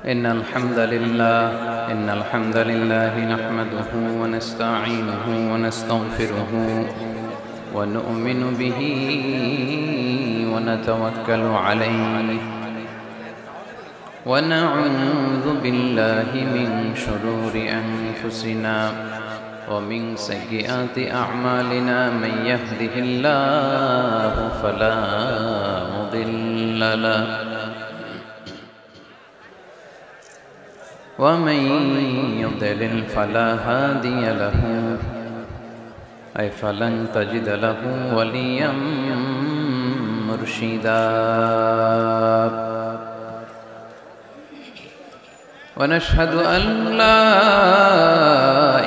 إن الحمد لله نحمده ونستعينه ونستغفره ونؤمن به ونتوكل عليه ونعوذ بالله من شرور أنفسنا ومن سيئات أعمالنا من يهده الله فلا مضل له ومن يضلل فلا هادي له أي فلن تجد له وليا مرشدا ونشهد أن لا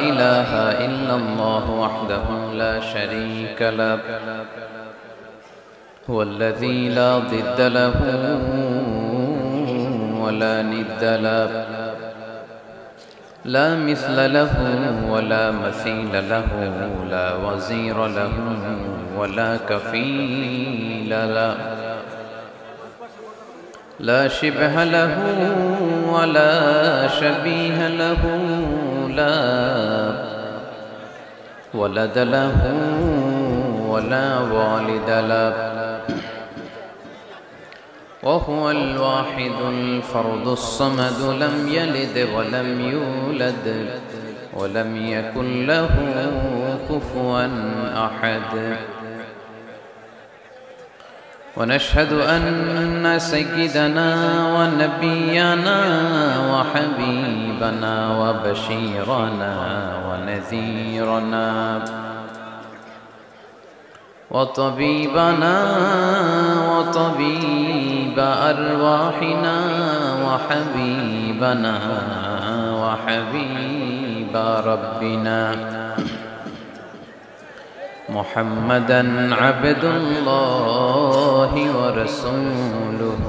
إله إلا الله وحده لا شريك له هو الذي لا ضد له ولا ند له لا مثل له ولا مثيل له لا وزير له ولا كفيل له لا شبه له ولا شبيه له لا ولد له ولا والد له وهو الواحد الفرد الصمد لم يلد ولم يولد ولم يكن له كفوا أحد ونشهد أن سيدنا ونبينا وحبيبنا وبشيرنا ونذيرنا وطبيبنا وطبيب أرواحنا وحبيبنا وحبيب ربنا محمدا عبد الله ورسوله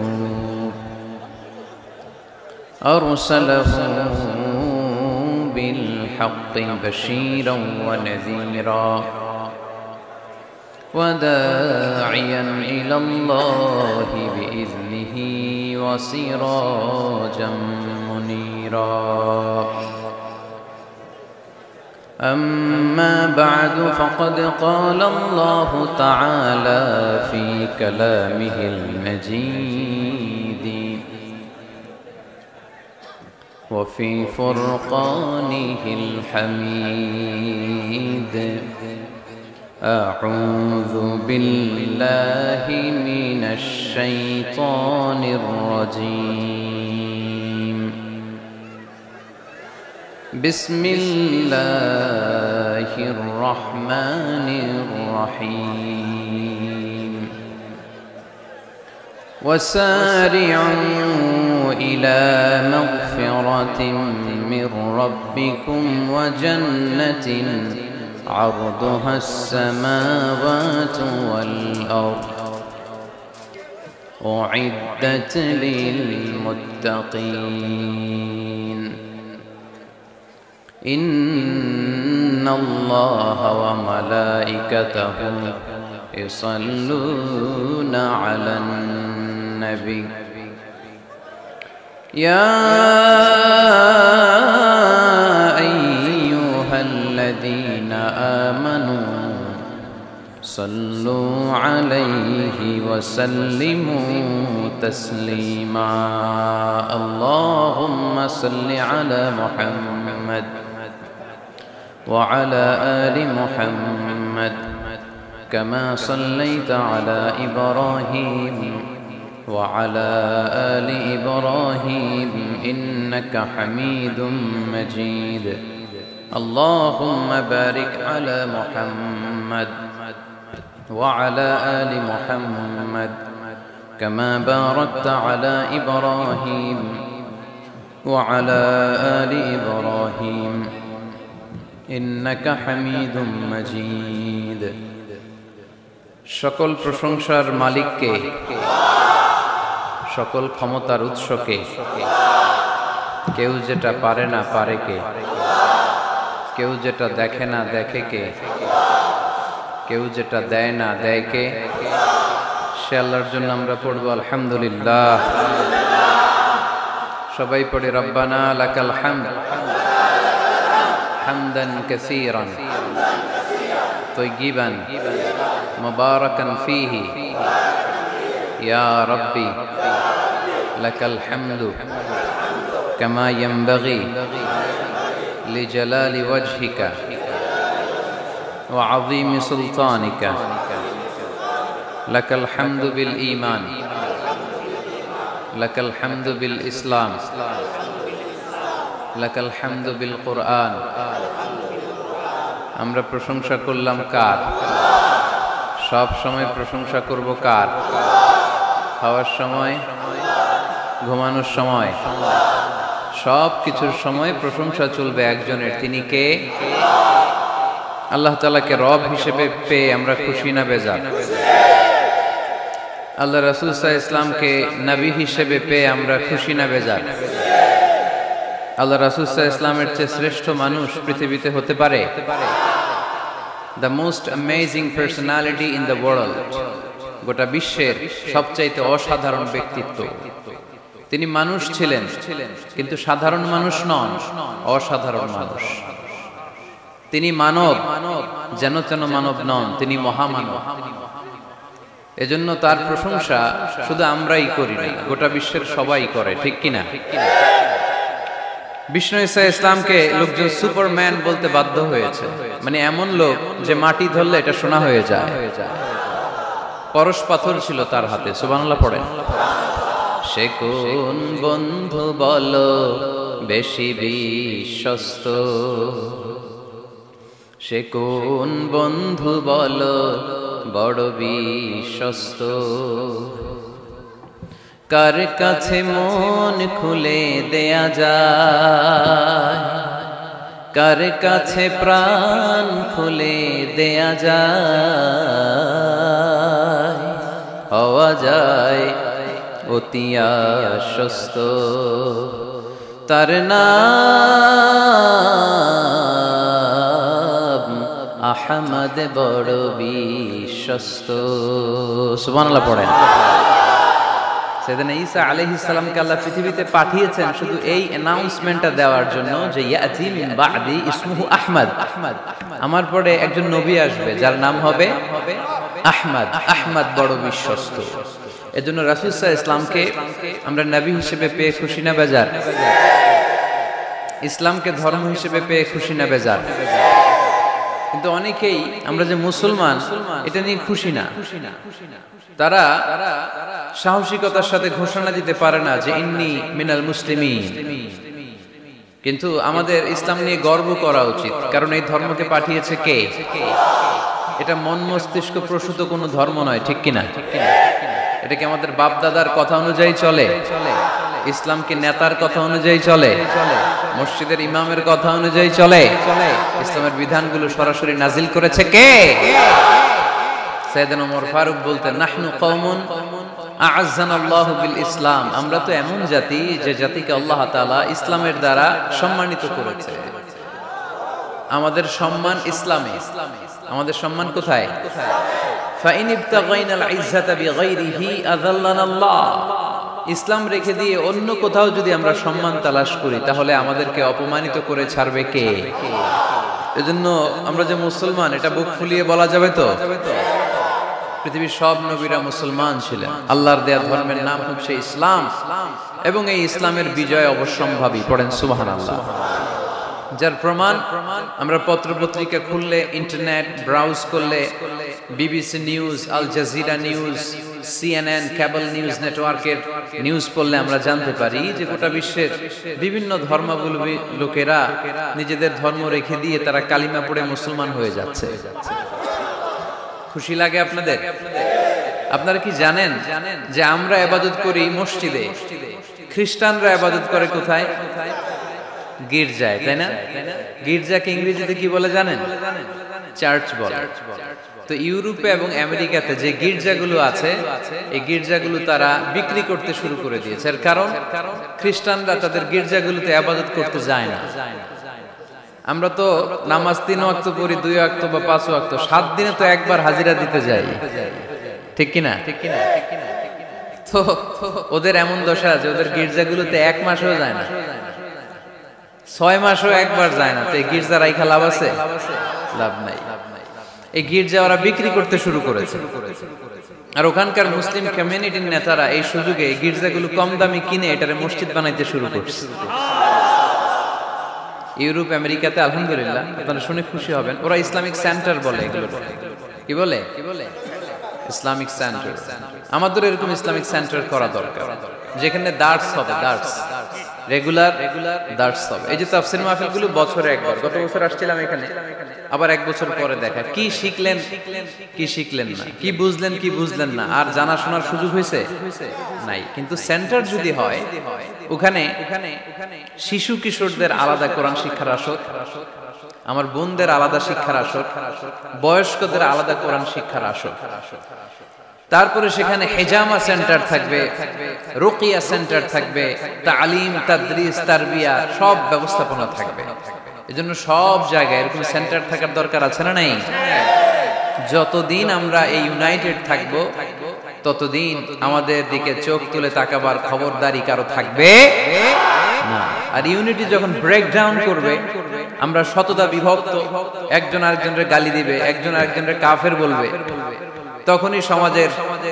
أرسله بالحق بشيرا ونذيرا وداعيا إلى الله بإذنه وسراجا منيرا أما بعد فقد قال الله تعالى في كلامه المجيد وفي فرقانه الحميد أعوذ بالله من الشيطان الرجيم بسم الله الرحمن الرحيم وسارعوا إلى مغفرة من ربكم وجنة عرضها السماوات والأرض أعدت للمتقين إن الله وملائكته يصلون على النبي يا أيها الذين آمنوا صلوا عليه وسلموا تسليما اللهم صل على محمد وعلى آل محمد كما صليت على إبراهيم وعلى آل إبراهيم إنك حميد مجيد اللهم بارك على محمد وعلى آل محمد كما باركت على إبراهيم وعلى آل إبراهيم إنك حميد مجيد সকল প্রশংসার মালিককে সকল ক্ষমতার উৎসকে কেউ যেটা পারে না পারে কে কেউ যেটা দেখে না দেখে কে কেউ যেটা দেয় না দেয় কে সে আল্লাহর জন্য আমরা পড়ব আলহামদুলিল্লাহ। সবাই পড়ে রব্বানা লাকাল হামদ হামদান কাসীরান তাইয়িবান মুবারাকান ফীহি ইয়া রাব্বি লাকাল হামদু কামা ইয়ানবাগি লিজালালি ওয়াজহিকা ওয়া আযীমি সুলতানিকা লাকাল হামদু বিল ঈমান লাকাল হামদু বিল ইসলাম লাকাল হামদু বিল কুরআন। আমরা প্রশংসা করলাম কার? সব সময় প্রশংসা করব কার? খাওয়ার সময়, ঘুমানোর সময়, সব কিছুর সময় প্রশংসা চলবে একজনের। তিনি কে? আল্লাহ তাআলাকে রব হিসেবে পেয়ে আমরা খুশি না বেজার? আল্লাহ রাসূল সাল্লাল্লাহু আলাইহি ওয়াসাল্লামকে নবী হিসেবে পেয়ে আমরা খুশি না বেজার? আল্লাহ রাসূল সাল্লাল্লাহু আলাইহি ওয়াসাল্লামের চেয়ে শ্রেষ্ঠ মানুষ পৃথিবীতে হতে পারে? The most amazing personality in the world, গোটা বিশ্বের সবচাইতে অসাধারণ ব্যক্তিত্ব। তিনি মানুষ ছিলেন, কিন্তু সাধারণ মানুষ নন, অসাধারণ মানুষ। তিনি মানব, যেন তেন মানব নন, তিনি মহামানব। এজন্য তার প্রশংসা শুধু আমরাই করি না, গোটা বিশ্বের সবাই করে, ঠিক কিনা? বিষ্ণু ঈসা ইসলামকে লোকজন সুপারম্যান বলতে বাধ্য হয়েছে, মানে এমন লোক যে মাটি ধরলে এটা সোনা হয়ে যায়। পরশ পাথর ছিল তার হাতে। সুবহানাল্লাহ পড়েন। সে কোন বন্ধু বলো বেশি বিশ্বস্ত, সে কোন বন্ধু বলো বড় বিশ্বস্ত, কার কাছে মন খুলে দেয়া যায়, কার কাছে প্রাণ খুলে দেয়া যায়, হওয়া যায় অতি আশ্বস্ত, তার নাম আহমদ বড় বিশ্বস্ত। সুবহানাল্লাহ পড়েন। সাইয়েদনা ঈসা আলাইহিস সালামকে আল্লাহ পৃথিবীতে পাঠিয়েছেন শুধু এই অ্যানাউন্সমেন্টটা দেওয়ার জন্য যে ইয়াতি মিন বাদি ইসমুহু আহমদ, আমার পরে একজন নবী আসবে যার নাম হবে আহমদ, আহমদ বড় বিশ্বস্ত। এজন্য রাসূল সাল্লাল্লাহু আলাইহি ওয়াসাল্লামকে আমরা নবী হিসেবে পেয়ে খুশি না বেজার? ইসলামকে ধর্ম হিসেবে পেয়ে খুশি না বেজার? কিন্তু অনেকেই আমরা যে মুসলমান এটা নিয়ে খুশি না। তারা সাহসিকতার সাথে ঘোষণা দিতে পারে না যে ইন্নী মিনাল মুসলিমিন। কিন্তু আমাদের ইসলাম নিয়ে গর্ব করা উচিত, কারণ এই ধর্মকে পাঠিয়েছে কে? এটা মন মস্তিষ্ক প্রসূত কোনো ধর্ম নয়, ঠিক কিনা? এটা কি আমাদের বাপ দাদার কথা অনুযায়ী চলে? ইসলাম কি নেতার কথা অনুযায়ী চলে? মসজিদের ইমামের কথা অনুযায়ী চলে? ইসলামের বিধানগুলো সরাসরি নাজিল করেছে কে? সাইয়েদনা ওমর ফারুক বলতেন, নাহনু কওমুন আ'আজ্জানাল্লাহু বিল ইসলাম, আমরা তো এমন জাতি যে জাতিকে আল্লাহ তাআলা ইসলামের দ্বারা সম্মানিত করেছে। আমাদের সম্মান ইসলামে। আমাদের সম্মান কোথায়? ফাইন ইবতাগাইনাল ইজ্জাতা বিগাইরিহি আযাল্লানাল্লাহ, ইসলাম রেখে দিয়ে অন্য কোথাও যদি আমরা সম্মান তালাশ করি তাহলে আমাদেরকে অপমানিত করে ছাড়বে কে? এজন্য আমরা যে মুসলমান এটা বুক ফুলিয়ে বলা যাবে তো? পৃথিবীর সব নবীরা মুসলমান ছিলেন। আল্লাহর দেয়া ধর্মের নাম হচ্ছে ইসলাম, এবং এই ইসলামের বিজয় অবশ্যম্ভাবী। পড়েন সুবহানাল্লাহ। যার প্রমাণ আমরা পত্রপত্রিকা খুললে, ইন্টারনেট ব্রাউজ করলে, BBC news, Al Jazeera news, CNN, cable news নেটওয়ার্কের নিউজ পড়লে আমরা জানতে পারি যে গোটা বিশ্বের বিভিন্ন ধর্মাবলম্বী লোকেরা নিজেদের ধর্ম রেখে দিয়ে তারা কালিমা পড়ে মুসলমান হয়ে যাচ্ছে। খুশি লাগে আপনাদের? আপনারা কি জানেন যে আমরা ইবাদত করি মসজিদে, খ্রিস্টানরা ইবাদত করে কোথায়? গির্জায়, তাই না? গির্জাকে ইংরেজিতে কি বলে জানেন? চার্চ বলে। তো ইউরোপে এবং আমেরিকাতে যে গির্জাগুলো আছে, এই গির্জাগুলো তারা বিক্রি করতে শুরু করে দিয়েছে। এর কারণ খ্রিস্টানরা তাদের গির্জাগুলোতে ইবাদত করতে যায় না। আমরা তো নামাজ 3 ওয়াক্ত পড়ি, 2 ওয়াক্ত বা 5 ওয়াক্ত, 7 দিনে তো একবার হাজিরা দিতে যাই, ঠিক কিনা? তো ওদের এমন দশা আছে, ওদের গির্জাগুলোতে 1 মাসও যায় না, 6 মাসও একবার যায় না। তো এই গির্জা রাইখা লাভ আছে? লাভ নাই। এই গির্জা ওরা বিক্রি করতে শুরু করেছে, আর ওখানকার মুসলিম কমিউনিটির নেতারা এই সুযোগে এই গির্জাগুলো কম দামে কিনে এটারে মসজিদ বানাইতে শুরু করছে। ইউরোপ আমেরিকাতে আলহামদুলিল্লাহ, আপনারা শুনে খুশি হবেন, ওরা ইসলামিক সেন্টার বলে এগুলো। কি বলে? Islamic centre. আমাদের এরকম ইসলামিক সেন্টার করা দরকার, যেখানে দার্স হবে, দার্স রেগুলার দার্স হবে। এই যে তাফসীর মাহফিলগুলো বছরে একবার, গত বছর আসছিলাম এখানে, আবার 1 বছর পরে দেখা কি শিখলেন কি শিখলেন না, কি বুঝলেন না, আর জানা শোনার সুযোগ হয়েছে নাই। কিন্তু সেন্টার যদি হয়, ওখানে শিশু কিশোরদের আলাদা কোরআন শিক্ষার আসর, আমার বোনদের আলাদা শিক্ষার আসর, বয়স্কদের আলাদা কোরআন শিক্ষার আসর, তারপরে সেখানে হেজামা সেন্টার থাকবে, রুকিয়া সেন্টার থাকবে, তালিম, তাদরিস, তারবিয়া সব ব্যবস্থাপনা থাকবে। এজন্য সব জায়গায় এরকম সেন্টার থাকার দরকার আছে না নাই? যতদিন আমরা এই ইউনাইটেড থাকব, ততদিন আমাদের দিকে চোখ তুলে তাকাবার খবরদারি কারো থাকবে না। আর ইউনিটি যখন ব্রেকডাউন করবে, আমরা শতদা বিভক্ত, একজন আরেকজনের গালি দিবে, একজন আরেকজনের কাফের বলবে, তখনই সমাজের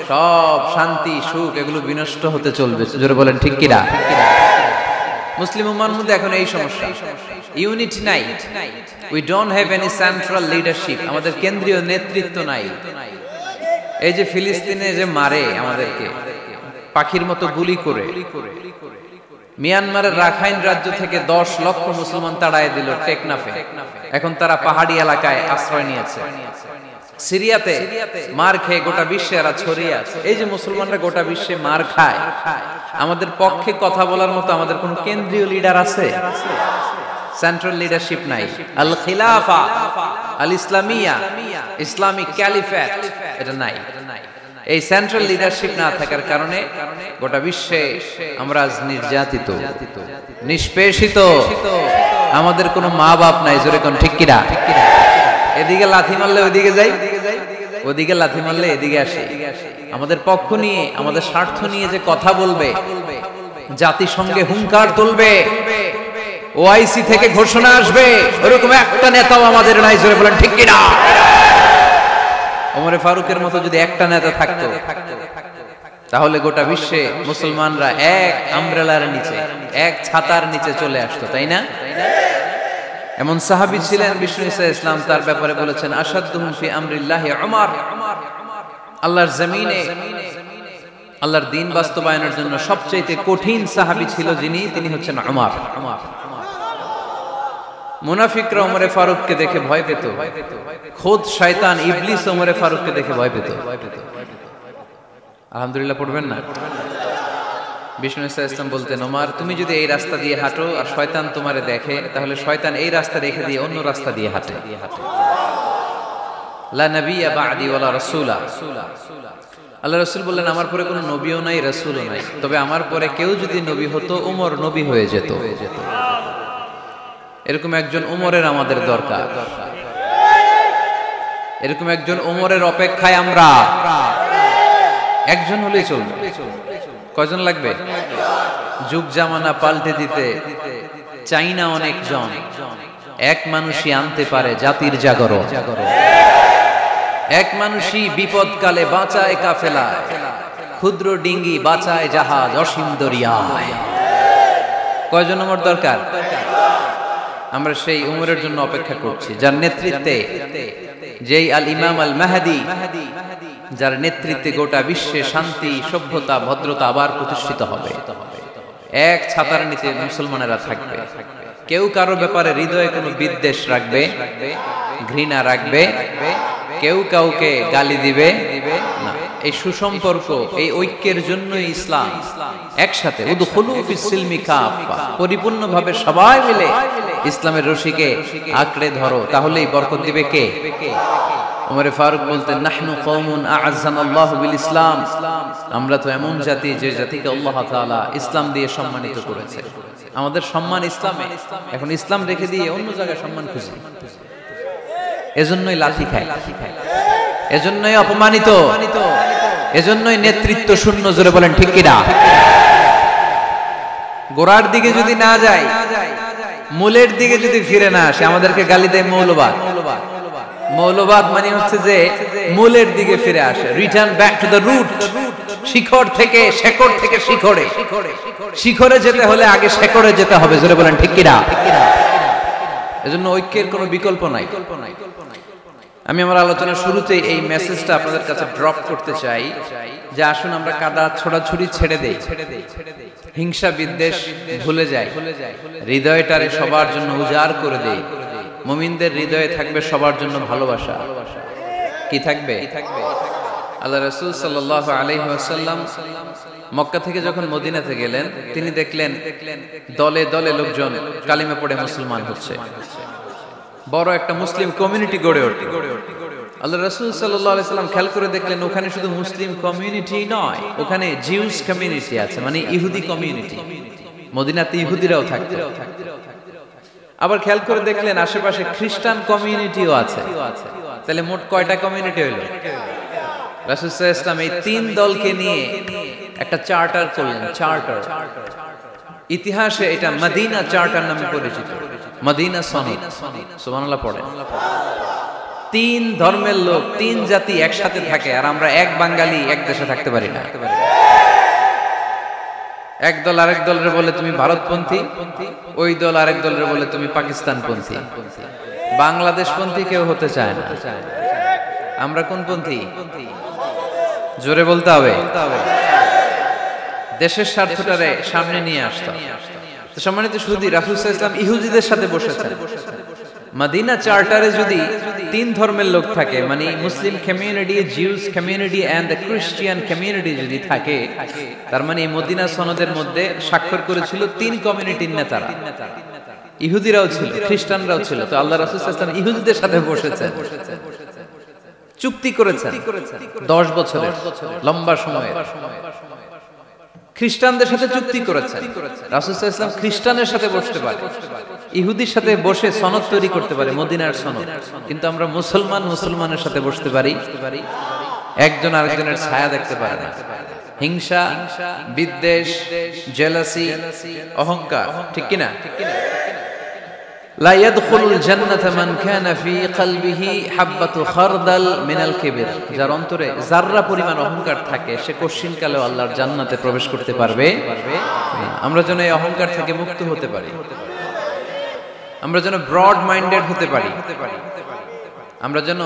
সব শান্তি সুখ এগুলো বিনষ্ট হতে চলবে। জোরে বলেন ঠিক কিনা? মুসলিম উম্মাহর মধ্যে এখন এই সমস্যা, ইউনিটি নাই, we don't have any central leadership, আমাদের কেন্দ্রীয় নেতৃত্ব নাই। এই যে ফিলিস্তিনে যে মারে আমাদেরকে পাখির মতো গুলি করে, মিয়ানমারের রাখাইন রাজ্য থেকে 10 লক্ষ মুসলমান তাড়ায় দিল টেকনাফে, এখন তারা পাহাড়ি এলাকায় আশ্রয় নিয়েছে। সিরিয়াতে মার খেয়ে গোটা বিশ্বে এরা ছড়িয়ে আছে। এই যে মুসলমানরা গোটা বিশ্বে মার খায়, আমাদের পক্ষে কথা বলার মতো আমাদের কোন কেন্দ্রীয় লিডার আছে? সেন্ট্রাল লিডারশিপ নাই। আল খিলাফা আল ইসলামিয়া, ইসলামিক ক্যালিফেট, এটা নাই। এই সেন্ট্রাল লিডারশিপ না থাকার কারণে গোটা বিশ্বে আমরা আজ নির্যাতিত, নিষ্পেষিত, আমাদের কোনো মা বাপ নাই। জোরে কোন ঠিক কিনা? এদিকে লাথি মারলে ওইদিকে যাই, ওদিকে লাথি মারলে এদিকে আসে। আমাদের পক্ষ নিয়ে, আমাদের স্বার্থ নিয়ে যে কথা বলবে, জাতিসংঘে হুঙ্কার তুলবে, ওআইসি থেকে ঘোষণা আসবে, ওরকম একটা নেতাও আমাদের নাই। জোরে বলেন ঠিক কিনা? ওমরে ফারুকের মতো যদি একটা নেতা থাকতো, তাহলে গোটা বিশ্বে মুসলমানরা এক আমব্রেলার নিচে, এক ছাতার নিচে চলে আসতো, তাই না? এমন সাহাবী ছিলেন বিষ্ণু ঈসা ইসলাম তার ব্যাপারে বলেছেন, আশাদ্দুহুম ফি আমরিল্লাহি উমর, আল্লাহর জমিনে আল্লাহর দ্বীন বাস্তবায়নের জন্য সবচেয়ে কঠিন সাহাবী ছিল যিনি, তিনি হচ্ছেন উমর। মুনাফিকরা ওমরে ফারুককে দেখে ভয় পেত, খোদ শয়তান ইবলিস ওমরে ফারুককে দেখে ভয় পেত। আলহামদুলিল্লাহ পড়বেন না? বিষ্ণু ঈসা ইসলাম বলতেন, ওমর তুমি যদি এই রাস্তা দিয়ে হাঁটো আর শয়তান তোমারে দেখে, তাহলে শয়তান এই রাস্তা রেখে দিয়ে অন্য রাস্তা দিয়ে হাঁটে। লা নাবিয়্যা বা'দি ওয়ালা রাসূলা, আল্লাহ রাসূল বললেন আমার পরে কোনো নবীও নাই, রাসূলও নাই, তবে আমার পরে কেউ যদি নবী হতো, ওমর নবী হয়ে যেত। এরকম একজন ওমরের আমাদের দরকার, এরকম একজন ওমরের অপেক্ষায় আমরা। একজন হলেই চলবে, কয়জন লাগবে? যুগ জামানা পাল্টে দিতে চাই না অনেক জন, এক মানুষই আনতে পারে জাতির জাগরণ। এক মানুষই বিপদকালে বাঁচায় কাফেলা, ক্ষুদ্র ডিঙ্গি বাঁচায় জাহাজ অসীম দরিয়ায়। কয়জন ওমর দরকার? আমরা সেই উমরের জন্য অপেক্ষা করছি, যার নেতৃত্বে, যেই আল ইমাম আল মাহদি, যার নেতৃত্বে গোটা বিশ্বে শান্তি, সভ্যতা, ভদ্রতা আবার প্রতিষ্ঠিত হবে। এক ছাতার নিচে মুসলমানেরা থাকবে, কেউ কারো ব্যাপারে হৃদয়ে কোনো বিদ্বেষ রাখবে, ঘৃণা রাখবে, কেউ কাউকে গালি দিবে না। এই সুসম্পর্ক, এই ঐক্যের জন্যই ইসলাম একসাথে উদখুলু ফিস সিলমি কাফা, পরিপূর্ণভাবে সবাই মিলে ইসলামের রশিকে আঁকড়ে ধরো, তাহলেই বরকত দিবে কে? ওমরে ফারুক বলতেন, নাহনু কওমুন আ'আজ্জানাল্লাহু বিল ইসলাম, আমরা তো এমন জাতি যে জাতিকে আল্লাহ তাআলা ইসলাম দিয়ে সম্মানিত করেছে। আমাদের সম্মান ইসলামে, এখন ইসলাম রেখে দিয়ে অন্য জায়গায় সম্মান খুঁজি, এজন্যই লাঠি খায়, এজন্যই অপমানিত, এজন্যই নেতৃত্ব শূন্য, জোরে বলেন ঠিক কিনা? গোড়ার দিকে যদি না যায়, মূলের দিকে যদি ফিরে না আসে, আমাদেরকে গালি দেয় মৌলবাদ। মৌলবাদ মানে হচ্ছে যে মূলের দিকে ফিরে আসে, return back to the root. শিখর থেকে, শেকড় থেকে শিখরে, শিখরে যেতে হলে আগে শেকড়ে যেতে হবে, জোরে বলেন ঠিক কিনা? এজন্য ঐক্যের কোনো বিকল্প নাই। আমি আমার আলোচনার শুরুতেই এই মেসেজটা আপনাদের কাছে ড্রপ করতে চাই যে আসুন আমরা কাদা ছোড়াছুড়ি ছেড়ে দেই, হিংসা বিদ্বেষ ভুলে যাই, হৃদয়টারে সবার জন্য উজাড় করে দেই। মুমিনদের হৃদয়ে থাকবে সবার জন্য ভালোবাসা। কি থাকবে? আল্লাহ রাসূল সাল্লাল্লাহু আলাইহি ওয়াসাল্লাম মক্কা থেকে যখন মদিনাতে গেলেন, তিনি দেখলেন দলে দলে লোকজন কালিমা পড়ে মুসলমান হচ্ছে, বড় একটা মুসলিম কমিউনিটি গড়ে ওঠে। আল্লাহ রাসূল সাল্লাল্লাহু আলাইহি ওয়াসাল্লাম খেয়াল করে দেখলেন ওখানে শুধু মুসলিম কমিউনিটি নয়, ওখানে জিউস কমিউনিটি আছে, মানে ইহুদি কমিউনিটি। মদিনাতে ইহুদিরাও থাকতো। আবার খেয়াল করে দেখলেন আশেপাশে খ্রিস্টান কমিউনিটিও আছে। তাহলে মোট কয়টা কমিউনিটি হইল? রাসূল সাল্লাল্লাহু আলাইহি ওয়াসাল্লাম এই তিন দলকে নিয়ে একটা চার্টার করলেন। চার্টার ইতিহাসে এটা মদিনা চার্টার নামে পরিচিত, মদিনা সনদ। সুবহানাল্লাহ পড়েন। তিন ধর্মের লোক, তিন জাতি একসাথে থাকে, আর আমরা এক বাঙালি এক দেশে থাকতে পারি না। এক দল আরেক দলের বলে তুমি ভারতপন্থী, ওই দল আরেক দলের বলে তুমি পাকিস্তানপন্থী। বাংলাদেশপন্থী কেউ হতে চায় না। আমরা কোন পন্থী? জোরে বলতে হবে। দেশের স্বার্থটারে সামনে নিয়ে আসতাম। তো সম্মানিত সুধী, রাসূল সাল্লাল্লাহু আলাইহি ওয়াসাল্লাম ইহুদিদের সাথে বসেছেন। মদিনা চার্টারে যদি তিন ধর্মের লোক থাকে, মানে Muslim community, Jews community and the Christian community যদি থাকে, তার মানে এই মদিনা সনদের মধ্যে স্বাক্ষর করেছিল তিন কমিউনিটির নেতারা। ইহুদিরাও ছিল, খ্রিস্টানরাও ছিল। তো আল্লাহ রাসূল সাল্লাল্লাহু আলাইহি ওয়াসাল্লাম ইহুদিদের সাথে বসেছেন, চুক্তি করেছেন 10 বছরের, লম্বা সময়। খ্রিস্টানদের সাথে চুক্তি করেছেন। রাসূল সাল্লাল্লাহু আলাইহি ওয়াসাল্লাম খ্রিস্টানের সাথে বসতে পারে, ইহুদির সাথে বসে সনদ তৈরি করতে পারে, মদিনার সনদ। কিন্তু আমরা মুসলমানের সাথে বসতে পারি, একজন আরেকজনের ছায়া দেখতে পারে না। হিংসা, বিদ্বেষ, জেলাসি, অহংকার, ঠিক কিনা? লা ইয়াদখুলুল জান্নাতা মান কানা ফি কলবিহি হাববাতু খারদাল মিনাল কিবর। যার অন্তরে যাররা পরিমাণ অহংকার থাকে, সে কোশ্চিনকালেও আল্লাহর জান্নাতে প্রবেশ করতে পারবে না। আমরা যেন এই অহংকার থেকে মুক্ত হতে পারি, আমরা যেন ব্রড মাইন্ডেড হতে পারি, আমরা যেন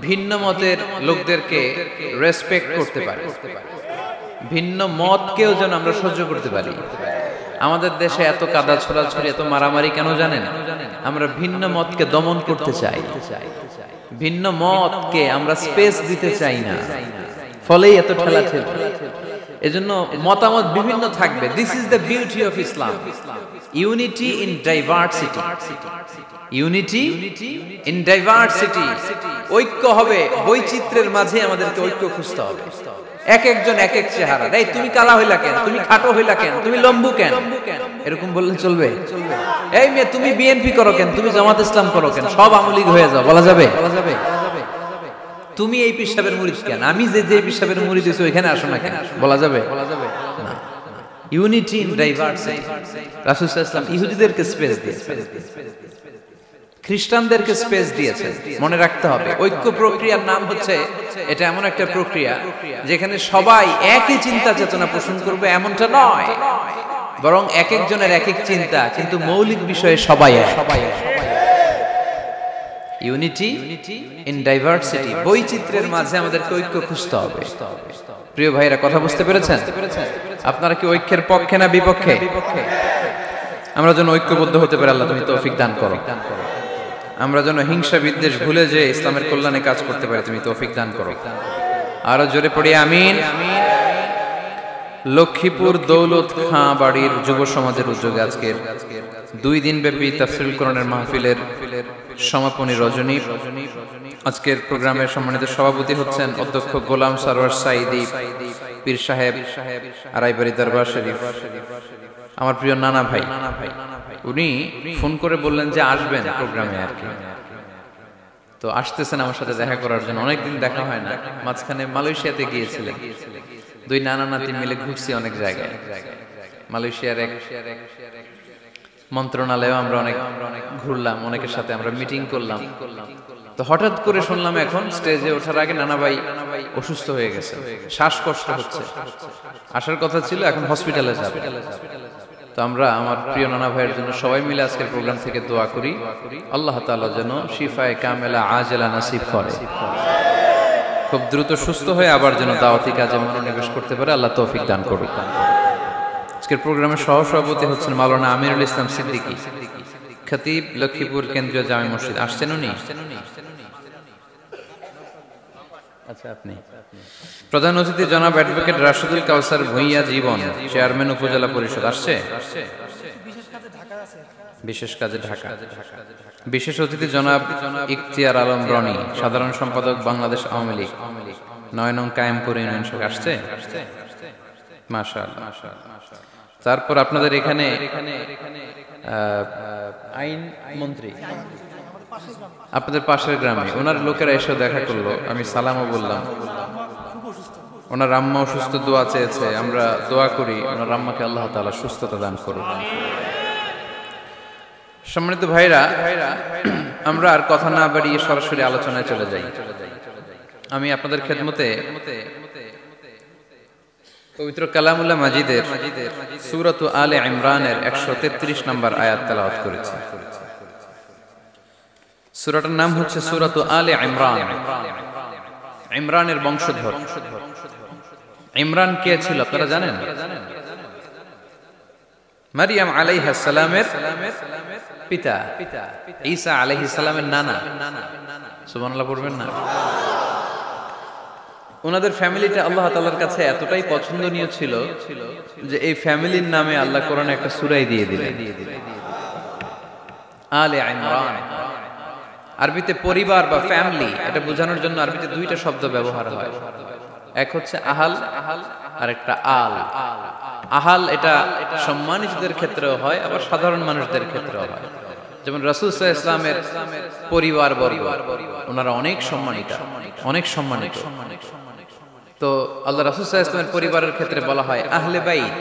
ভিন্ন মতের লোকদেরকে রেসপেক্ট করতে পারি, ভিন্ন মতকেও যেন আমরা সহ্য করতে পারি। আমাদের দেশে এত কাদা ছোড়াছুড়ি, এত মারামারি কেন জানেন? আমরা ভিন্ন মতকে দমন করতে চাই, ভিন্ন মতকে আমরা স্পেস দিতে চাই না, ফলেই এত ঠেলাঠেলি। এজন্য মতামত বিভিন্ন থাকবে। This is the beauty of Islam, unity in diversity. Unity in diversity, ঐক্য হবে বৈচিত্র্যের মাঝে। আমাদেরকে ঐক্য খুঁজতে হবে। এক একজন এক এক চেহারা। এই তুমি কালা হইলা কেন, তুমি খাটো হইলা কেন, তুমি লম্বু কেন, এরকম বললে চলবে? এই মেয়ে তুমি বিএনপি করো কেন, তুমি জামাত ইসলাম করো কেন, সব আমলিগ হয়ে যাও, বলা যাবে? তুমি এই পিসাবের মুরিদ কেন, আমি যে পিসাবের মুরিদ হইছি ওইখানে আসো না কেন, বলা যাবে? না। Unity in diversity. রাসূল সাল্লাল্লাহু আলাইহি ওয়াসাল্লাম ইহুদিদেরকে স্পেস দিয়েছেন, খ্রিস্টানদেরকে স্পেস দিয়েছেন। মনে রাখতে হবে, ঐক্য প্রক্রিয়ার নাম হচ্ছে, এটা এমন একটা প্রক্রিয়া যেখানে সবাই একই চিন্তা চেতনা পোষণ করবে এমনটা নয়, বরং এক একজনের এক এক চিন্তা, কিন্তু মৌলিক বিষয়ে সবাই এক। ইউনিটি ইন ডাইভার্সিটি, বৈচিত্র্যের মাঝে আমাদেরকে ঐক্য খুঁজতে হবে। প্রিয় ভাইরা, কথা বুঝতে পেরেছেন? আপনারা কি ঐক্যের পক্ষে না বিপক্ষে? আমরা যেন ঐক্যবদ্ধ হতে পারি, আল্লাহ তুমি তৌফিক দান করো। আমরা যেন হিংসা বিদ্বেষ ভুলে যে ইসলামের কল্যাণে কাজ করতে পারি, তুমি তৌফিক দান করো। আরো জোরে পড়ি আমিন। লক্ষ্মীপুর দৌলত খাঁ বাড়ির যুব সমাজের উদ্যোগে আজকের 2 দিন ব্যাপী তাফসীরুল কোরআনের মাহফিলের সমাপনী রজনী। আজকের প্রোগ্রামের সম্মানিত সভাপতি হচ্ছেন অধ্যক্ষ গোলাম সরওয়ার সাঈদী পীর সাহেব, আড়াইবাড়ি দরবার শরীফ, আমার প্রিয় নানা ভাই। উনি ফোন করে বললেন যে আসবেন প্রোগ্রামে আর কি। তো আসতেছেন আমার সাথে দেখা করার জন্য, অনেকদিন দেখা হয় না। মাঝখানে মালয়েশিয়াতে গিয়েছিলেন, দুই নানা নাতি মিলে ঘুরছি অনেক জায়গায়। মালয়েশিয়ার এক মন্ত্রণালয়ে আমরা অনেক ঘুরলাম, অনেকের সাথে আমরা মিটিং করলাম। তো হঠাৎ করে শুনলাম এখন স্টেজে ওঠার আগে নানা ভাই অসুস্থ হয়ে গেছে, শ্বাসকষ্ট হচ্ছে, আসার কথা ছিল, এখন হসপিটালে যাবে। তো আমরা আমার প্রিয় নানা ভাইয়ের জন্য সবাই মিলে আজকের প্রোগ্রাম থেকে দোয়া করি, আল্লাহ তাআলা যেন শিফায়ে কামেলা আজেলা নসিব করে, খুব দ্রুত সুস্থ হয়ে আবার যেন দাওয়াতি কাজে মনোনিবেশ করতে পারে, আল্লাহ তৌফিক দান করুক। আজকের প্রোগ্রামের সহসভাপতি হচ্ছেন মাওলানা আমিরুল ইসলাম সিদ্দিকী, খতিব, লক্ষ্মীপুর কেন্দ্রীয় জামে মসজিদ। আসছেন উনি? আচ্ছা, আপনি। প্রধান অতিথি জনাব অ্যাডভোকেট রাশেদুল কাউসার ভূঁইয়া জীবন, চেয়ারম্যান উপজেলা পরিষদ। আসছে? বিশেষ কাজে ঢাকা। বিশেষ অতিথি জনাব ইখতিয়ার আলম রনি, সাধারণ সম্পাদক বাংলাদেশ আওয়ামী লীগ, ৯ নং কায়েমপুর ইউনিয়ন শাখা। আসছে? মাশাআল্লাহ। তারপর আপনাদের এখানে আইন মন্ত্রী আপনাদের পাশের গ্রামে, ওনার লোকেরা এসে দেখা করলো, আমি সালামও বললাম। ওনার আম্মা অসুস্থ, দোয়া চেয়েছে, আমরা দোয়া করি ওনার আম্মাকে আল্লাহ তাআলা সুস্থতা দান করুন। সম্মানিত ভাইরা, আমরা আর কথা না বাড়িয়ে সরাসরি আলোচনায় চলে যাই। আমি আপনাদের খেদমতে পবিত্র কালামুল্লাহ মাজিদের সূরাত আলে ইমরানের 133 নম্বর আয়াত তেলাওয়াত করেছি। সূরাটার নাম হচ্ছে সূরাত আলে ইমরান, ইমরানের বংশধর। ইমরান কে ছিল আপনারা জানেন? মারিয়াম আলাইহিস সালামের পিতা, ঈসা আলাইহিস সালামের নানা। সুবহানাল্লাহ পড়বেন না? ওনাদের ফ্যামিলিটা আল্লাহ তাআলার কাছে এতটাই পছন্দনীয় ছিল যে এই ফ্যামিলির নামে আল্লাহ কোরআনে একটা সূরাই দিয়ে দিলেন, আলে ইমরান। আরবিতে পরিবার বা ফ্যামিলি, এটা বোঝানোর জন্য আরবিতে দুইটা শব্দ ব্যবহার হয়, এক হচ্ছে আহাল আর একটা আল। আহাল এটা সম্মানিতদের ক্ষেত্রেও হয়, আবার সাধারণ মানুষদের ক্ষেত্রেও হয়। যেমন রাসূল সাল্লাল্লাহু আলাইহি ওয়াসাল্লামের পরিবার বর্গ, ওনারা অনেক সম্মানিত, অনেক সম্মানিত। তো আল্লাহ রাসূল সাল্লাল্লাহু আলাইহি ওয়াসাল্লামের পরিবারের ক্ষেত্রে বলা হয় আহলে বাইত।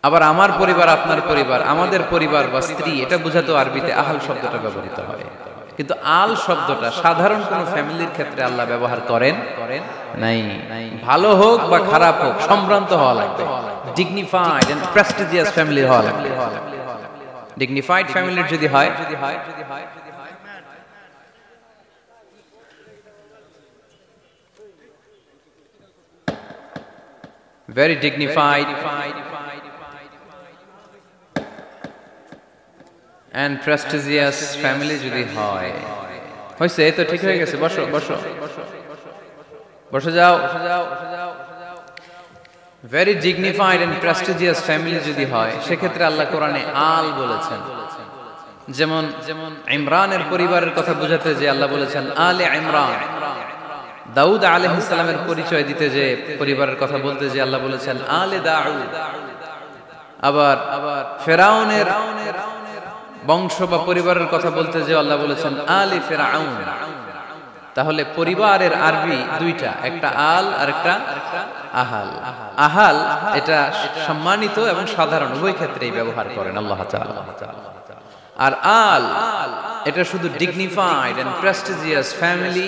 আবার আমার পরিবার, আপনার পরিবার, আমাদের পরিবার বা স্ত্রী, এটা বোঝাতে আরবিতে আহাল শব্দটা ব্যবহৃত হয়। কিন্তু আল শব্দটা সাধারণ কোন ফ্যামিলির ক্ষেত্রে আল্লাহ ব্যবহার করেন নাই। ভালো হোক বা খারাপ হোক, সম্ভ্রান্ত হওয়া লাগবে, ডিগনিফাইড এন্ড প্রেস্টিজিয়াস ফ্যামিলি হওয়া লাগবে। ডিগনিফাইড ফ্যামিলির যদি হয়, very dignified and prestigious family যদি হয়, হইছে এই তো ঠিক হয়ে গেছে, বসো বসো বসে যাও। very dignified and prestigious family যদি হয়, সেক্ষেত্রে আল্লাহ কোরআনে আল বলেছেন। যেমন ইমরানের পরিবারের কথা বোঝাতে যে আল্লাহ বলেছেন আলে ইমরান। দাউদ আলাইহিস সালামের পরিচয় দিতে যে পরিবারের কথা বলতে যে আল্লাহ বলেছেন আলে দাউদ। আবার ফেরাউনের বংশ বা পরিবারের কথা বলতে যে আল্লাহ বলেছেন আলে ফিরআউন। তাহলে পরিবারের আরবি দুইটা, একটা আল আর একটা আহাল। আহাল এটা সম্মানিত এবং সাধারণ উভয় ক্ষেত্রেই ব্যবহার করেন আল্লাহ তাআলা। আর আল এটা শুধু ডিগনিফাইড এন্ড প্রেস্টিজিয়াস ফ্যামিলি,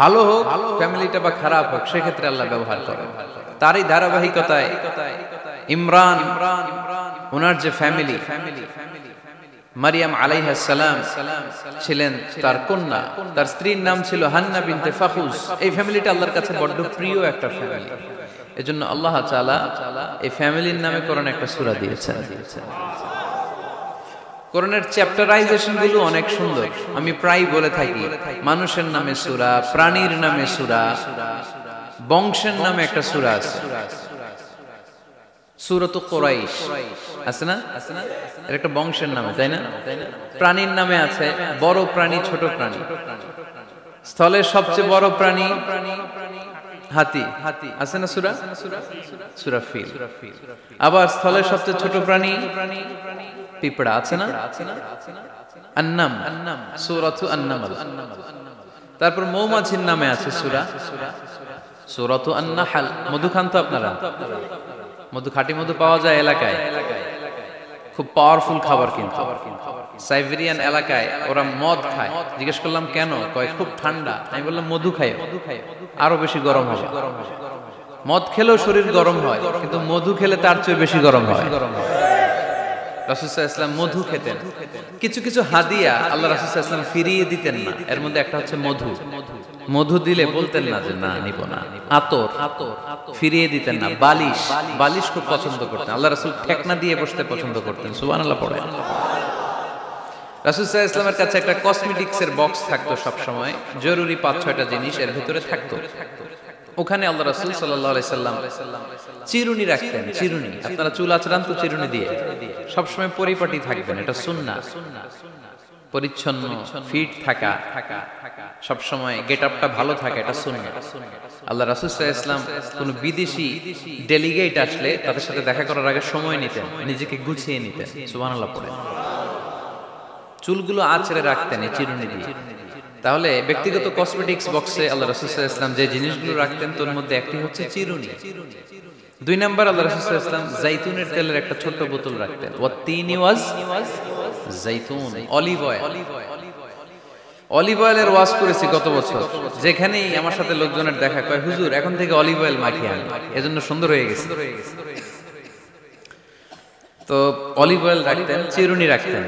ভালো হোক ফ্যামিলিটা বা খারাপ হোক, সেক্ষেত্রে আল্লাহ ব্যবহার করেন। তারই ধারাবাহিকতায় ইমরান, ওনার যে ফ্যামিলি, মারিয়াম আলাইহিস সালাম ছিলেন তার কন্যা, তার স্ত্রীর নাম ছিল হান্না বিনতে ফাখুস। এই ফ্যামিলিটা আল্লাহর কাছে বড় প্রিয় একটা ফ্যামিলি। এজন্য আল্লাহ তাআলা এই ফ্যামিলির নামে কোরআনে একটা সূরা দিয়েছেন। কোরআনের চ্যাপ্টারাইজেশন গুলো অনেক সুন্দর। আমি প্রায় বলে থাকি, মানুষের নামে সূরা, প্রাণীর নামে সূরা, বংশের নামে একটা সূরা আছে, সূরাতুল কুরাইশ আছে না? এর একটা বংশের নামে, তাই না? প্রাণীর নামে আছে বড় প্রাণী, ছোট প্রাণী। স্থলের সবচেয়ে বড় প্রাণী হাতি আছে না সূরা? সূরা ফিল। আবার স্থলের সবচেয়ে ছোট প্রাণী পিঁপড়া আছে না? আন্নাম, সূরাতু আন-নামল। তারপর মৌমাছির নামে আছে সূরা, সূরাতু আন-নাহল। মধু খান তো আপনারা? মধু, খাঁটি মধু পাওয়া যায় এলাকায়, খুব পাওয়ারফুল খাবার। কিন্তু সাইবেরিয়ান এলাকায় ওরা মদ খায়। জিজ্ঞেস করলাম কেন? কয় খুব ঠান্ডা। আমি বললাম মধু খায়, আরো বেশি গরম হবে। মদ খেলেও শরীর গরম হয়, কিন্তু মধু খেলে তার চেয়ে বেশি গরম হয়। রাসূল সাল্লাল্লাহু আলাইহি ওয়াসাল্লাম মধু খেতেন। কিছু কিছু হাদিয়া আল্লাহ রাসূল সাল্লাল্লাহু আলাইহি ওয়াসাল্লাম ফিরিয়ে দিতেন না। এর মধ্যে একটা হচ্ছে মধু। মধু দিলে বলতেন না যে না নিব না। আতর ফিরিয়ে দিতেন না। বালিশ খুব পছন্দ করতেন। আল্লাহ রাসূল ঠেকনা দিয়ে বসতে পছন্দ করতেন। সুবহানাল্লাহ পড়ে। রাসূল সাল্লাল্লাহু আলাইহি ওয়াসাল্লামের কাছে একটা কসমেটিক্সের বক্স থাকতো সব সময়, জরুরি 5-6টা জিনিস এর ভিতরে থাকতো। ওখানে আল্লাহ রাসূল সাল্লাল্লাহু আলাইহি সাল্লাম চিরুনি রাখতেন। চিরুনি, আপনারা চুল আঁচড়ান তো চিরুনি দিয়ে, সবসময় পরিপাটি থাকবেন, এটা সুন্নাহ। পরিচ্ছন্ন, ফিট থাকা, সবসময় গেট আপটা ভালো থাকা, এটা সুন্নাহ। আল্লাহ রাসূল সাল্লাল্লাহু আলাইহি ওয়াসাল্লাম কোন বিদেশি ডেলিগেট আসলে তাদের সাথে দেখা করার আগে সময় নিতেন, নিজেকে গুছিয়ে নিতেন। সুবহানাল্লাহ পড়ে। চুলগুলো আঁচড়ে রাখতেন এই চিরুনি দিয়ে। তাহলে ব্যক্তিগত কসমেটিক্স বক্সে আল্লাহ রাসূল সাল্লাল্লাহু আলাইহি ওয়াসাল্লাম যে জিনিসগুলো রাখতেন তার মধ্যে একটি হচ্ছে চিরুনি। 2 নাম্বার আল্লাহ রাসূল সাল্লাল্লাহু আলাইহি ওয়াসাল্লাম জাইতুনের তেলের একটা ছোট্ট বোতল রাখতেন। ওয়াত-তিনি ওয়াজ জাইতুন, অলিভ অয়েল। অলিভ অয়েলের ওয়াজ করেছি গত বছর। যেখানেই আমার সাথে লোকজনের দেখা, কয় হুজুর এখন থেকে অলিভ অয়েল মাখিয়ে আন, এজন্য সুন্দর হয়ে গেছে। তো অলিভ অয়েল রাখতেন, চিরুনি রাখতেন।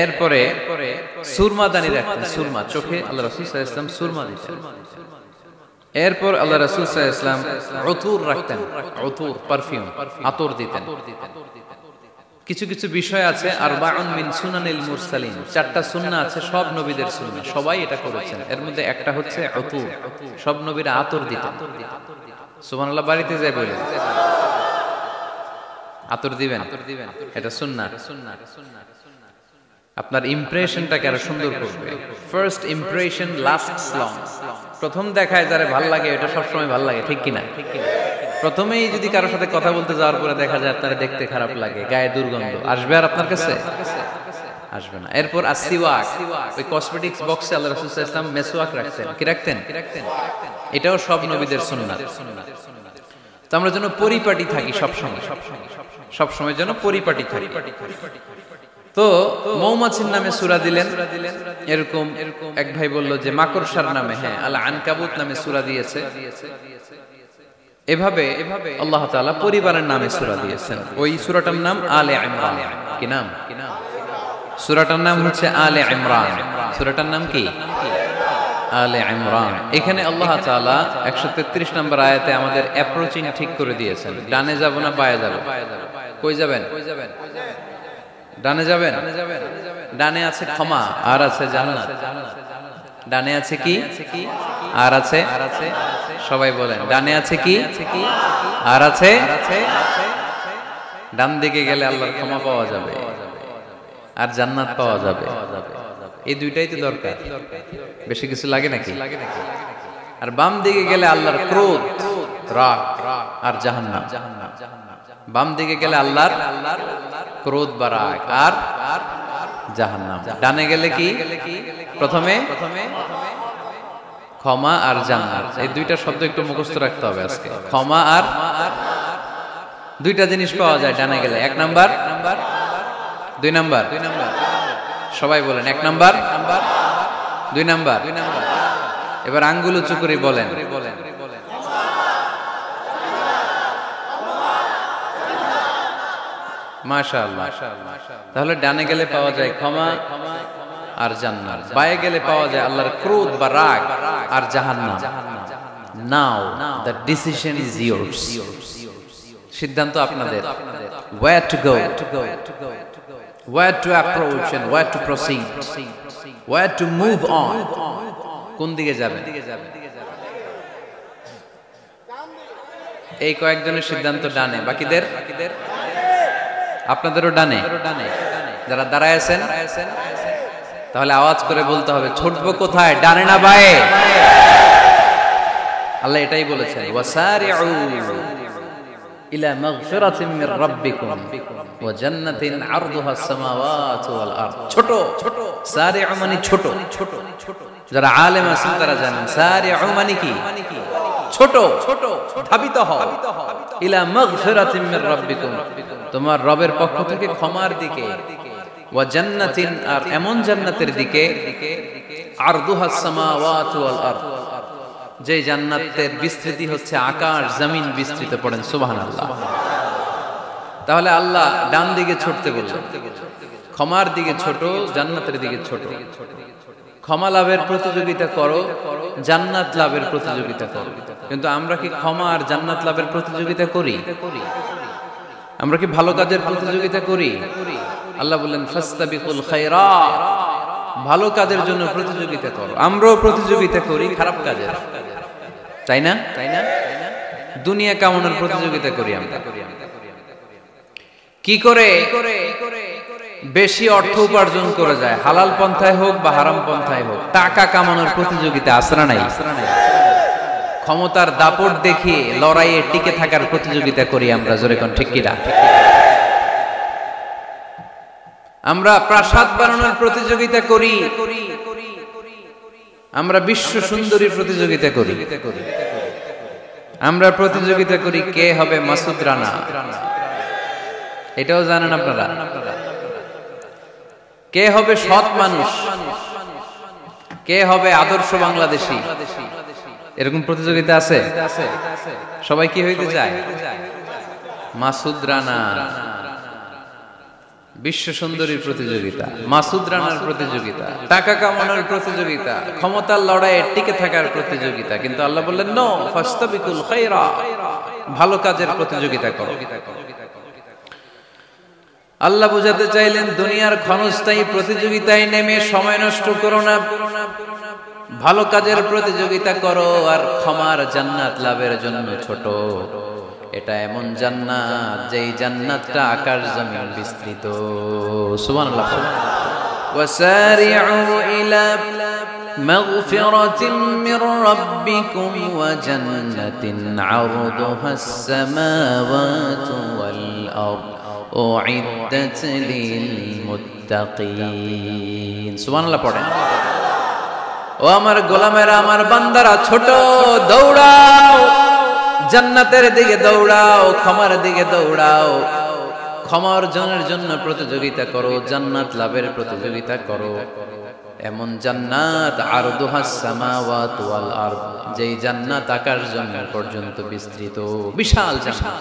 এরপরে সুরমাদানি রাখতেন, সুরমা চোখে আল্লাহ রাসূল সাল্লাল্লাহু আলাইহি ওয়াসাল্লাম সুরমা দিতেন। এরপর আল্লাহ রাসূল সাল্লাল্লাহু আলাইহি ওয়াসাল্লাম উতুর রাখতেন, উতুর পারফিউম, আতর দিতেন। কিছু কিছু বিষয় আছে আরবাউন মিন সুনানিল মুরসালিন, 4টা সুন্নাহ আছে সব নবীদের সুন্নাহ, সবাই এটা করেছেন। এর মধ্যে একটা হচ্ছে উতুর, সব নবীরা আতর দিতেন। সুবহানাল্লাহ, বাড়িতে যাই বলেন আতর দিবেন, এটা সুন্নাহ। আপনার ইমপ্রেশনটাকে আরো সুন্দর করবে। First impression lasts long. প্রথম দেখায় যারা ভালো লাগে এটা সবসময় ভালো লাগে, ঠিক কিনা? প্রথমেই যদি কারোর সাথে কথা বলতে যাওয়ার পরে দেখা যায় আপনারা দেখতে খারাপ লাগে, গায়ে দুর্গন্ধ, আসবে আর আপনার কাছে? আসবে না। এরপর আসিওয়াক, ওই কসমেটিক্স বক্সে আল্লাহ রাসূল সাল্লাল্লাহু আলাইহি ওয়াসাল্লাম মেসওয়াক রাখতেন। কি রাখতেন? এটাও সব নবীদের সুন্নাহ। তো আমরা যেন পরিপাটি থাকি সবসময় যেন পরিপাটি থাকি। তো মৌমাছির নামে সূরা দিলেন। এরকম এক ভাই বলল যে মাকড়সার নামে, হ্যাঁ, আল আনকাবুত নামে সূরা দিয়েছে। এভাবে আল্লাহ তাআলা পরিবারের নামে সূরা দিয়েছেন। ওই সূরাটার নাম আলে ইমরান। কি নাম? সূরাটার নাম হচ্ছে আলে ইমরান। সূরাটার নাম কি? আলে ইমরান। এখানে আল্লাহ তাআলা 133 নম্বর আয়াতে আমাদের অ্যাপ্রোচিং ঠিক করে দিয়েছেন। ডানে যাব না বায়ে যাব? কই যাবেন? ডানে যাবেন। ডানে আছে ক্ষমা আর আছে জান্নাত। ডানে আছে কি? আর আছে? সবাই বলেন, ডানে আছে কি? আর আছে? ডান দিকে গেলে আল্লাহর ক্ষমা পাওয়া যাবে আর জান্নাত পাওয়া যাবে। এই দুইটাই তো দরকার, বেশি কিছু লাগে নাকি? আর বাম দিকে গেলে আল্লাহর ক্রোধ, রাগ আর জাহান্নাম। বাম দিকে গেলে আল্লাহর ক্রোধ বা রাগ আর জাহান্নাম। ডানে গেলে কি? প্রথমে ক্ষমা আর জান্নাত। এই দুইটা শব্দ একটু মুখস্থ রাখতে হবে আজকে। ক্ষমা আর, দুইটা জিনিস পাওয়া যায় ডানে গেলে। 1 নাম্বার, 2 নাম্বার। সবাই বলেন 1 নাম্বার, 2 নাম্বার। এবার আঙ্গুল উঁচু করে বলেন। মাশাআল্লাহ। তাহলে ডানে গেলে পাওয়া যায় ক্ষমা আর জান্নাত, বায়ে গেলে পাওয়া যায় আল্লাহর ক্রোধ বা রাগ আর জাহান্নাম। নাও দ্য ডিসিশন ইজ ইয়ার্স। সিদ্ধান্ত আপনাদের। where to go, where to approach and where to proceed, where to move on, কোন দিকে যাবেন? এই কয়েকজনের সিদ্ধান্ত ডানে, বাকিদের? আপনাদেরও ডানে। যারা দাঁড়ায় আছেন তাহলে আওয়াজ করে বলতে হবে, ছুটবো কোথায়, ডানে না বায়ে? আল্লাহ এটাই বলেছেন, ওয়াসারিউ ইলা মাগফিরাতিন মির রাব্বিকুম ওয়া জান্নাতিন আরদুহাস সামাওয়াতু ওয়াল আরদ। ছোট, সারিউ মানে ছোট। যারা আলেম আছেন তারা জানেন সারিউ মানে কি? ছোট, ধাবিত হও ইলা মাগফিরাতিন মির রাব্বিকুম, তোমার রবের পক্ষ থেকে ক্ষমার দিকে, ওয়া জান্নাতিন, আর এমন জান্নাতের দিকে, আরদুহাস সামাওয়াতু ওয়াল আরদ, যে জান্নাতের বিস্তৃতি হচ্ছে আকাশ জমিন বিস্তৃত। পড়েন সুবহানাল্লাহ। তাহলে আল্লাহ ডান দিকে ছুটতে বললেন, ক্ষমার দিকে ছোট, জান্নাতের দিকে ছোট। ক্ষমা লাভের প্রতিযোগিতা করো, জান্নাত লাভের প্রতিযোগিতা করো। কিন্তু আমরা কি ক্ষমা আর জান্নাত লাভের প্রতিযোগিতা করি? আমরা কি ভালো কাজের প্রতিযোগিতা করি? আল্লাহ বললেন ফাস্তাবিকুল খায়রাত, ভালো কাজের জন্য প্রতিযোগিতা করো। আমরাও প্রতিযোগিতা করি খারাপ কাজের, তাই না? দুনিয়া কামানোর প্রতিযোগিতা করি আমরা। কি করে বেশি অর্থ উপার্জন করা যায়, হালাল পন্থায় হোক বা হারাম পন্থায় হোক, টাকা কামানোর প্রতিযোগিতা আসরা নাই। ক্ষমতার দাপট দেখিয়ে লড়াইয়ে টিকে থাকার প্রতিযোগিতা করি আমরা, জোরে কোন ঠিক কিনা? আমরা প্রাসাদ বানানোর প্রতিযোগিতা করি, আমরা বিশ্ব সুন্দরী প্রতিযোগিতা করি, আমরা প্রতিযোগিতা করি কে হবে মাসুদ রানা। এটাও জানেন আপনারা? কে হবে সৎ মানুষ, কে হবে আদর্শ বাংলাদেশী, এরকম প্রতিযোগিতা আছে। সবাই কি হইতে চায়? মাসুদ রানা। বিশ্ব সুন্দরীর প্রতিযোগিতা, মাসুদ রানার প্রতিযোগিতা, টাকা কামানোর প্রতিযোগিতা, ক্ষমতার লড়াইয়ে টিকে থাকার প্রতিযোগিতা। কিন্তু আল্লাহ বললেন নো, ফাস্তাবিকুল খায়রাত, ভালো কাজের প্রতিযোগিতা করো। আল্লাহ বুঝাতে চাইলেন দুনিয়ার ক্ষণস্থায়ী প্রতিযোগিতায় নেমে সময় নষ্ট করো না, ভালো কাজের প্রতিযোগিতা করো। আর ক্ষমার জান্নাত লাভের জন্য ছোট। এটা এমন জান্নাত যেই জান্নাতটা আকাশ জমিন বিস্তৃত। সুবহানাল্লাহ। ওয়াসারিউ ইলা মাগফিরাতিন মির রাব্বিকুম ওয়া জান্নাতিন আরদুহাস সামাওয়াতু ওয়াল আরদ উইদ্দাত লিল মুত্তাকিন। সুবহানাল্লাহ পড়েন। ও আমার গোলামেরা, আমার বান্দারা, ছোট, দৌড়াও, জান্নাতের দিকে দৌড়াও, ক্ষমার দিকে দৌড়াও। ক্ষমা অর্জনের জন্য প্রতিযোগিতা করো, জান্নাত লাভের প্রতিযোগিতা করো। এমন জান্নাত আরদুহাস সামাওয়াতু ওয়াল আরদ, যেই জান্নাত আকাশ জমিন পর্যন্ত বিস্তৃত, বিশাল জান্নাত।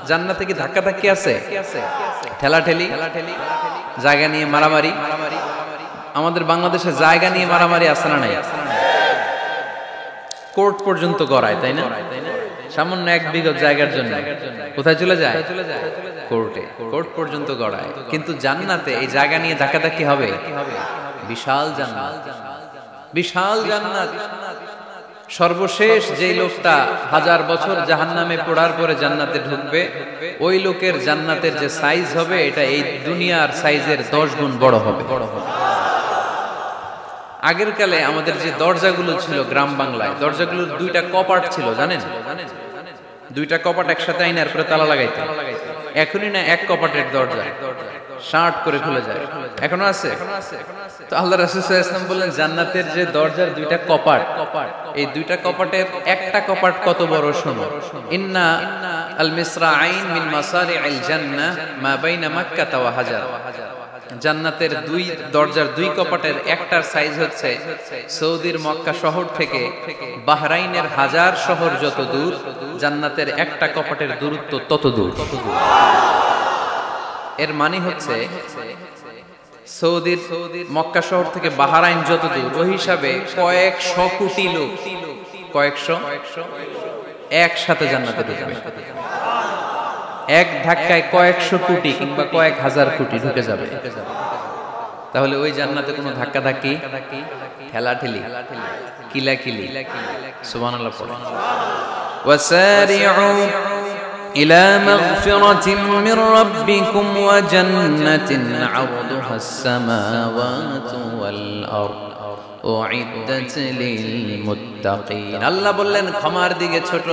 জান্নাতে কি ধাক্কা ধাক্কি আছে? ঠেলাঠেলি, জায়গা নিয়ে মারামারি? আমাদের বাংলাদেশে জায়গা নিয়ে মারামারি আছে না নাই? কোর্ট পর্যন্ত গড়ায়, তাই না? সামান্য 1 বিঘত জায়গার জন্য কোথায় চলে যায়? কোর্টে। কোর্ট পর্যন্ত গড়ায়। কিন্তু জান্নাতে এই জায়গা নিয়ে ধাক্কাধাক্কি হবে? বিশাল জান্নাত, বিশাল জান্নাত। সর্বশেষ যে লোকটা 1000 বছর জাহান্নামে পড়ার পরে জান্নাতে ঢুকবে, ওই লোকের জান্নাতের যে সাইজ হবে এটা এই দুনিয়ার সাইজের 10 গুণ বড় হবে। আগের কালে আমাদের যে দরজাগুলো ছিল গ্রাম বাংলায়, দরজাগুলোর 2টা কপাট ছিল, জানেন? 2টা কপাট একসাথে আইনার পরে তালা লাগাইতে। এখনই না এক কপাটের দরজা শার্ট করে খুলে যায়, এখনো আছে। তো আল্লাহ রাসূল সাল্লাল্লাহু আলাইহি ওয়াসাল্লাম বললেন জান্নাতের যে দরজার 2টা কপাট, এই 2টা কপাটের একটা কপাট কত বড় শোনো। ইন্না আল মিসরাআইন মিন মাসারি'আল জান্নাহ মা বাইনা মাক্কাহ ওয়া হাজার। জান্নাতের 2 দরজার 2 কপাটের একটার সাইজ হচ্ছে সৌদির মক্কা শহর থেকে বাহরাইনের হাজার শহর যত দূর, জান্নাতের একটা কপাটের দূরত্ব তত দূর। এর মানে হচ্ছে সৌদির মক্কা শহর থেকে বাহরাইন যত দূর, ওই হিসাবে কয়েকশো কোটি লোক, কয়েকশো একসাথে জান্নাতে ঢুকবে। এক ধাক্কায় কয়েকশো কোটি কিংবা কয়েক হাজার কোটি ঢুকে যাবে। তাহলে ওই জান্নাতে কোনো ধাক্কা ধাক্কি, ঠেলাঠেলি, কিলাকিলি। সুবহানাল্লাহ পড়ুন। ওয়াসারিউ ইলা মাগফিরাতিন মির রাব্বিকুম ওয়া জান্নাতিন 'আরদুহাস সামাওয়াতু ওয়াল আরদ উ'ইদ্দাত লিল মুত্তাকিন। আল্লাহ বললেন ক্ষমার দিকে ছোট,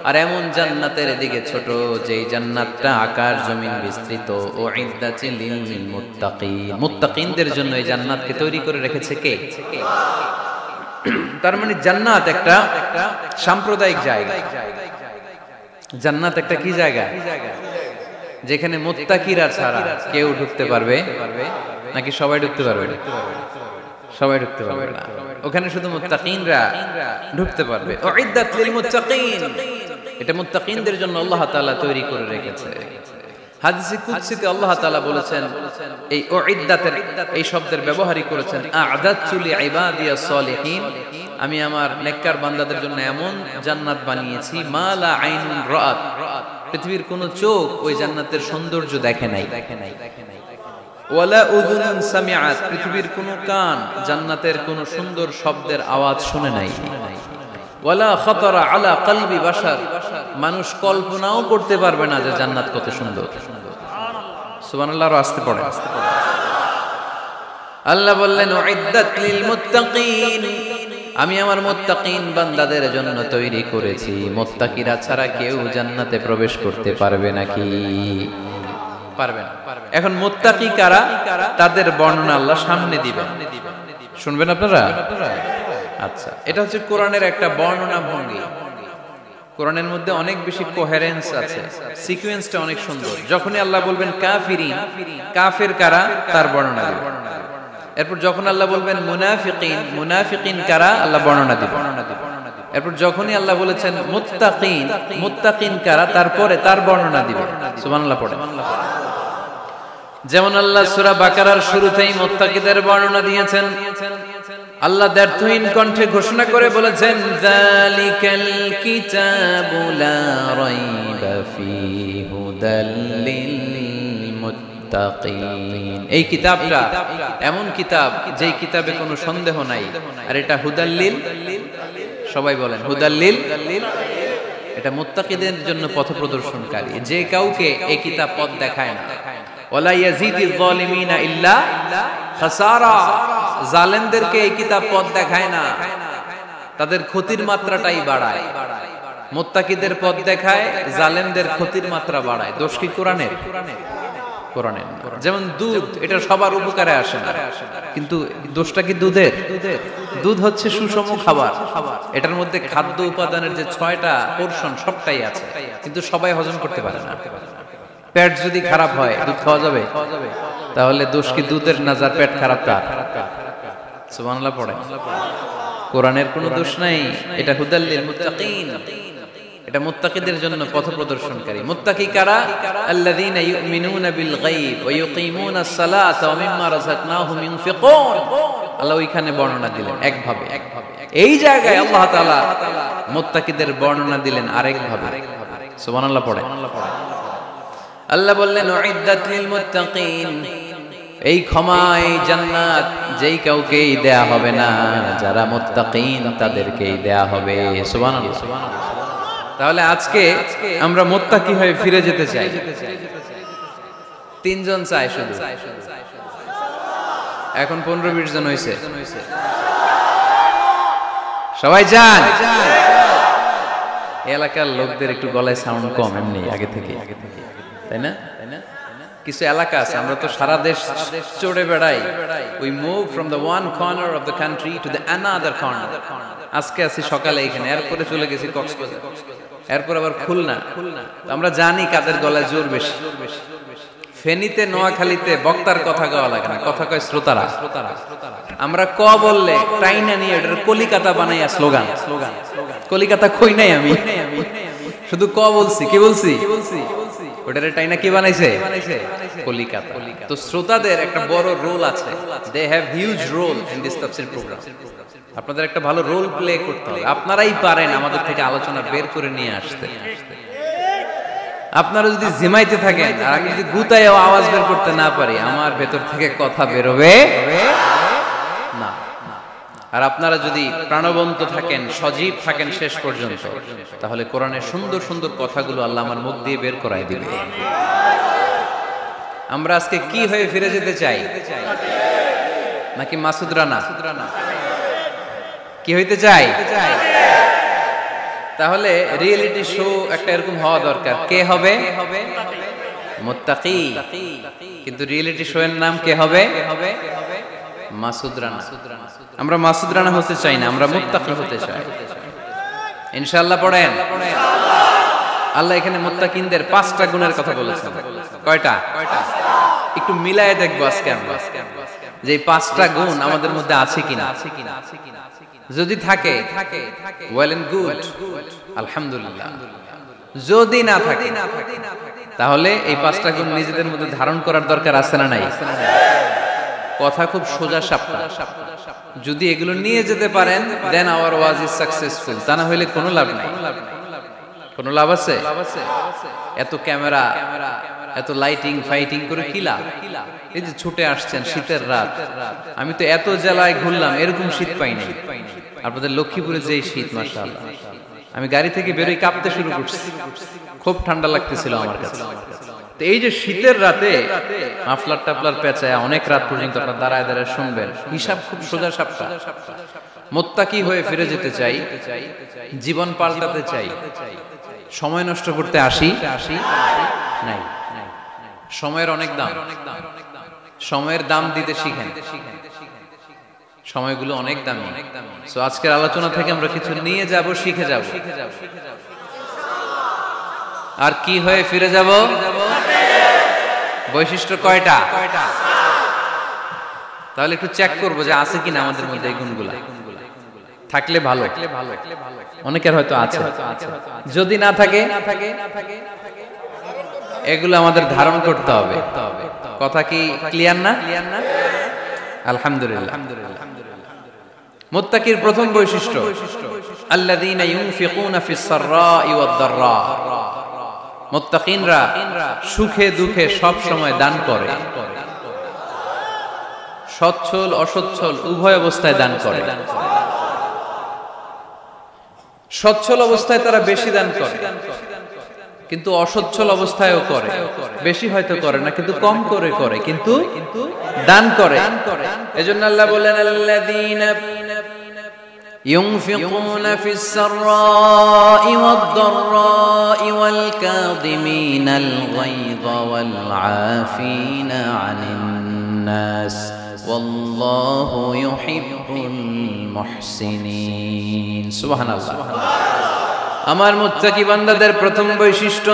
আর এমন জান্নাতের দিকে ছোট যেই জান্নাতটা আকাশ জমিন বিস্তৃত। উ'ইদ্দাত লিল মুত্তাকিন, মুত্তাকিনদের জন্য এই জান্নাতকে তৈরি করে রেখেছে কে? তার মানে জান্নাত একটা সাম্প্রদায়িক জায়গা। জান্নাত একটা কি জায়গা? যেখানে মুত্তাকিরা ছাড়া কেউ ঢুকতে পারবে নাকি সবাই ঢুকতে পারবে? সবাই ঢুকতে পারবে না, ওখানে শুধু মুত্তাকিনরা ঢুকতে পারবে। উ'ইদ্দাত লিল মুত্তাকিন, এটা মুত্তাকিনদের জন্য আল্লাহ তাআলা তৈরি করে রেখেছে। হাদিসে কুদসিতে আল্লাহ তাআলা বলেছেন, এই উ'ইদ্দাতের এই শব্দের ব্যবহারই করেছেন আ'দাতু লিইবাদিয়াস সালিহিন, আমি আমার নেককার বান্দাদের জন্য এমন জান্নাত বানিয়েছি মা লা আইনুন রাআত, পৃথিবীর কোন চোখ ওই জান্নাতের সৌন্দর্য দেখে নাই। ওয়ালা উযুনুন সামিআত, পৃথিবীর কোন কান জান্নাতের কোন সুন্দর শব্দের আওয়াজ শুনে নাই। ওয়ালা খাতারা আলা কলবি বাশার, মানুষ কল্পনাও করতে পারবে না যে জান্নাত কত সুন্দর। সুবহানাল্লাহ, আর আসতে পড়ে। আল্লাহ বললেন উ'ইদ্দাত লিল মুত্তাকিন, আমি আমার মুত্তাকিন বান্দাদের জন্য তৈরি করেছি। মুত্তাকিরা ছাড়া কেউ জান্নাতে প্রবেশ করতে পারবে নাকি? পারবে না। এখন মুত্তাকি কারা, তাদের বর্ণনা আল্লাহ সামনে দিবেন, শুনবেন আপনারা। আচ্ছা, এটা হচ্ছে কোরআনের একটা বর্ণনা ভঙ্গি। কোরআনের মধ্যে অনেক বেশি কোহেরেন্স আছে, সিকোয়েন্সটা অনেক সুন্দর। যখনই আল্লাহ বলবেন কাফিরিন, কাফের কারা, তার বর্ণনা দিবেন। এরপর যখন আল্লাহ বলবেন মুনাফিকিন, মুনাফিকিন কারা, আল্লাহ বর্ণনা দিবেন। এরপর যখনই আল্লাহ বলেছেন মুত্তাকিন, মুত্তাকিন কারা, তারপরে তার বর্ণনা দিবেন। সুবহানাল্লাহ পড়ে। যেমন আল্লাহ সূরা বাকারার শুরুতেই মুত্তাকিদের বর্ণনা দিয়েছেন। আল্লাহ দ্ব্যর্থহীন কণ্ঠে ঘোষণা করে বলেছেন যালিকাল কিতাবু লা রাইবা ফীহি হুদাল লিল মুত্তাকিন, এই কিতাবটা এমন কিতাব যেই কিতাবে কোনো সন্দেহ নাই, আর এটা হুদাল্লিল, সবাই বলেন হুদাল্লিল, এটা মুত্তাকিদের জন্য পথ প্রদর্শনকারী। যে কাউকে এই কিতাব পথ দেখায় না। ওয়ালা ইয়াজিদিজ যালিমিনা ইল্লা খাসারা, জালেমদেরকে এই কিতাব পথ দেখায় না, তাদের ক্ষতির মাত্রাটাই বাড়ায়। মুত্তাকিদের পথ দেখায়, জালেমদের ক্ষতির মাত্রা বাড়ায়। দোষ কি কোরআনের? কোরআনের। যেমন দুধ, এটা সবার উপকারে আসে না, কিন্তু দোষটা কি দুধের? দুধ হচ্ছে সুষম খাবার, এটার মধ্যে খাদ্য উপাদানের যে 6টা পোরশন সবটাই আছে, কিন্তু সবাই হজম করতে পারে না। পেট যদি খারাপ হয় দুধ খাওয়া যাবে? তাহলে দোষ কি দুধের না যার পেট খারাপ তার? সুবহানাল্লাহ পড়ে। কোরআনের কোনো দোষ নাই, এটা হুদাল লিল মুত্তাকিন, এটা মুত্তাকিদের জন্য পথ প্রদর্শনকারী। মুত্তাকি কারা? আল্লাযীনা ইউমিনুনা বিল গায়ব ওয়া ইউকিমুনাস সালাতা ওয়া মিম্মা রাযাকনাহুম ইউনফিকুন। আল্লাহ ওইখানে বর্ণনা দিলেন একভাবে, এই জায়গায় আল্লাহ তাআলা মুত্তাকিদের বর্ণনা দিলেন আরেকভাবে। সুবহানাল্লাহ পড়ে। আল্লাহ বললেন উ'ইদ্দাত লিল মুত্তাকিন, এই ক্ষমা, এই জান্নাত যেই কাউকেই দেয়া হবে না, যারা মুত্তাকিন তাদেরকেই দেয়া হবে। সুবহানাল্লাহ। তাহলে আজকে আমরা মুত্তাকি হয়ে ফিরে যেতে চাই। 3 জন চাই শুধু, এখন 15-20 জন হয়েছে। সবাই যান। এলাকার লোকদের একটু গলায় সাউন্ড কম এমনি আগে থেকে, তাই না? কিছু এলাকা আছে, আমরা তো সারা দেশ চড়ে বেড়াই। We move from the one corner of the country to the another corner. আজকে আছি সকালে এখানে, এরপরে চলে গেছি কক্সবাজার, এরপর আবার খুলনা। আমরা জানি কাদের গলায় জোর বেশি। ফেনীতে, নোয়াখালীতে বক্তার কথা গাওয়া লাগে না, কথা কয় শ্রোতারা। আমরা ক বললে টাইনা নিয়ে এটার কলিকাতা বানাইয়া স্লোগান। কলিকাতা কই নাই আমি, শুধু ক বলছি। কি বলছি? ওটারে টাইনা কি বানাইছে? কলিকাতা। তো শ্রোতাদের একটা বড় রোল আছে, they have huge role in this তাফসীর প্রোগ্রাম। আপনাদের একটা ভালো রোল প্লে করতে হবে। আপনারাই পারেন আমাদের থেকে আলোচনা বের করে নিয়ে আসতে। আপনারা যদি জিমাইতে থাকেন আর আমি যদি গুতায়ও আওয়াজ বের করতে না পারি, আমার ভেতর থেকে কথা বেরোবে না। আর আপনারা যদি প্রাণবন্ত থাকেন, সজীব থাকেন শেষ পর্যন্ত, তাহলে কোরআনের সুন্দর সুন্দর কথাগুলো আল্লাহ আমার মুখ দিয়ে বের করায় দিবে। আমরা আজকে কি হয়ে ফিরে যেতে চাই? নাকি মাসুদ রানা? কি হইতে চাই? তাহলে রিয়েলিটি শো একটা এরকম হওয়া দরকার। কে হবে? মুত্তাকি। কিন্তু রিয়েলিটি শো এর নাম কে হবে? মাসুদ রানা। আমরা মাসুদ রানা হতে চাই না, আমরা মুত্তাকি হতে চাই। ইনশাআল্লাহ পড়েন। আল্লাহ এখানে মুত্তাকিনদের 5টা গুণের কথা বলেছেন। কয়টা? একটু মিলায়ে দেখবো আজকে আমরা যে 5টা গুণ আমাদের মধ্যে আছে কিনা। যদি থাকে ওয়েল এন্ড গুড, আলহামদুলিল্লাহ। যদি না থাকে তাহলে এই 5টা গুণ নিজেদের মধ্যে ধারণ করার দরকার আছে না নাই? কথা খুব সোজা সাপটা। যদি এগুলো নিয়ে যেতে পারেন দেন আওয়ার ওয়াজ ইজ সাকসেসফুল। তা না হইলে কোনো লাভ নাই। কোনো লাভ আছে? এত ক্যামেরা, এত লাইটিং ফাইটিং করে কি লাভ? এই যে ছুটে আসছেন শীতের রাত, আমি তো এত জেলায় ঘুরলাম, এরকম শীত পাই নাই। আপনাদের লক্ষ্মীপুরে যে শীত, মাশাআল্লাহ, আমি গাড়ি থেকে বেরোই কাঁপতে শুরু করছি, খুব ঠান্ডা লাগতেছিল আমার কাছে। তো এই যে শীতের রাতে মাফলার টাফলার পেঁচায় অনেক রাত পর্যন্ত আপনার দাঁড়ায় দাঁড়ায় শুনবেন, হিসাব খুব সোজা সাপটা। মুত্তাকি হয়ে ফিরে যেতে চাই, জীবন পাল্টাতে চাই, সময় নষ্ট করতে আসি নাই। সময়ের অনেক দাম, সময়ের দাম দিতে শিখেন। সময়গুলো অনেক দামি। সো আজকের আলোচনা থেকে আমরা কিছু নিয়ে যাব, শিখে যাব। আর কি হয়ে ফিরে যাব? বৈশিষ্ট্য কয়টা? তাহলে একটু চেক করবো যে আছে কিনা আমাদের মধ্যে এই গুণগুলো। থাকলে ভালো, অনেকের হয়তো আছে। যদি না থাকে এগুলো আমাদের ধারণ করতে হবে। কথা কি ক্লিয়ার না? আলহামদুলিল্লাহ। মুত্তাকির প্রথম বৈশিষ্ট্য আল্লাযীনা ইউনফিকুনা ফিস সাররাই ওয়াদ দাররা। মুত্তাকিনরা সুখে দুঃখে সব সময় দান করে, সচ্ছল অসচ্ছল উভয় অবস্থায় দান করে। সচ্ছল অবস্থায় তারা বেশি দান করে, কিন্তু অসচ্ছল অবস্থায়ও করে। বেশি হয়তো করে না, কিন্তু কম করে করে, কিন্তু দান করে। এজন্য আল্লাহ বলেন আল্লাযীনা ينفقون في السراء والضراء والكاظمين الغيظ والعافين عن الناس والله يحب المحسنين سبحان الله আমার মুত্তাকি বান্দাদের প্রথম বৈশিষ্ট্য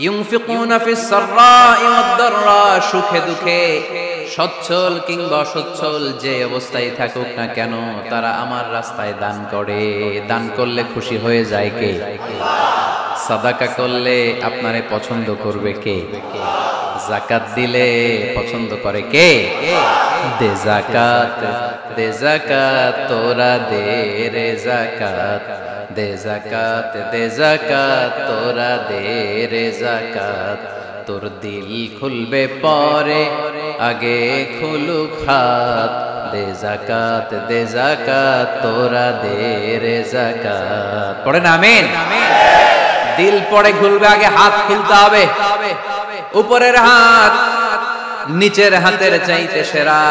ইউনফিকুনা ফিস সাররাই ওয়াদ দাররা, সুখে দুঃখে সচ্ছল কিংবা অসচ্ছল যে অবস্থায় থাকুক না কেন তারা আমার রাস্তায় দান করে। দান করলে খুশি হয়ে যায় কে? সাদাকা করলে আপনারে পছন্দ করবে কে? যাকাত দিলে পছন্দ করে কে? দে যাকাত, দে যাকাত তোরা দে রে যাকাত, দে যাকাত, দে যাকাত তোরা দে রে যাকাত। তোর দিল খুলবে পরে আগে খুলুক হাত, দে যাকাত, দে যাকাত তোরা দে রে যাকাত। পড়েন আমিন। দিল পরে খুলবে, আগে হাত খুলতে হবে। উপরের হাত নিচের হাতের চাইতে সেরা।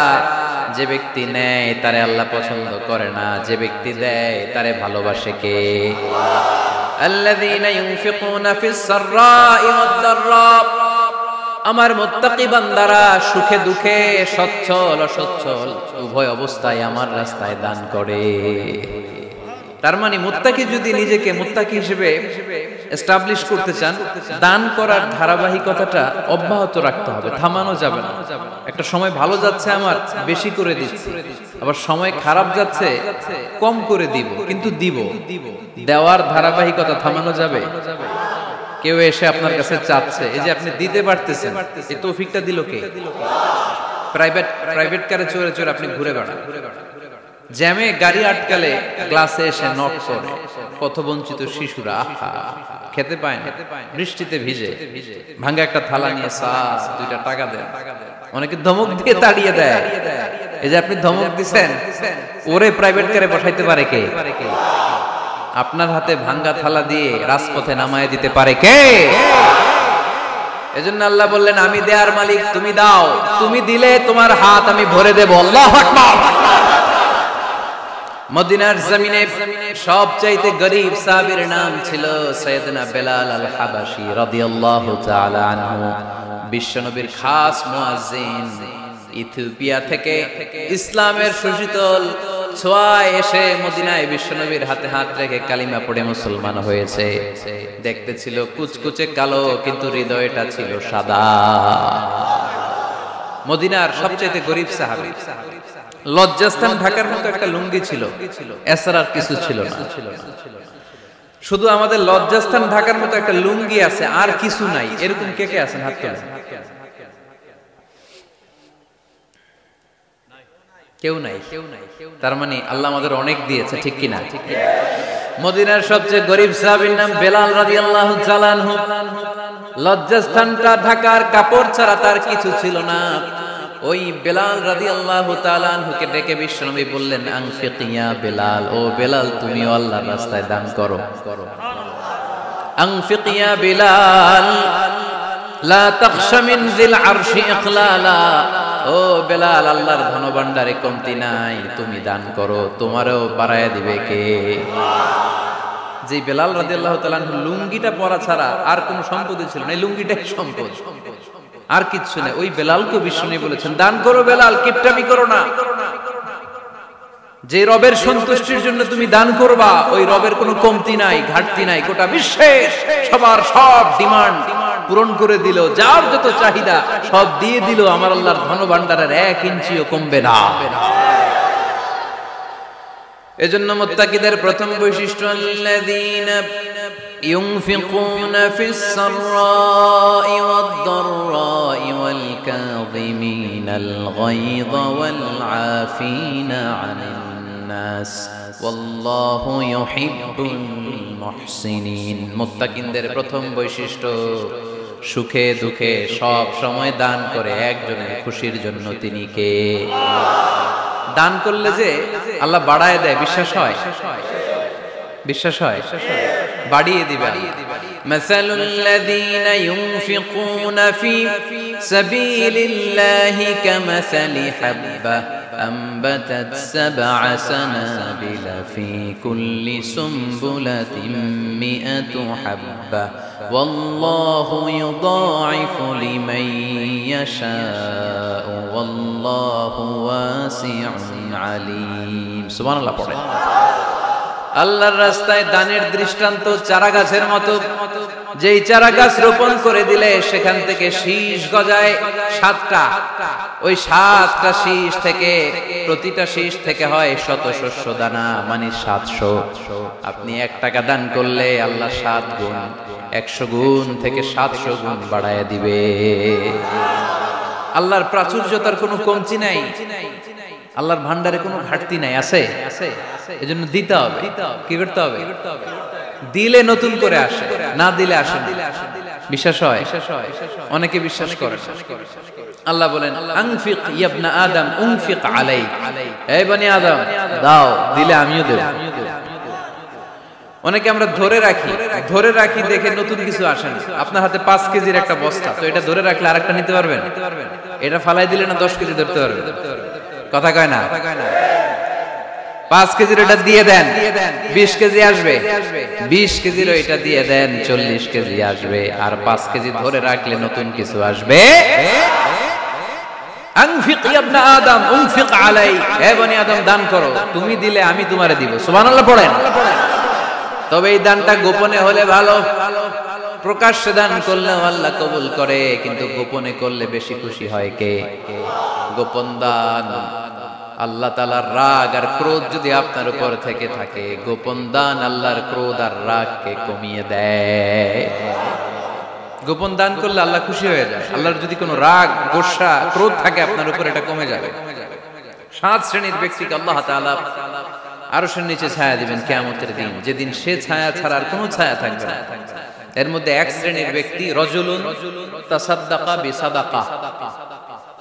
যে ব্যক্তি নেয় তারে আল্লাহ পছন্দ করে না, যে ব্যক্তি দেয় তারে ভালোবাসে কে? আল্লাযীনা ইউনফিকুনা ফিস সাররাই ওয়াদ দাররা। আমার মুত্তাকি বান্দারা সুখে দুঃখে সচ্ছল অসচ্ছল উভয় অবস্থায় আমার রাস্তায় দান করে। তার মানে মুত্তাকি যদি নিজেকে মুত্তাকি হিসেবে এস্টাবলিশ করতে চান, দান করার ধারাবাহিকতাটা অব্যাহত রাখতে হবে, থামানো যাবে না। একটা সময় ভালো যাচ্ছে আমার, বেশি করে দিচ্ছি, আবার সময় খারাপ যাচ্ছে, কম করে দিব, কিন্তু দিব। দেওয়ার ধারাবাহিকতা থামানো যাবে? কেউ এসে আপনার কাছে চাচ্ছে, এই যে আপনি দিতে পারতেছেন, এই তৌফিকটা দিল কে? প্রাইভেট কারে চড়ে চড়ে আপনি ঘুরে বেড়ান, জ্যামে গাড়ি আটকালে গ্লাসে এসে নক করে, পথবঞ্চিত শিশুরা খেতে পায় না, বৃষ্টিতে ভিজে, ভাঙা একটা থালা নিয়ে দুইটা টাকা দেয়, অনেকে ধমক দিয়ে তাড়িয়ে দেয়। এই যে আপনি ধমক দিচ্ছেন, ওরে প্রাইভেট কারে বসাইতে পারে কে? আপনার হাতে ভাঙ্গা থালা দিয়ে রাজপথে নামায় দিতে পারে কে? এজন্য আল্লাহ বললেন, আমি দেয়ার মালিক, তুমি দাও, তুমি দিলে তোমার হাত আমি ভরে দেব। আল্লাহু আকবার। মদিনার জমিনে সবচাইতে গরীব সাহাবীর নাম ছিল সাইয়েদনা বেলাল আল হাবাশী রাদিয়াল্লাহু তাআলা আনহু। বিশ্বনবীর খাস মুয়াজ্জিন, ইথিওপিয়া থেকে ইসলামের সুশীতল ছোঁয়ায় এসে মদিনায় বিশ্বনবীর হাতে হাত রেখে কালিমা পড়ে মুসলমান হয়েছে। দেখতে ছিল কুচকুচে কালো, কিন্তু হৃদয়টা ছিল সাদা। মদিনার সবচেয়ে গরীব সাহাবী। লজ্জাস্থান ঢাকার মতো একটা লুঙ্গি ছিল, এছাড়া আর কিছু ছিল না। শুধু আমাদের লজ্জাস্থান ঢাকার মতো একটা লুঙ্গি আছে, আর কিছু নাই। এরকম কে কে আছেন? হাত তোলেন। কেউ নাই। তার মানে আল্লাহ আমাদের অনেক দিয়েছে, ঠিক কিনা? মদিনার সবচেয়ে গরীব সাহাবীর নাম বেলাল রাদিয়াল্লাহু তাআলা আনহু। লজ্জাস্থানটা ঢাকার কাপড় ছাড়া তার কিছু ছিল না। ওই বেলাল রাদিয়াল্লাহু তাআলা আনহুকে ডেকে বিশ্বনবী বললেন, আনফিক ইয়া বেলাল, ও বেলাল তুমিও আল্লাহর রাস্তায় দান করো। আনফিক ইয়া বেলাল লা তাখশা মিন যিল আরশি ইকলালা, ও বেলাল আল্লাহর ধনভাণ্ডারে কমতি নাই, তুমি দান করো, তোমারও বাড়ায়া দিবে কে? যে বেলাল রাদিয়াল্লাহু তাআলা আনহু লুঙ্গিটা পরা ছাড়া আর কোনো সম্পদই ছিল না, এই লুঙ্গিটাই সম্পদ, আর কিচ্ছু নেই। ওই বেলালকে বিশ্বনবী বলেছেন, দান করো বেলাল, কিপটামি করো না। যে রবের সন্তুষ্টির জন্য তুমি দান করবা, ওই রবের কোনো কমতি নাই, ঘাটতি নাই। গোটা বিশ্বে সবার সব ডিমান্ড পূরণ করে দিল, যার যত চাহিদা সব দিয়ে দিল, আমার আল্লাহর ধনভাণ্ডারের 1 ইঞ্চিও কমবে না। এজন্য মুত্তাকিদের প্রথম বৈশিষ্ট্য, আল্লাযীনা ينفقون في السراء والضراء والكاظمين الغيظ والعافين عن الناس والله يحب المحسنين। মুত্তাকিনদের প্রথম বৈশিষ্ট্য, সুখে দুঃখে সব সময় দান করে একজনের খুশির জন্য। তিনি কে? দান করলে যে আল্লাহ বাড়ায় দেয়, বিশ্বাস হয়? বিশ্বাস হয়? বাড়িয়ে দিবে। মাসালুল লাযীনা ইউনফিকুনা ফি সাবিলিল্লাহি কামাসালি হাব্বা আনবাতাত সাবআ সানাবিলা ফি কুল্লি সুমবুলাতিন মিআতু হাব্বা ওয়াল্লাহু ইউদাঈফু লিমান ইয়াশাউ ওয়াল্লাহু ওয়াসিউন আলীম। সুবহানাল্লাহ পড়ে। আল্লাহর রাস্তায় দানের দৃষ্টান্ত চারা গাছের মতো। যেই চারা গাছ রোপণ করে দিলে সেখান থেকে শীষ গজায় 7টা। ওই 7টা শীষ থেকে, প্রতিটা শীষ থেকে হয় শত শস্য দানা, মানে 700। আপনি 1 টাকা দান করলে আল্লাহ 7 গুণ, 100 গুণ থেকে 700 গুণ বাড়ায় দিবে। আল্লাহর প্রাচুর্যতার কোনো কমতি নাই, আল্লাহর ভান্ডারে কোনো ঘাটতি নাই। আছে? এজন্য দিতে হবে। কি করতে হবে? দিলে নতুন করে আসে, না দিলে আসে না। বিশ্বাস হয়? অনেকে বিশ্বাস করে। আল্লাহ বলেন, আনফিক ইয়া ইবনা আদম উনফিক আলাইক, এই বনি আদম দাও, দিলে আমিও দেব। অনেকে আমরা ধরে রাখি দেখে নতুন কিছু আসে না। আপনার হাতে 5 কেজির একটা বস্তা, তো এটা ধরে রাখলে আরেকটা নিতে পারবেন? এটা ফালাই দিলে না 10 কেজি ধরতে পারবেন? কথা কয় না? 5 কেজির এটা দিয়ে দেন, 20 কেজি আসবে। 20 কেজির এটা দিয়ে দেন, 40 কেজি আসবে। আর 5 কেজি ধরে রাখলে নতুন কিছু আসবে। আনফিক ইয়া ইবনা আদম উনফিক আলাইক, হে বনি আদম দান করো, তুমি দিলে আমি তোমারে দিব। সুবহানাল্লাহ পড়েন। তবে এই দানটা গোপনে হলে ভালো। প্রকাশ্যে দান করলেও আল্লাহ কবুল করে, কিন্তু গোপনে করলে বেশি খুশি হয় কে? গোপন দান। আল্লাহ তাআলার রাগ আর ক্রোধ যদি আপনার উপর থেকে থাকে, গোপন দান আল্লাহর ক্রোধ আর রাগকে কমিয়ে দেয়। গোপন দান করলে আল্লাহ খুশি হয়ে যায়। আল্লাহর যদি কোনো রাগ, গোসা, ক্রোধ থাকে আপনার উপর, এটা কমে যাবে। 7 শ্রেণীর ব্যক্তিকে আল্লাহ তাআলা আরশের নিচে ছায়া দিবেন কিয়ামতের দিন, যেদিন সে ছায়া ছাড়া আর কোনো ছায়া থাকবে না। এর মধ্যে এক শ্রেণীর ব্যক্তি রাজুলুন তাসাদ্দাকা বিসাদাকা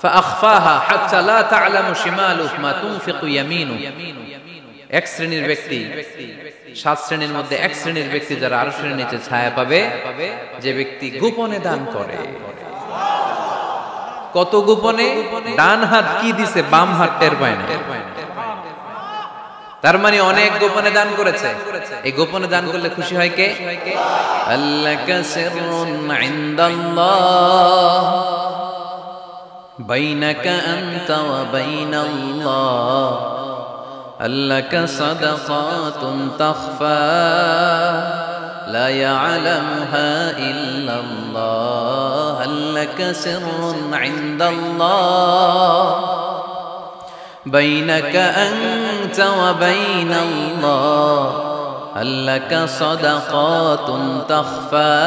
ফাআখফাহা হাত্তা লা তা'লামু শিমালুহু মা তুনফিকু ইয়ামিনুহু। এক শ্রেণীর ব্যক্তি, 7 শ্রেণীর মধ্যে এক শ্রেণীর ব্যক্তি যারা আরশের নিচে ছায়া পাবে, যে ব্যক্তি গোপনে দান করে। কত গোপনে? ডান হাত কি দিছে বাম হাত টের পায় না। তার মানে অনেক গোপনে দান করেছে। এই গোপনে দান করলে খুশি হয় কে? আল্লাকা সিররুন ইনদাল্লাহ বাইনাকা আনতা ওয়া বাইনাল্লাহ আল্লাকা সাদাকাতুন তাখফা لا يعلمها إلا الله هل لك سر عند الله بينك أنت وبين الله هل لك صدقات تخفى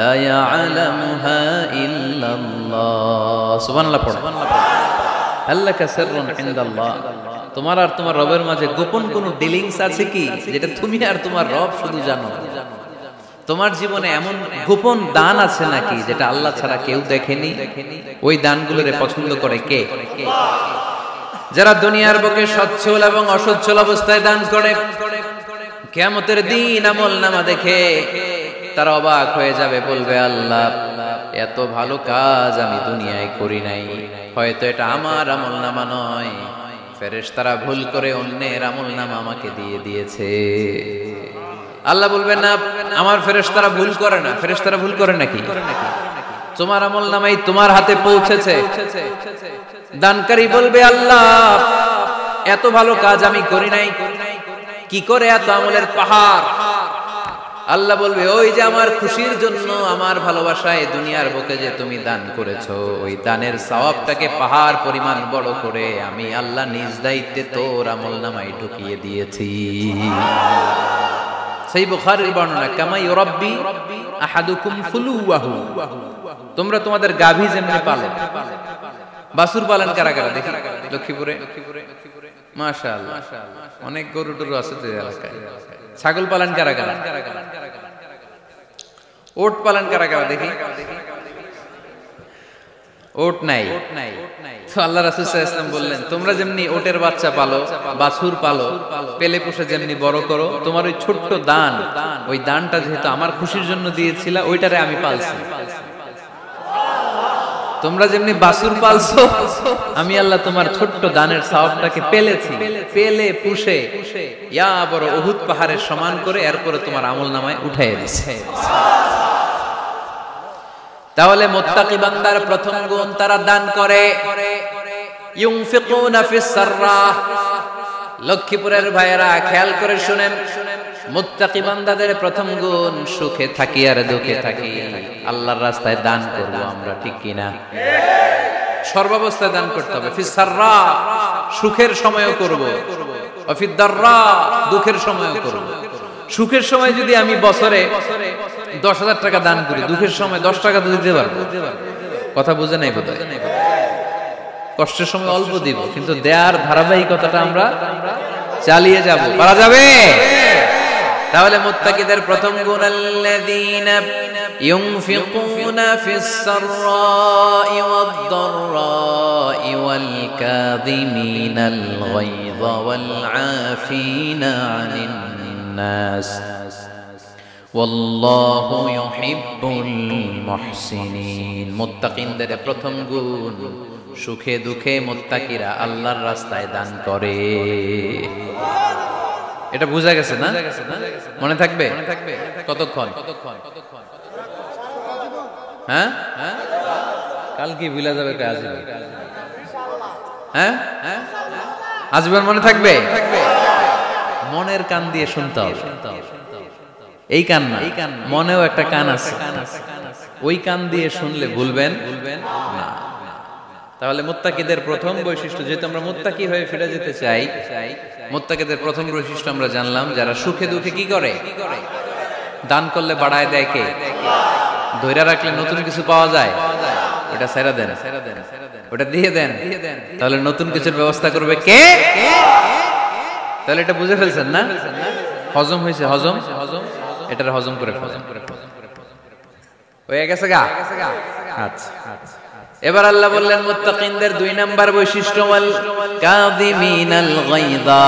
لا يعلمها إلا الله سبحان الله هل لك سر عند الله। তোমার আর তোমার রবের মাঝে গোপন কোনো ডিলিংস আছে কি, যেটা তুমি আর তোমার রব শুধু জানো? তোমার জীবনে এমন গোপন দান আছে নাকি যেটা আল্লাহ ছাড়া কেউ দেখেনি? ওই দানগুলোরে পছন্দ করে কে? যারা দুনিয়ার বুকে সচ্ছল এবং অসচ্ছল অবস্থায় দান করে, কিয়ামতের দিন আমলনামা দেখে তারা অবাক হয়ে যাবে, বলবে আল্লাহ এত ভালো কাজ আমি দুনিয়ায় করি নাই, হয়তো এটা আমার আমলনামা নয়, ফেরেশতারা ভুল করে অন্যের আমলনামা আমাকে দিয়ে দিয়েছে। আল্লাহ বলবেন না আমার ফেরেশতারা ভুল করে না। ফেরেশতারা ভুল করে নাকি? তোমার আমলনামাই তোমার হাতে পৌঁছেছে। দানকারী বলবে আল্লাহ এত ভালো কাজ আমি করি নাই, কি করে এত আমলের পাহাড়? আল্লাহ বলবে ওই যে আমার খুশির জন্য, আমার ভালোবাসায় দুনিয়ার বুকে যে তুমি দান করেছো, ওই দানের সওয়াবটাকে পাহাড় পরিমাণ বড় করে আমি আল্লাহ নিজ দায়িত্বে তোর আমলনামায় ঢুকিয়ে দিয়েছি। সেই বুখারীর বর্ণনা, কামা ইউরাব্বি আহাদুকুম ফুলুয়াহু, তোমরা তোমাদের গাভী যেমনি পালো। বাছুর পালন কারা কারা দেখি লক্ষ্মীপুরে? মাশাআল্লাহ, অনেক গরু টরু আছে তো এলাকায়। ছাগল পালন কারা কারা? ওট পালন কারা কারা দেখি? ওট নাই। তো আল্লাহ রাসূল সাল্লাল্লাহু আলাইহি ওয়াসাল্লাম বললেন তোমরা যেমনি ওটের বাচ্চা পালো, বাছুর পালো, পেলে পুষে যেমনি বড় করো, তোমার ওই ছোট্ট দান, ওই দানটা যেহেতু আমার খুশির জন্য দিয়েছিলা, ওইটারে আমি পালছি। তোমরা যেমনি বাছুর পালছো, আমি আল্লাহ তোমার ছোট্ট দানের সওয়াবটাকে পেলেছি, পেলে পুষে ইয়া বড় উহুদ পাহাড়ের সমান করে এরপরে তোমার আমলনামায় উঠাইয়া দিয়েছে। তাহলে মুত্তাকি বান্দার প্রথম গুণ, তারা দান করে। ইউনফিকুনা ফিস সাররা। লক্ষ্মীপুরের ভাইয়েরা খেয়াল করে শুনেন, মুত্তাকি বান্দাদের প্রথম গুণ সুখে থাকি আর দুঃখে থাকি আল্লাহর রাস্তায় দান করব আমরা, ঠিক কি না? সর্বাবস্থায় দান করতে হবে। ফিস সাররা, সুখের সময়ও করব, ওয়া ফিদ দাররা, দুঃখের সময়ও করব। সুখের সময় যদি আমি বছরে 10,000 টাকা দান করি, দুঃখের সময় 10 টাকা দিতে পারবো। কথা বুঝে নাই বোধহয়? কষ্টের সময় অল্প দিব, কিন্তু দেয়ার ধারাবাহিকতাটা আমরা চালিয়ে যাব। পারা যাবে? তাহলে মুত্তাকিদের প্রথম গুণ, আল্লাযীনা ইউনফিকুনা ফিস সাররাই ওয়াদ দাররাই ওয়াল কাযিমিনাল গায়যা ওয়াল আফিনা আনিন নাস ওয়াল্লাহু ইউহিব্বুল মুহসিনিন। মুত্তাকিনদের প্রথম গুণ, সুখে দুঃখে মুত্তাকিরা আল্লাহর রাস্তায় দান করে। এটা বুঝা গেছে না? মনে থাকবে? কতক্ষণ? হ্যাঁ, কাল কি ভুলা যাবে? কাজ হ্যাঁ, আজীবন মনে থাকবে। মনের কান দিয়ে শুনতে হবে। এই কান না, মনেও একটা কান আছে, ওই কান দিয়ে শুনলে ভুলবেন না। তাহলে মুত্তাকিদের প্রথম বৈশিষ্ট্য, যেহেতু আমরা মুত্তাকি হয়ে ফিরে যেতে চাই, মুত্তাকিদের প্রথম বৈশিষ্ট্য আমরা জানলাম, যারা সুখে দুঃখে কি করে? দান করলে বাড়ায় দেয় কে? ধৈর্য রাখলে নতুন কিছু পাওয়া যায়। ওটা ছেড়ে দেন, ওটা দিয়ে দেন, তাহলে নতুন কিছুর ব্যবস্থা করবে কে? তাহলে এটা বুঝে ফেলছেন না? হজম হয়েছে, হজম, এটার হজম করে ফেলেন, হয়ে গেছে গা। আচ্ছা, এবার আল্লাহ বললেন মুত্তাকিনদের 2 নাম্বার বৈশিষ্ট্য, ওয়াল কাযিমিনাল গায়যা।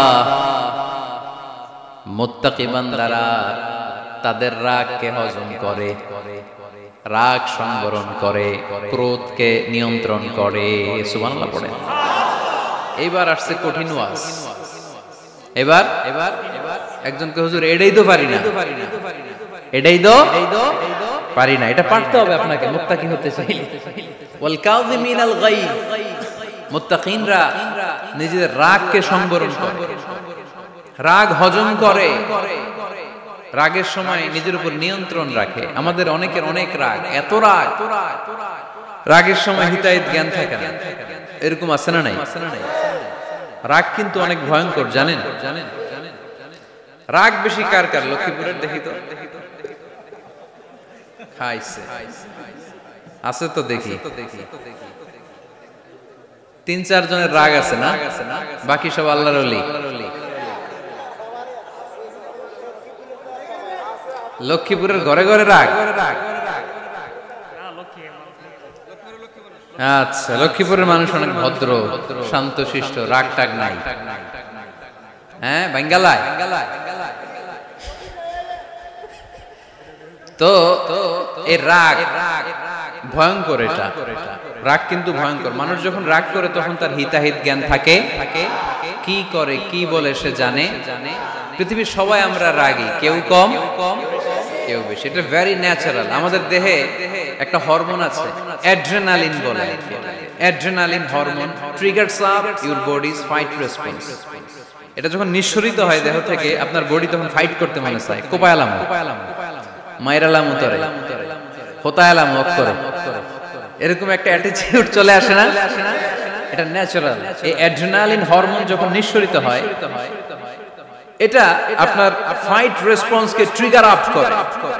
মুত্তাকি বান্দারা তাদের রাগকে হজম করে, রাগ সংবরণ করে, ক্রোধকে নিয়ন্ত্রণ করে। সুবহানাল্লাহ পড়েন। এইবার আসছে কঠিন ওয়াজ। এবার একজনকে হুজুর এটাই তো পারি না, এটাই তো পারি না, এটা পারতে হবে আপনাকে মুত্তাকি হতে চাইলে। ওয়াল কাযিমিনাল গায়য, মুত্তাকিনরা নিজেদের রাগকে সংবরণ করে, রাগ হজম করে, রাগের সময় নিজের উপর নিয়ন্ত্রণ রাখে। আমাদের অনেকের অনেক রাগ, এত রাগ, রাগের সময় হিতাহিত জ্ঞান থাকে না, এরকম আছে না নাই? রাগ কিন্তু অনেক ভয়ঙ্কর, জানেন? রাগ বেশি কার কার? লক্ষ্মীপুরের দেখি তো, খাইছে আছে তো দেখি, 3-4 জনের রাগ আছে না, বাকি সব আল্লাহর ওলি। লক্ষ্মীপুরের ঘরে ঘরে রাগ। আচ্ছা, লক্ষ্মীপুরের মানুষ অনেক ভদ্র, শান্ত শিষ্ট, রাগ টাগ নাই। হ্যাঁ, বাঙ্গালায় তো এই রাগ ভয়ঙ্কর, এটা রাগ কিন্তু ভয়ঙ্কর। মানুষ যখন রাগ করে তখন তার হিতাহিত জ্ঞান থাকে, কি করে কি বলে সে জানে। পৃথিবীর সবাই আমরা রাগী, কেউ কম কেউ বেশি, এটা ভেরি ন্যাচারাল। আমাদের দেহে একটা হরমোন আছে অ্যাড্রেনালিন বলে, adrenaline hormone triggers up your body's fight response. এটা যখন নিঃসরিত হয় দেহ থেকে, আপনার বডি তখন ফাইট করতে মনে চায়, কোপায়ালাম, মাইরালাম, উতরে হোতায়ালাম করে, এরকম একটা অ্যাটিটিউড চলে আসে না? এটা ন্যাচারাল। এই অ্যাড্রেনালিন হরমোন যখন নিঃসরিত হয়, এটা আপনার ফাইট রেসপন্সকে ট্রিগার আপ করে,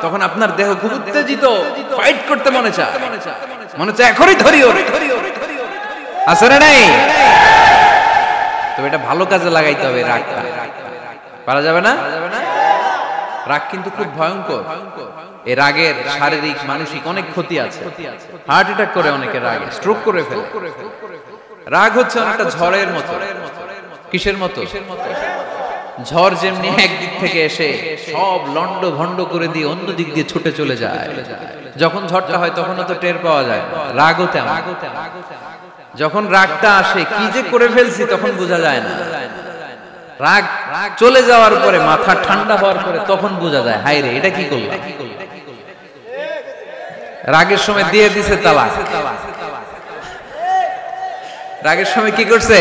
তখন আপনার দেহ খুব উত্তেজিত, ফাইট করতে মনে চায়, এখনই ধরি ওরে, আছে না নাই? তবে এটা ভালো কাজে লাগাইতে হবে, রাগটা পারা যাবে না। রাগ কিন্তু খুব ভয়ঙ্কর। এই রাগের শারীরিক মানসিক অনেক ক্ষতি আছে। হার্ট অ্যাটাক করে অনেকে রাগে, স্ট্রোক করে ফেলে। রাগ হচ্ছে অনেকটা ঝড়ের মতো। কিসের মতো? ঝড় যেমনি একদিক থেকে এসে সব লন্ড ভন্ড করে দিয়ে অন্য দিক দিয়ে ছুটে চলে যায়, যখন ঝড়টা হয় তখনও তো টের পাওয়া যায়। রাগও তেমন, যখন রাগটা আসে কি যে করে ফেলছি তখন বোঝা যায় না। রাগ চলে যাওয়ার পরে, মাথা ঠান্ডা হওয়ার পরে তখন বোঝা যায়, হায় রে এটা কি করলাম। রাগের সময় দিয়ে দিছে তালাক। রাগের সময় কি করছে?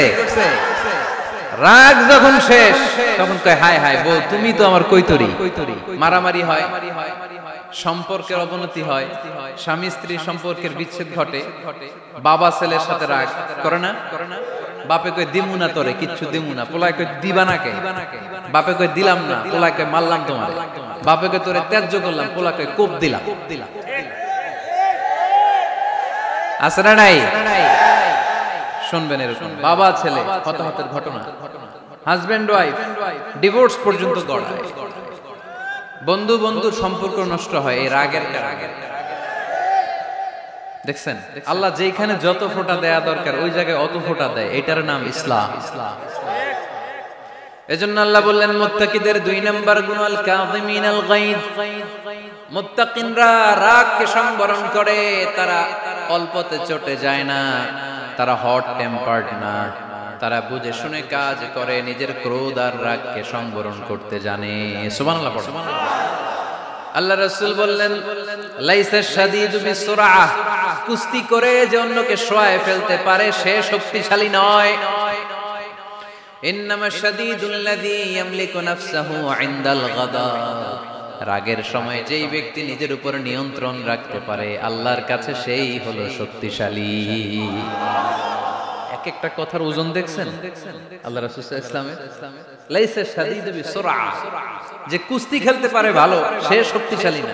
রাগ যখন শেষ তখন কয়, হায় হায় বউ তুমি তো আমার কৈতরি। মারামারি হয়, সম্পর্কের অবনতি হয়, স্বামী স্ত্রী সম্পর্কের বিচ্ছেদ ঘটে, বাবা ছেলের সাথে রাগ করে না, বাপে কই দিমু না তোরে, কিচ্ছু দিমু না, পোলায় কই দিবা না কে, বাপে কই দিলাম না, পোলায় কই মারলাম তোমারে, বাপে কই তোরে ত্যায্য করলাম, পোলায় কই কোপ দিলাম। আছে না নাই? শুনবেন এরকম বাবা ছেলে হতাহতের ঘটনা, হাজবেন্ড ওয়াইফ ডিভোর্স পর্যন্ত গড়ায়, বন্ধু বন্ধুর সম্পর্ক নষ্ট হয় এই রাগের কারণে। দেখছেন আল্লাহ যেখানে যত ফোঁটা দেয়া দরকার ওই জায়গায় অত ফোঁটা দেয়, এটার নাম ইসলাম। এজন্য আল্লাহ বললেন মুত্তাকিদের 2 নাম্বার গুণ, আল কাযিমিনাল গায়য। মুত্তাকিনরা রাগকে সংবরণ করে, তারা অল্পতে চটে যায় না, তারা হট টেম্পার্ড না, তারা বুঝে শুনে কাজ করে, নিজের ক্রোধ আর রাগকে সংবরণ করতে জানে। সুবহানাল্লাহ পড়ো। আল্লাহ রাসূল বললেন লাইসা শাদীদু বিসুরআহ, কুস্তি করে যে অন্যকে শোয়ায় ফেলতে পারে সে শক্তিশালী নয়। ইন্নামা শাদীদুল্লাযী ইয়ামলিকু নাফসাহু ইনদাল গাদাব, রাগের সময় যেই ব্যক্তি নিজের উপর নিয়ন্ত্রণ রাখতে পারে আল্লাহর কাছে সেই হলো শক্তিশালী। এক একটা কথার ওজন দেখছেন আল্লাহ রাসূল সাল্লাল্লাহু আলাইহি ওয়াসাল্লামের, লাইসা শাদীদু বিসুরআহ, যে কুস্তি খেলতে পারে ভালো সে শক্তিশালী না।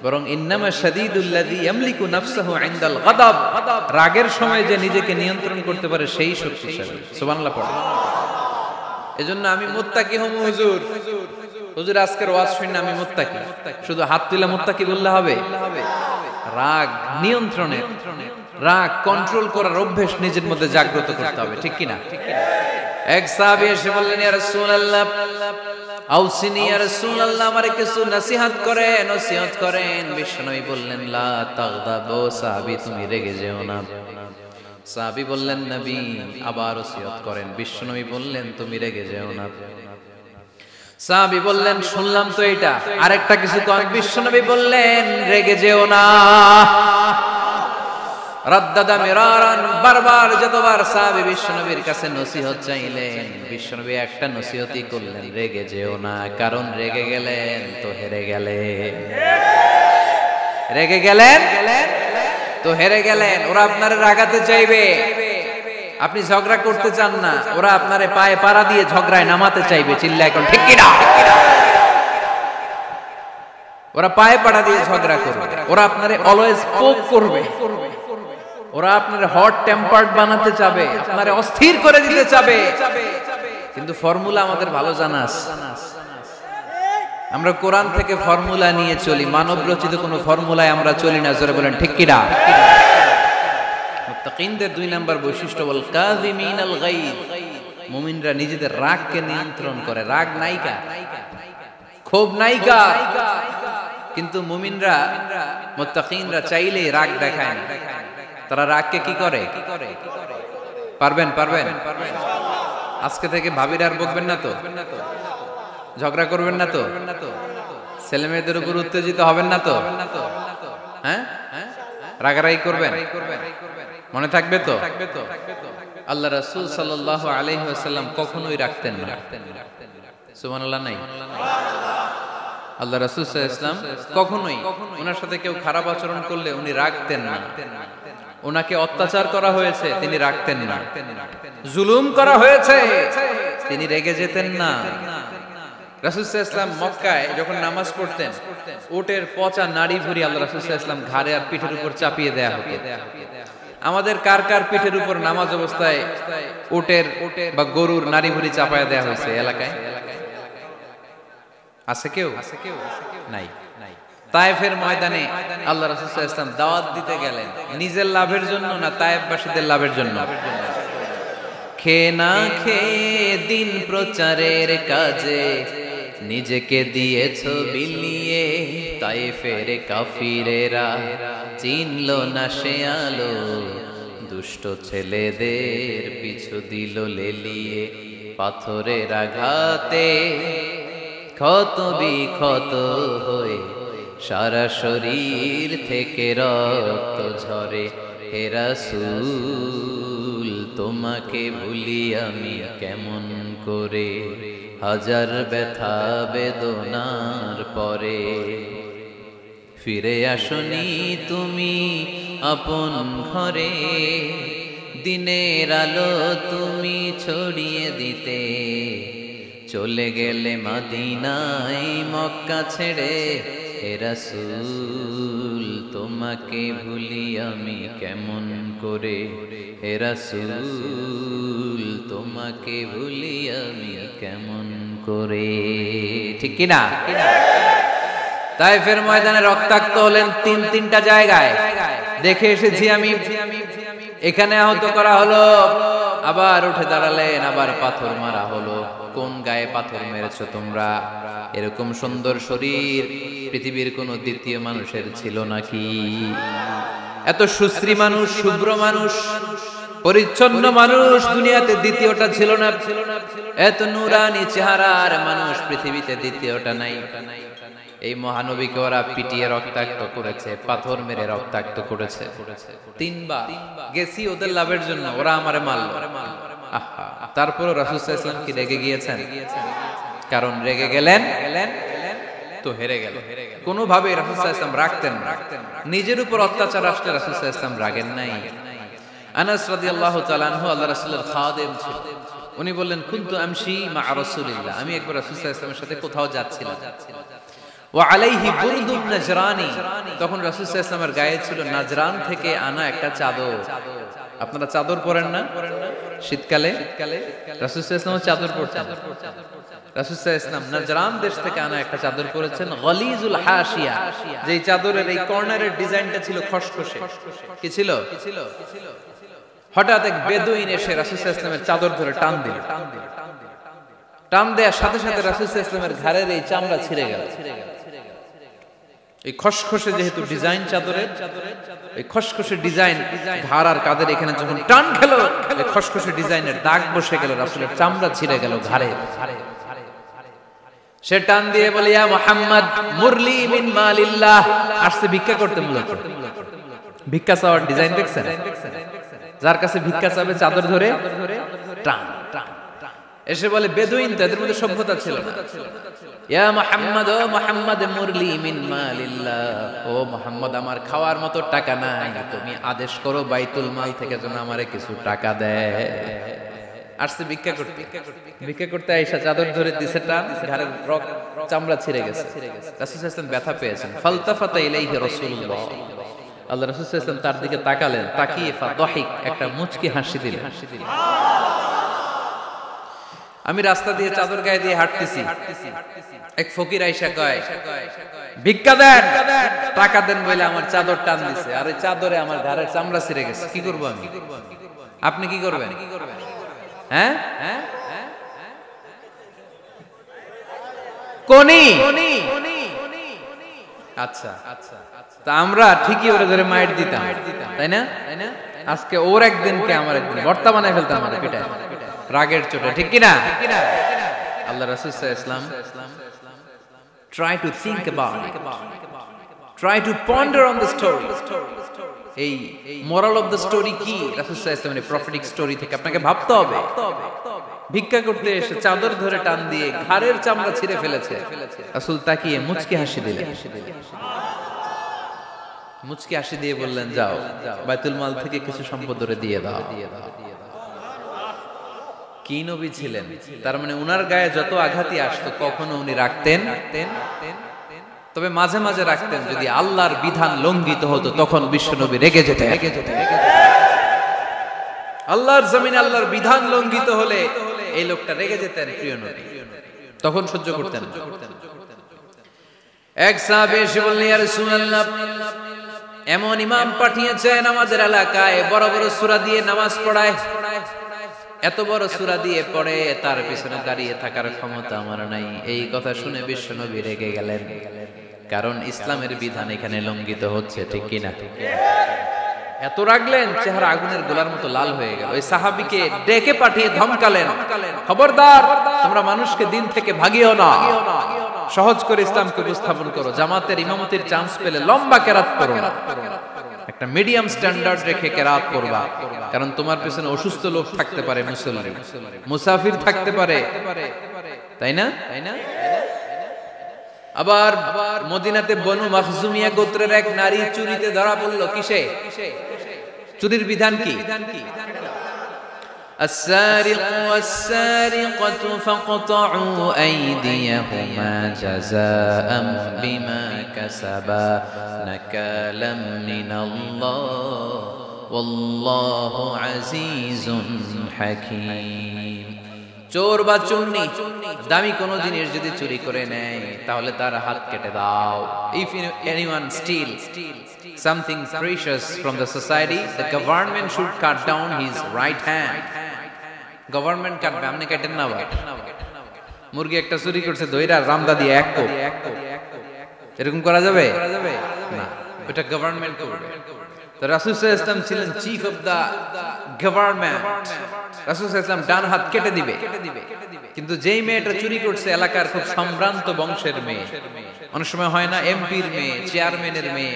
বরং ইন্নামা শাদীদুল্লাযী ইয়ামলিকু নাফসাহু ইনদাল গাদাব, রাগের সময় যে নিজেকে নিয়ন্ত্রণ করতে পারে সেই শক্তিশালী। সুবহানাল্লাহ পড়ে। এজন্য আমি মুত্তাকি হব হুজুর। হুজুর আজকের ওয়াজ শুনে আমি মুত্তাকি, শুধু হাত তুলে মুত্তাকি বললে হবে? রাগ নিয়ন্ত্রণের, রাগ কন্ট্রোল করার অভ্যাস নিজের মধ্যে জাগ্রত করতে হবে, ঠিক কি না? এক সাহাবী এসে বললেন, ইয়া রাসূলুল্লাহ আউসিনি ইয়া রাসূলুল্লাহ, আমারে কিছু নসিহত করেন। বিশ্বনবী বললেন, লা তাগদাবু, সাহাবী তুমি রেগে যেও না। সাহাবী বললেন, নবী আবার ওসিয়ত করেন। বিশ্বনবী বললেন, তুমি রেগে যেও না। সাহাবী বললেন, শুনলাম তো এটা, আরেকটা কিছু কন। বিশ্বনবী বললেন, রেগে যেও না। রাদ্দাদা মিরারান, বারবার যতবার সাহাবী বিশ্বনবীর কাছে নসিহত চাইলেন, বিশ্বনবী একটা নসিহতই করলেন, রেগে যেও না। কারণ রেগে গেলেন তো হেরে গেলেন, রেগে গেলেন তো হেরে গেলেন। ওরা আপনারে রাগাতে চাইবে, আপনি ঝগড়া করতে চান না, ওরা আপনারে পায়ে পাড়া দিয়ে ঝগড়ায় নামাতে চাইবে। চিল্লা এখন ঠিক কি না? ওরা পায়ে পাড়া দিয়ে ঝগড়া করবে, ওরা আপনারে অলওয়েজ পোক করবে, ওরা আপনার হট টেম্পার্ড বানাতে চাবে, আপনারে অস্থির করে দিতে চাবে। কিন্তু ফর্মুলা আমাদের ভালো জানা আছে। আমরা কোরআন থেকে ফর্মুলা নিয়ে চলি, মানব রচিত কোনো ফর্মুলায় আমরা চলি না। জোরে বলেন ঠিক কি না? মুত্তাকিনদের 2 নাম্বার বৈশিষ্ট্য বল কাযিমিনাল গায়ব, মুমিনরা নিজেদের রাগকে নিয়ন্ত্রণ করে। রাগ নাইকা, ক্ষোভ নাইকা, কিন্তু মুমিনরা মুত্তাকিনরা চাইলে রাগ দেখায় না। তারা রাগকে কি করে? পারবেন? আজকে থেকে ভাবির আর বকবেন না তো, ঝগড়া করবেন না তো, ছেলে মেয়েদের উপর উত্তেজিত হবেন না তো, হ্যাঁ রাগারাগি করবেন, মনে থাকবে তো? আল্লাহ রাসূল সাল্লাল্লাহু আলাইহি ওয়াসাল্লাম কখনোই রাখতেন না। সুবহানাল্লাহ নাই? আল্লাহ রাসূল সাল্লাল্লাহু আলাইহি ওয়াসাল্লাম কখনোই, ওনার সাথে কেউ খারাপ আচরণ করলে উনি রাখতেন না। ওনাকে অত্যাচার করা হয়েছে, তিনি রাখতেন না। জুলুম করা হয়েছে, তিনি রেগে যেতেন না। রাসূল সাল্লাল্লাহু আলাইহি ওয়াসাল্লাম মক্কায় যখন নামাজ পড়তেন, উটের পচা নাড়ি ভুঁড়ি আল্লাহ রাসূল সাল্লাল্লাহু আলাইহি ওয়াসাল্লাম ঘাড়ে আর পিঠের উপর চাপিয়ে দেয়া হতো। আমাদের কার কার পিঠের উপর নামাজ অবস্থায় উটের বা গরুর নাড়ি ভুঁড়ি চাপায়া দেয়া হয়েছে এলাকায়? আছে কেউ? নাই। তায়েফের ময়দানে আল্লাহ রাসূল সাল্লাল্লাহু আলাইহি ওয়াসাল্লাম দাওয়াত দিতে গেলেন, নিজের লাভের জন্য না তায়েফবাসীদের লাভের জন্য? খেয়ে না খেয়ে দিন প্রচারের কাজে নিজেকে দিয়েছো বিলিয়ে, তায়েফের কাফিরেরা চিনল না সে আলো, দুষ্ট ছেলেদের পিছু দিল লেলিয়ে, পাথরের আঘাতে ক্ষত বিক্ষত হয়ে সারা শরীর থেকে রক্ত ঝরে। হে রাসূল তোমাকে ভুলি আমি কেমন করে, হাজার ব্যথা বেদনার পরে। ফিরে আসনি তুমি আপন ঘরে, দিনের আলো তুমি ছড়িয়ে দিতে, চলে গেলে মদিনায় মক্কা ছেড়ে। হে রাসূল তোমাকে ভুলি আমি কেমন করে, হে রাসূল তোমাকে ভুলি আমি কেমন করে। ঠিক কি না? তায়েফের ময়দানে রক্তাক্ত হলেন 3টা জায়গায়, দেখে এসেছি আমি। এখানে আহত করা হলো, আবার উঠে দাঁড়ালেন, আবার পাথর মারা হলো। কোন গায়ে পাথর মেরেছো তোমরা? এরকম সুন্দর শরীর পৃথিবীর কোন দ্বিতীয় মানুষের ছিল নাকি? এত সুশ্রী মানুষ, শুভ্র মানুষ, পরিচ্ছন্ন মানুষ দুনিয়াতে দ্বিতীয়টা ছিল না। এত নুরানি চেহারার মানুষ পৃথিবীতে দ্বিতীয়টা নাই। এই মহানবীকে ওরা পিটিয়ে রক্তাক্ত করেছে, পাথর মেরে রক্তাক্ত করেছে। 3বার গেছি ওদের লাভের জন্য, ওরা আমারে মারলো। তারপরও রাসূল সাল্লাল্লাহু আলাইহি ওয়াসাল্লাম কি রেগে গিয়েছেন? কারণ রেগে গেলেন তো হেরে গেল। কোনোভাবে রাসূল সাল্লাল্লাহু আলাইহি ওয়াসাল্লাম রাখতেন না। নিজের উপর অত্যাচার আসলে রাসূল সাল্লাল্লাহু আলাইহি ওয়াসাল্লাম রাগেন নাই। আনাস রাদিয়াল্লাহু তাআলা আনহু আল্লাহ রাসূলের খাদেম ছিল। উনি বললেন, কুনতু আমশি মা রাসূলিল্লাহ, আমি একবার রাসূল সাল্লাল্লাহু আলাইহি ওয়াসাল্লামের সাথে কোথাও যাচ্ছিলাম। ওয়া আলাইহি বুরদুন নাজরানি, তখন রাসূল সাল্লাল্লাহু আলাইহি ওয়াসাল্লামের গায়ে ছিল নাজরান থেকে আনা একটা চাদর। আপনারা চাদর পরেন না শীতকালে? রাসূল সাল্লাল্লাহু আলাইহি ওয়াসাল্লাম চাদর পরতেন। রাসূল সাল্লাল্লাহু আলাইহি ওয়াসাল্লাম নাজরান দেশ থেকে আনা একটা চাদর পরেছেন, গলিজুল হাশিয়া, যেই চাদরের এই কর্নারের ডিজাইনটা ছিল খসখসে। কি ছিল? হঠাৎ এক বেদুইন এসে রাসূল সাল্লাল্লাহু আলাইহি ওয়াসাল্লামের চাদর ধরে টান দিল। টান দেওয়ার সাথে সাথে রাসূল সাল্লাল্লাহু আলাইহি ওয়াসাল্লামের ঘাড়ের এই চামড়া ছিঁড়ে গেল। এই খসখসে যেহেতু ডিজাইন চাদরের, এই খসখসে ডিজাইন ঘাড় আর কাদের এখানে যখন টান খেলো, এই খসখসে ডিজাইনের দাগ বসে গেল, রাসূলের চামড়া ছিঁড়ে গেল ঘাড়ে। সে টান দিয়ে বলে, ইয়া মুহাম্মদ মুরলি মিন মালিল্লাহ, আসছে ভিক্ষা করতে। মূলত ভিক্ষা চাওয়ার ডিজাইন দেখছেন? যার কাছে ভিক্ষা চাবে চাদর ধরে টান এসে বলে, বেদুইন তো, এদের মধ্যে সভ্যতা ছিল না। ইয়া মুহাম্মদ, ও মুহাম্মদ মুরলি মিন মালিল্লাহ, ও মুহাম্মদ আমার খাওয়ার মতো টাকা নাই, তুমি আদেশ করো বাইতুল মাল থেকে যেন আমারে কিছু টাকা দেয়। আসছে ভিক্ষা করতে। ভিক্ষা করতে আয়েশা চাদর ধরে দিছে টান, ঘাড়ের রক চামড়া ছিঁড়ে গেছে। রাসূল সাল্লাল্লাহু আলাইহি ওয়াসাল্লাম ব্যথা পেয়েছেন। ফালতাফাতা ইলাইহি রাসূলুল্লাহ, আল্লাহ রাসূল সাল্লাল্লাহু আলাইহি ওয়াসাল্লাম তার দিকে তাকালেন, তাকিয়ে ফাদাহিক, একটা মুচকি হাসি দিলেন। আমি রাস্তা দিয়ে চাদর গায়ে দিয়ে হাঁটতেছি, এক ফকির আইসা কয়, ভিক্ষা দেন, টাকা দেন বলে আমার চাদর টান দিছে, আর ওই চাদরে আমার ঘাড়ের চামড়া ছিঁড়ে গেছে। কি করবো আমি? আপনি কি করবেন? হ্যাঁ, কোনি। আচ্ছা, তা আমরা ঠিকই ওরে ধরে মাইর দিতাম, তাই না? আজকে ওর একদিনকে আমার একদিন ভর্তা বানায় ফেলতাম আমার পিটায়, রাগের চোটে, ঠিক কিনা? আল্লাহ রাসূল সাল্লাল্লাহু আলাইহি ওয়াসাল্লাম try to think about it, try to ponder on the story. এই moral of the story কি? রাসূল সাল্লাল্লাহু আলাইহি ওয়াসাল্লামের প্রফেটিক স্টোরি থেকে আপনাকে ভাবতে হবে। ভিক্ষা করতে এসে চাদর ধরে টান দিয়ে ঘাড়ের চামড়া ছিঁড়ে ফেলেছে, রাসূল তাকিয়ে মুচকি হাসি দিলেন। মুচকি হাসি দিয়ে বললেন, যাও বাইতুল মাল থেকে কিছু সম্পদ ধরে দিয়ে দাও। কি নবী ছিলেন! তার মানে উনার গায়ে যত আঘাতই আসতো কখনো উনি রাখতেন, তবে মাঝে মাঝে রাখতেন যদি আল্লাহর বিধান লঙ্ঘিত হতো, তখন বিশ্বনবী রেগে যেতেন। আল্লাহর জমিনে আল্লাহর বিধান লঙ্ঘিত হলে এই লোকটা রেগে যেতেন, প্রিয় নবী তখন সহ্য করতেন। এক সাহাবী এসে বললেন, ইয়া রাসূলুল্লাহ, এমন ইমাম পাঠিয়েছেন আমাদের এলাকায়, বড় বড় সূরা দিয়ে নামাজ পড়ায়, এত বড় সূরা দিয়ে পড়ে, তার পিছনে দাঁড়িয়ে থাকার ক্ষমতা আমার নাই। এই কথা শুনে বিশ্বনবী রেগে গেলেন, কারণ ইসলামের বিধান এখানে লঙ্ঘিত হচ্ছে, ঠিক কিনা? এত রাগলেন, চেহারা আগুনের গোলার মতো লাল হয়ে গেল। ওই সাহাবীকে ডেকে পাঠিয়ে ধমকালেন, খবরদার, তোমরা মানুষকে দিন থেকে ভাগিও না, সহজ করে ইসলামকে উপস্থাপন করো, জামাতের ইমামতির চান্স পেলে লম্বা কেরাত করো না, একটা মিডিয়াম স্ট্যান্ডার্ড রেখে কেরাত করবা, কারণ তোমার পেছনে অসুস্থ লোক থাকতে পারে, মুসল্লি, মুসাফির থাকতে পারে, তাই না? আবার মদিনাতে বনু মাখজুমিয়া গোত্রের এক নারী চুরিতে ধরা পড়ল। কিসে? চুরির বিধান কি? السارق والسارقة فاقطعوا أيديهما جزاء بما كسبا نكالا من الله والله عزيز حكيم। চোর বা চুন্নি দামি কোনো জিনিস যদি চুরি করে নেয় তাহলে তার হাত কেটে দাও। If anyone steals something precious from the society, the government should cut down his right hand. Government কাটবে, আপনি কাটেন না। ভাই মুরগি একটা চুরি করছে, দইরা রামদা দিয়ে এক কোপ, এরকম করা যাবে না, এটা গভর্নমেন্ট করবে। তো রাসূল সাল্লাল্লাহু আলাইহি ওয়াসাল্লাম ছিলেন চিফ অফ দা গভর্নমেন্ট, রাসূল সাল্লাল্লাহু আলাইহি ওয়াসাল্লাম ডান হাত কেটে দিবে। কিন্তু যেই মেয়েটা চুরি করছে এলাকার খুব সম্ভ্রান্ত বংশের মেয়ে, অনেক সময় হয় না এমপির মেয়ে, চেয়ারম্যানের মেয়ে,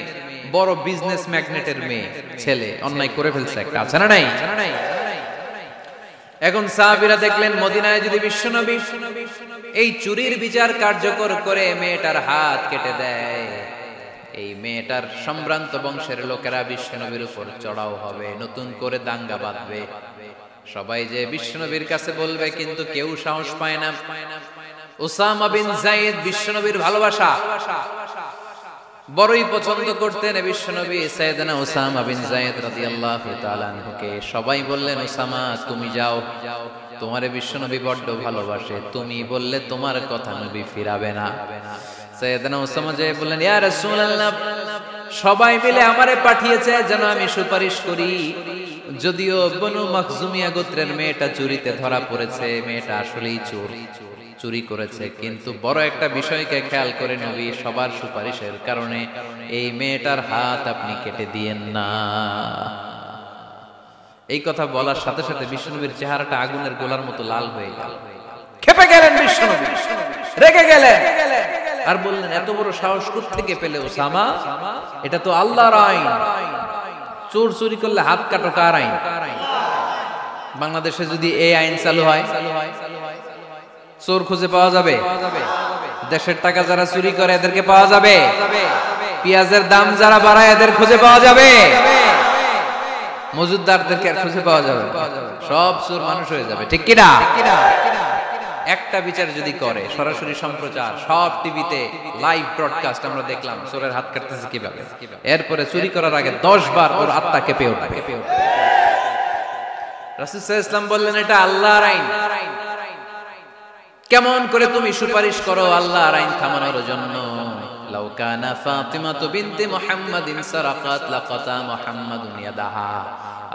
বড় বিজনেস ম্যাগনেটের মেয়ে, ছেলে অন্যায় করে ফেলছে একটা, আছে না নাই? এখন সাহাবীরা দেখলেন মদিনায় যদি বিশ্বনবী এই চুরির বিচার কার্যকর করে মেয়েটার হাত কেটে দেয়, এই মেয়েটার সম্ভ্রান্ত বংশের লোকেরা বিশ্বনবীর উপর চড়াও হবে, নতুন করে দাঙ্গা বাঁধবে, সবাই যে বিশ্বনবীর কাছে বলবে, কিন্তু কেউ সাহস পায় না। উসামা বিন যায়েদ বিশ্বনবীর ভালোবাসা বড়ই পছন্দ করতেন বিশ্বনবী। সাইয়েদনা উসামা বিন যায়েদ রাদিয়াল্লাহু তাআলা আনহুকে সবাই বললেন, উসামা তুমি যাও, তোমারে বিশ্বনবী বড্ড ভালোবাসে, তুমি বললে তোমার কথা নবী ফিরাবে না। সাইয়েদনা উসামা যে বললেন, ইয়া রাসূলুল্লাহ, সবাই মিলে আমারে পাঠিয়েছে যেন আমি সুপারিশ করি। যদিও বনু মাখজুমিয়া গোত্রের মেয়েটা চুরিতে ধরা পড়েছে, মেয়েটা আসলেই চুরি করেছে, কিন্তু বড় একটা বিষয়কে খেয়াল করে নবী সবার সুপারিশের কারণে এই মেয়েটার হাত আপনি কেটে দিয়েন না। এই কথা বলার সাথে সাথে বিশ্বনবীর চেহারাটা আগুনের গোলার মতো লাল হয়ে গেল। ক্ষেপে গেলেন বিশ্বনবী, রেগে গেলেন আর বললেন, এত বড় সাহস কোত্থেকে পেলে উসামা? এটা তো আল্লাহর আইন, চোর চুরি করলে হাত কাটো কার আইন? বাংলাদেশে যদি এই আইন চালু হয়, চোর খুঁজে পাওয়া যাবে? দেশের টাকা যারা চুরি করে এদেরকে পাওয়া যাবে? পেঁয়াজের দাম যারা বাড়ায় এদের খুঁজে পাওয়া যাবে? মজুদদারদেরকে খুঁজে পাওয়া যাবে? সব চোর মানুষ হয়ে যাবে, ঠিক কিনা? একটা বিচার যদি করে, সরাসরি সম্প্রচার, সব টিভিতে লাইভ ব্রডকাস্ট আমরা দেখলাম চোরের হাত কাটতেছে কিভাবে, এরপরে চুরি করার আগে 10 বার ওর আত্মা কেঁপে উঠবে। রাসূল সাল্লাল্লাহু আলাইহি ওয়াসাল্লাম বললেন, এটা আল্লাহর আইন। কেমন করে তুমি সুপারিশ করো আল্লাহর আইন থামানোর জন্য? লাউ কানা ফাতিমাতু বিনতে মুহাম্মাদিন সারাকাত লাকাতা মুহাম্মাদুন ইয়াদাহা।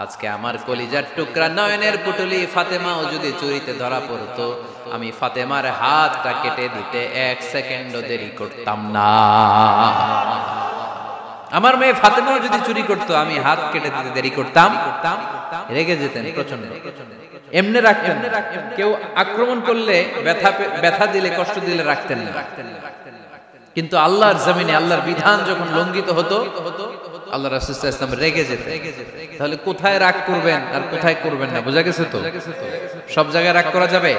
আজকে আমার কলিজার টুকরা নয়নের পুটলি ফাতেমাও যদি চুরিতে ধরা পড়তো, আমি ফাতেমার হাতটা কেটে দিতে 1 সেকেন্ডও দেরি করতাম না। আমার মেয়ে ফাতেমাও যদি চুরি করতো, আমি হাত কেটে দিতে দেরি করতাম? রেগে যেতেন প্রচন্ড, এমনি রাখতেন। কেউ আক্রমণ করলে ব্যথা দিলে, কষ্ট দিলে রাখতেন না। কিন্তু আল্লাহর জমিনে আল্লাহর বিধান যখন লঙ্ঘিত হতো, আল্লাহ রাসূল সাল্লাল্লাহু আলাইহি ওয়াসাল্লাম রেগে যেতেন। তাহলে কোথায় রাগ করবেন আর কোথায় করবেন না বোঝা গেছে তো? সব জায়গায় রাগ করা যাবে?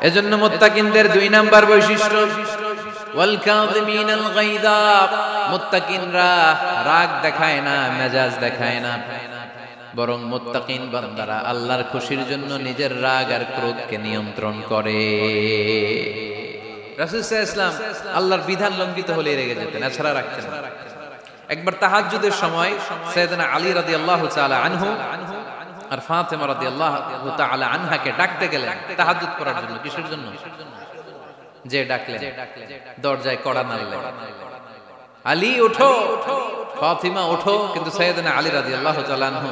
এজন্য মুত্তাকিনদের 2 নাম্বার বৈশিষ্ট্য, ওয়াল কাযিমিনাল গায়যা। মুত্তাকিনরা রাগ দেখায় না, মেজাজ দেখায় না, বরং মুত্তাকিন বান্দারা আল্লাহর খুশির জন্য নিজের রাগ আর ক্রোধকে নিয়ন্ত্রণ করে। রাসূল সাল্লাল্লাহু আলাইহি ওয়াসাল্লাম আল্লাহর বিধান লঙ্ঘিত হলে রেগে যেতেন, এছাড়া রাখতেন না। একবার তাহাজ্জুদের সময় সাইয়েদনা আলী রাদিয়াল্লাহু তাআলা আনহু আর ফাতেমা রাদিয়াল্লাহু তাআলা আনহাকে ডাকতে গেলেন তাহাজ্জুদ করার জন্য। কিসের জন্য? যে ডাকলেন, দরজায় কড়া নাড়লেন, আলী ওঠো, ফাতিমা ওঠো। কিন্তু সাইয়েদনা আলী রাদিয়াল্লাহু তাআলা আনহু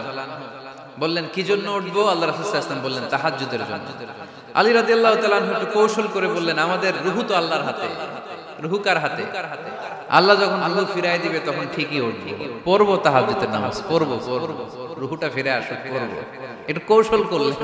বললেন, কি জন্য উঠবো? আল্লাহ রাসূল সাল্লাল্লাহু আলাইহি ওয়াসাল্লাম বললেন, তাহাজ্জুদের জন্য। আলী রাদিয়াল্লাহু তাআলা আনহু একটু কৌশল করে বললেন, আমাদের রূহ তো আল্লাহর হাতে। রূহ কার হাতে? আল্লাহ যখন রূহ ফিরায় দিবে তখন ঠিকই উঠবো, পড়বো তাহাজ্জুদের নামাজ, পড়বো, রূহটা ফিরে আসুক, পড়বো। একটু কৌশল করলেন।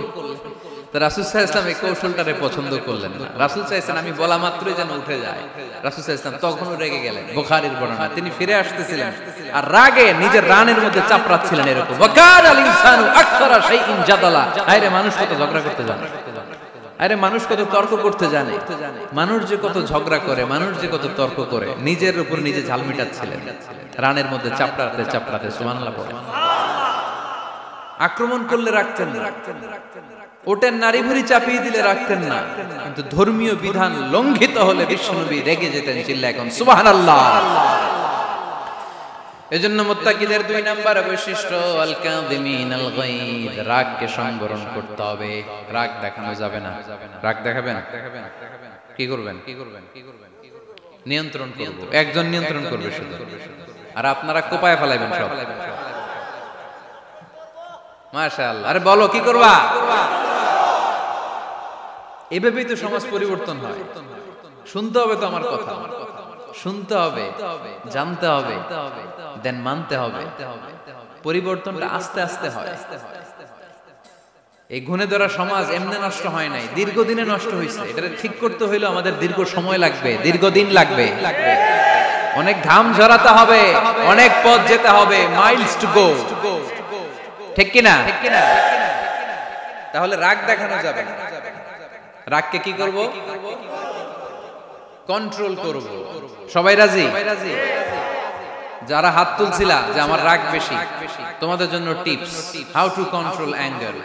তো রাসূল সাল্লাল্লাহু আলাইহি ওয়াসাল্লাম এই কৌশলটারে পছন্দ করলেন না। রাসূল সাল্লাল্লাহু আলাইহি ওয়াসাল্লাম আমি বলা মাত্রই যেন উঠে যায়। রাসূল সাল্লাল্লাহু আলাইহি ওয়াসাল্লাম তখনও রেগে গেলেন। বুখারীর বর্ণনা, তিনি ফিরে আসতেছিলেন আর রাগে নিজের রানের মধ্যে চাপড়াচ্ছিলেন এরকম, ওয়াকার আল ইনসানু আকসারা শাইইন জাদালা। আরে মানুষ কত ঝগড়া করতে জানে, আরে মানুষ কত তর্ক করতে জানে, মানুষ যে কত ঝগড়া করে, মানুষ যে কত তর্ক করে, নিজের উপর নিজে ঝাল মিটাচ্ছিলেন রানের মধ্যে চাপড়াতে চাপড়াতে। সুবহানাল্লাহ পড়ে। আক্রমণ করলে রাখতেন না, ওটের নারী ভুঁড়ি চাপিয়ে দিলে রাখতেন না, কিন্তু ধর্মীয় বিধান লঙ্ঘিত হলে বিশ্বনবী রেগে যেতেন, চিল্লা এখন সুবহানাল্লাহ। এজন্য মুত্তাকিদের 2 নাম্বার বৈশিষ্ট্য, আল কাযিমিনাল গায়দ। রাগকে সংবরণ করতে হবে, রাগ দেখানো যাবে না। রাগ দেখাবেন, কি করবেন? নিয়ন্ত্রণ করব, একজন নিয়ন্ত্রণ করবে শুধু, আর আপনারা কোপায় ফেলাইবেন সব। মাশাআল্লাহ। আরে বলো কি করবা? এভাবেই তো সমাজ পরিবর্তন হয়। শুনতে হবে তো আমার কথা, শুনতে হবে, জানতে হবে, দেন মানতে হবে। পরিবর্তনটা আস্তে আস্তে হয়। এই গুণে ধরা সমাজ এমনি নষ্ট হয় নাই, দীর্ঘদিনে নষ্ট হয়েছে। এটা ঠিক করতে হইলে আমাদের দীর্ঘ সময় লাগবে, দীর্ঘদিন লাগবে, অনেক ঘাম ঝরাতে হবে, অনেক পথ যেতে হবে, মাইলস টু গো। ঠিক কিনা? তাহলে রাগ দেখানো যাবে না। রাগকে কি করব? কন্ট্রোল করব। সবাই রাজি? যারা হাত তুলছিলা যে আমার রাগ বেশি, তোমাদের জন্য tips, how to control anger,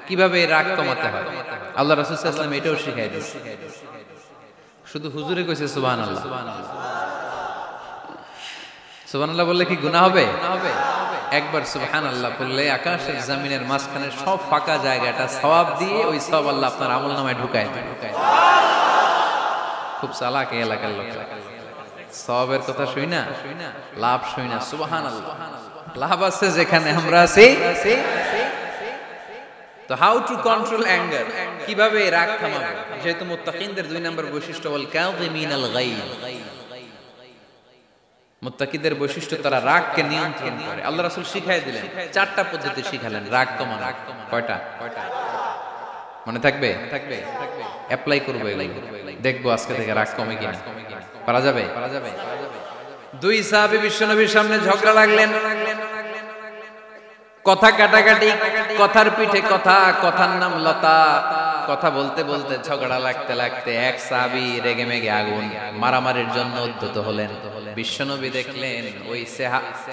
কিভাবে রাগ কমাতে হয়। আল্লাহ রাসূল সাল্লাল্লাহু আলাইহি ওয়াসাল্লাম এটাও শিখাই দিয়েছেন। শুধু হুজুরে কইছে সুবহানাল্লাহ। সুবহানাল্লাহ বললে কি গুনাহ হবে? একবার সুবহানাল্লাহ বললে আকাশের জমিনের মাঝখানে সব ফাঁকা জায়গাটা সওয়াব দিয়ে ওই সওয়াব আল্লাহ আপনার আমলনামায় ঢুকায় দেন। খুব চালাক এই এলাকার লোক। সওয়াবের কথা শুই না, লাভ শুই না। সুবহানাল্লাহ, লাভ আছে যেখানে আমরা আছি। তো হাউ টু কন্ট্রোল অ্যাঙ্গার, কিভাবে রাগ থামাবো? যেহেতু মুত্তাকিনদের 2 নম্বর বৈশিষ্ট্য ওয়াল কাযিমিনাল গায়ব, মুত্তাকিদের বৈশিষ্ট্য তারা রাগকে নিয়ন্ত্রণ করে। আল্লাহ রাসূল শিখাই দিলেন, 4টা পদ্ধতি শিখালেন রাগ কমানো। কয়টা মনে থাকবে? অ্যাপ্লাই করব এগুলো, দেখবো আজকে থেকে রাগ কমে কিনা। পারা যাবে? 2 সাহাবী বিশ্বনবীর সামনে ঝগড়া লাগলেন, কথা কাটাকাটি, কথার পিঠে কথা, কথার নাম লতা। কথা বলতে বলতে ঝগড়া লাগতে লাগতে এক সাহাবী রেগে মেগে আগুন, মারামারির জন্য উদ্যত হলেন। বিশ্বনবী দেখলেন ওই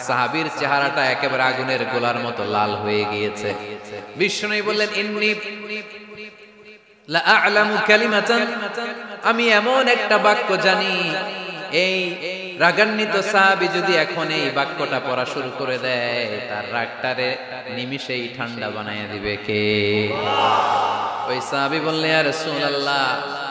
সাহাবীর চেহারাটা একেবারে আগুনের গোলার মতো লাল হয়ে গিয়েছে। বিশ্বনবী বললেন, ইন্নী লা আ'লামু কালিমাতান, আমি এমন একটা বাক্য জানি, এই রাগান্বিত সাহাবী যদি এখন এই বাক্যটা পড়া শুরু করে দেয়, তার রাগটারে নিমিষেই ঠান্ডা বানায় দিবে কে? ওই সাহাবী বললেন, ইয়া রাসূলুল্লাহ,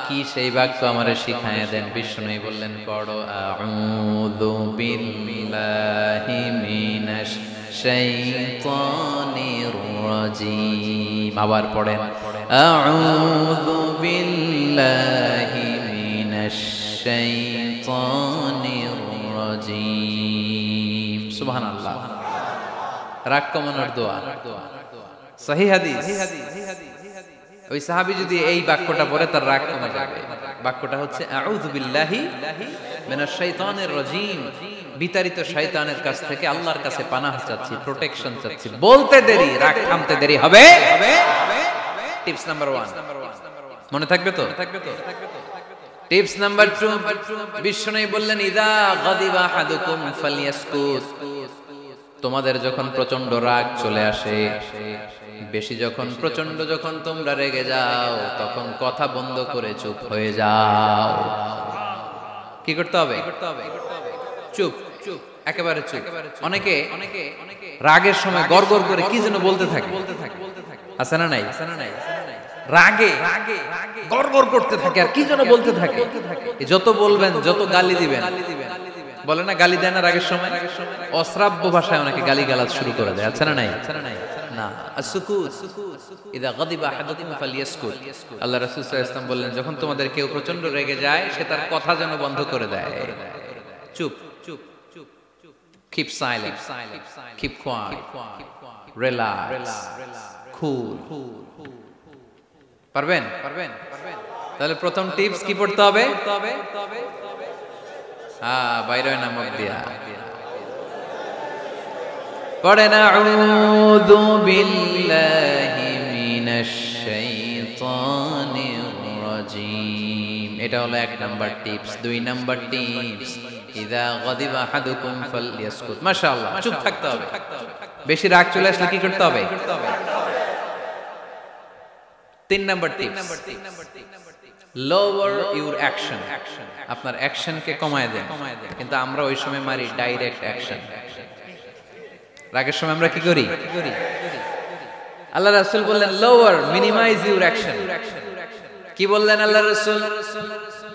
কি সেই বাক্য আমারে শিখায়া দেন। বিষ্ণু বললেন, পড়ো আউযু বিল্লাহি মিনাশ শাইতানির রাজীম। আবার পড়েন, আউযু বিল্লাহি মিনাশ শাইতানির রাজীম। সুবহানাল্লাহ, রাগ কমানোর দোয়া, সহিহ হাদিস। ওই সাহাবী যদি এই বাক্যটা পড়ে তার রাগ কমে যাবে। বাক্যটা হচ্ছে আউযু বিল্লাহি মিনাশ শাইতানির রাজীম, বিতাড়িত শয়তানের কাছ থেকে আল্লাহর কাছে পানাহ চাচ্ছি, প্রোটেকশন চাচ্ছি। বলতে দেরি, রাগ থামতে দেরি হবে। টিপস নাম্বার 1 মনে থাকবে তো? টিপস নাম্বার 2, বিশ্বনবী বললেন, ইযা গাদিবা আহাদুকুম ফালইয়াসকুত, তোমাদের যখন প্রচন্ড রাগ চলে আসে, বেশি যখন প্রচন্ড যখন তোমরা রেগে যাও, তখন কথা বন্ধ করে চুপ হয়ে যাও। কি করতে হবে? চুপ, একেবারে চুপ। অনেকে রাগের সময় গড়গড় করে কি যেন বলতে থাকে, আছে না নাই? রাগে গড়গড় করতে থাকে আর কি যেন বলতে থাকে। যত বলবেন, যত গালি দিবেন, বলে না গালি দেয় না রাগের সময়, অশ্রাব্য ভাষায় অনেকে গালি গালাজ শুরু করে দেয়, আছে না নাই? না, আসুকুত, ইযা গাদিবা আহাদুকুম ফালইয়াসকুত। আল্লাহ রাসূল সাল্লাল্লাহু আলাইহি ওয়াসাল্লাম বললেন, যখন তোমাদের কেউ প্রচন্ড রেগে যায়, সে তার কথা যেন বন্ধ করে দেয়। চুপ, keep silent, keep quiet, relax, cool. পারবেন? তাহলে প্রথম টিপস কি পড়তে হবে? বাইরে না মুখ দিয়া পড়েন, আউযু বিল্লাহি মিনাশ শাইতানির রাজীম। এটা হলো 1 নাম্বার টিপস। 2 নাম্বার টিপস, ইযা গাদিবা আহাদুকুম ফালইয়াসকুত। মাশাআল্লাহ, চুপ থাকতে হবে। বেশি রাগ চলে আসলে কি করতে হবে? 3 number tips, lower your action, আপনার অ্যাকশনকে কমায় দেন। কিন্তু আমরা ওই সময় মারি ডাইরেক্ট অ্যাকশন। রাগের সময় আমরা কি করি? আল্লাহ রাসূল বললেন, lower, minimize your action। কি বললেন আল্লাহ রাসূল?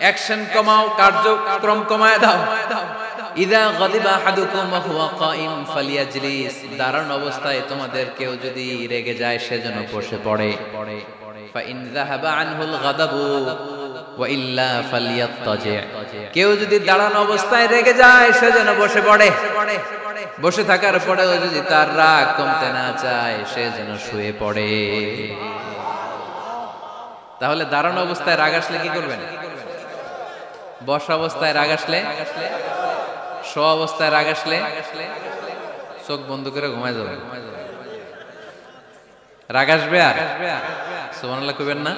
অ্যাকশন কমাও, কার্যক্রম কমায় দাও। ইযা গাদিবা আহাদুকুম ওয়া হুয়া কাইম ফালিয়াজলিস, দাঁড়ানো অবস্থায় তোমাদের কেউ যদি রেগে যায়, সে যেন বসে পড়ে। ফাইন যাহাবা আনহুল গাদাবু ওয়া ইল্লা ফালিয়াত্তাজি, কেউ যদি দাঁড়ানো অবস্থায় রেগে যায়, সে যেন বসে পড়ে। বসে থাকার পরেও যদি তার রাগ কমতে না চায়, সে যেন শুয়ে পড়ে। তাহলে দাঁড়ানো অবস্থায় রাগ আসলে কি করবেন? বসা অবস্থায় রাগ আসলে, শোয়া অবস্থায় রাগ আসলে চোখ বন্ধ করে ঘুমায় যাবেন। রাগ আসবে আর সুবহানাল্লাহ কইবেন না?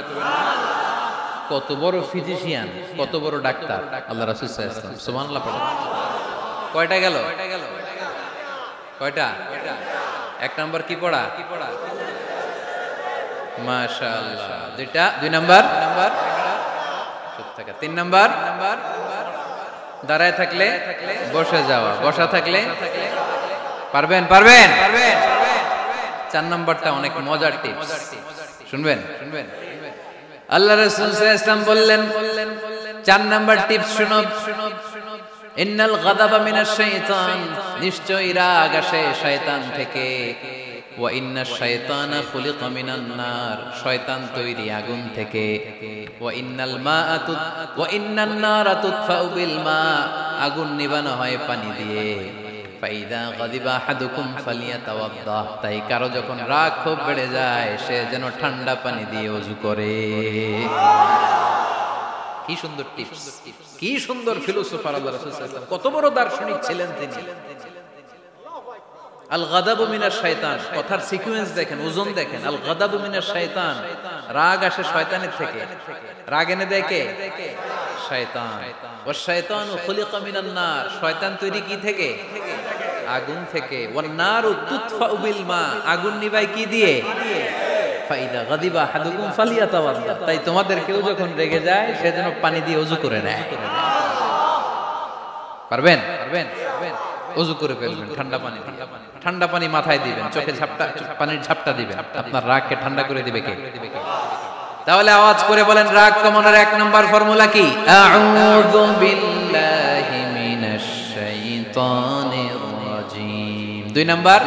কত বড় ফিজিশিয়ান, কত বড় ডাক্তার আল্লাহ রাসূল সাল্লাল্লাহু আলাইহি ওয়াসাল্লাম। সুবহানাল্লাহ পড়েন। কয়টা গেল? কয়টা? 1 নাম্বার কি পড়া? মাশাআল্লাহ। 2 নাম্বার থাকা। 3 নাম্বার দাঁড়ায় থাকলে বসে যাওয়া, বসা থাকলে পারবেন পারবেন। 4 নাম্বারটা অনেক মজার টিপস, শুনবেন। আল্লাহ রাসূল সাল্লাল্লাহু আলাইহি ওয়াসাল্লাম বললেন 4 নাম্বার টিপস শুনো, ইন্নাল গাদাবা মিনাশ শাইতান, নিশ্চয়ই রাগ আসে শয়তান থেকে। ওয়া ইন্নাশ শাইতানা খুলিকা মিনান নার, শয়তান তৈরি আগুন থেকে। ওয়া ইন্নান নারা তুতফাউ বিল মা, আগুন নিভানো হয় পানি দিয়ে। ফাইদা গাদিবা আহাদুকুম ফালিয়াতাওয়াদ্দা, তাই কারো যখন রাগ খুব বেড়ে যায় সে যেন ঠান্ডা পানি দিয়ে ওযু করে। কি সুন্দর টিপস, কি সুন্দর ফিলোসোফার আল্লাহ রাসূল সাল্লাল্লাহু আলাইহি ওয়াসাল্লাম, কত বড় দার্শনিক ছিলেন তিনি। আল গাদাবু মিনাশ শাইতান, কথার সিকোয়েন্স দেখেন, ওজন দেখেন। আল গাদাবু মিনাশ শাইতান, রাগ আসে শয়তানের থেকে। রাগ এনে দেয় কে? শয়তান। ওয়াশ শাইতানু খুলিকা মিনান নার, শয়তান তৈরি কি থেকে? আগুন থেকে। ওয়ান নারু তুতফাউ বিল মা, আগুন নিভায় কি দিয়ে? ফাইদা গাদিবা আহাদুকুম ফালিয়াতাওয়াদ্দা, তাই তোমাদের কেউ যখন রেগে যায় সে যেন পানি দিয়ে ওযু করে নেয়। পারবেন? ওযু করে ফেলবেন ঠান্ডা পানি, ঠান্ডা পানি মাথায় দিবেন, চোখে ঝাপটা, পানির ঝাপটা দিবেন। আপনার রাগকে ঠান্ডা করে দিবে কে? তাহলে আওয়াজ করে বলেন রাগ কমানোর 1 নাম্বার ফর্মুলা কি? আউযু বিল্লাহি মিনাশ শাইতানির রাজিম। 2 নাম্বার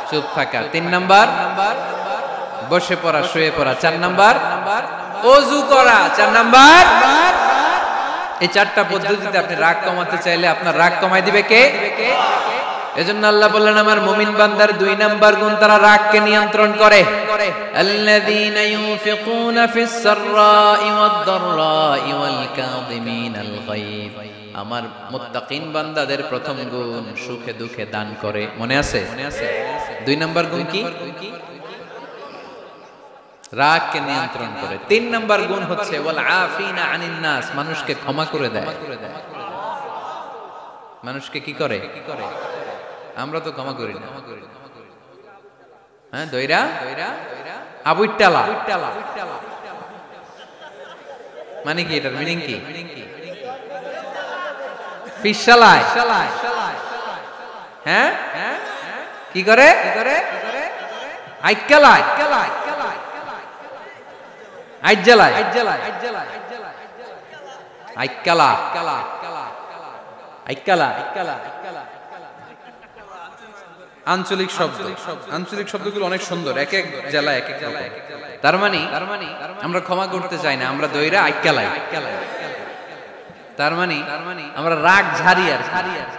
চুপ থাকা। 3 নাম্বার বসে পড়া, শুয়ে পড়া। 4 নাম্বার ওযু করা। 4 নাম্বার। এই 4টা পদ্ধতিতে আপনি রাগ কমাতে চাইলে আপনার রাগ কমাই দিবে কে? এজন্য আল্লাহ বললেন আমার মুমিন বান্দার 2 নাম্বার গুণ, তারা রাগকে নিয়ন্ত্রণ করে। আল্লাযীনা ইউনফিকুনা ফিস সাররাই ওয়াদ দাররাই ওয়াল কাযিমিনাল গায়ব, আমার মুত্তাকিন বান্দাদের প্রথম গুণ সুখে দুঃখে দান করে। মনে আছে? 2 নাম্বার গুণ কি? রাগকে নিয়ন্ত্রণ করে। 3 নাম্বার গুণ হচ্ছে ওয়াল আফিনা আনিন নাস, মানুষকে ক্ষমা করে দেয়। মানুষকে কি করে? আমরা তো ক্ষমা করি না। হ্যাঁ, দইরা আবুইটালা মানে কি? এটার মিনিং কি? ফিশালায়। হ্যাঁ, কি করে? আইকালায়, আইজালায়, আইকালা, আইকালা। আঞ্চলিক শব্দ, আঞ্চলিক শব্দগুলো অনেক সুন্দর, এক এক জেলা এক এক রকম। তার মানে আমরা ক্ষমা করতে চাই না, আমরা দইরা আইকালাই। তার মানে আমরা রাগ ঝাড়ি, আর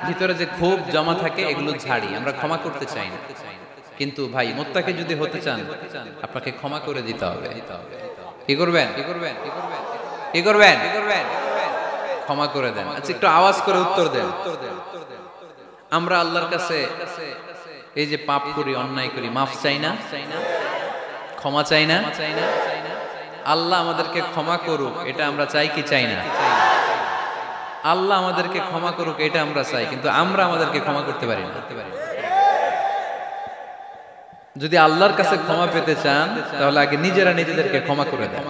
ভিতরে যে ক্ষোভ জমা থাকে এগুলো ঝাড়ি, আমরা ক্ষমা করতে চাই না। কিন্তু ভাই মুত্তাকি যদি হতে চান আপনাকে ক্ষমা করে দিতে হবে। কি করবেন? ক্ষমা করে দেন। আচ্ছা, একটু আওয়াজ করে উত্তর দেন। আমরা আল্লাহর কাছে এই যে পাপ করি, অন্যায় করি, মাফ চাই না, ক্ষমা চাই না? আল্লাহ আমাদেরকে ক্ষমা করুক এটা আমরা চাই কি চাই না? আল্লাহ আমাদেরকে ক্ষমা করুক এটা আমরা চাই, কিন্তু আমরা আমাদেরকে ক্ষমা করতে পারি না। যদি আল্লাহর কাছে ক্ষমা পেতে চান তাহলে আগে নিজেরা নিজেদেরকে ক্ষমা করে দেন।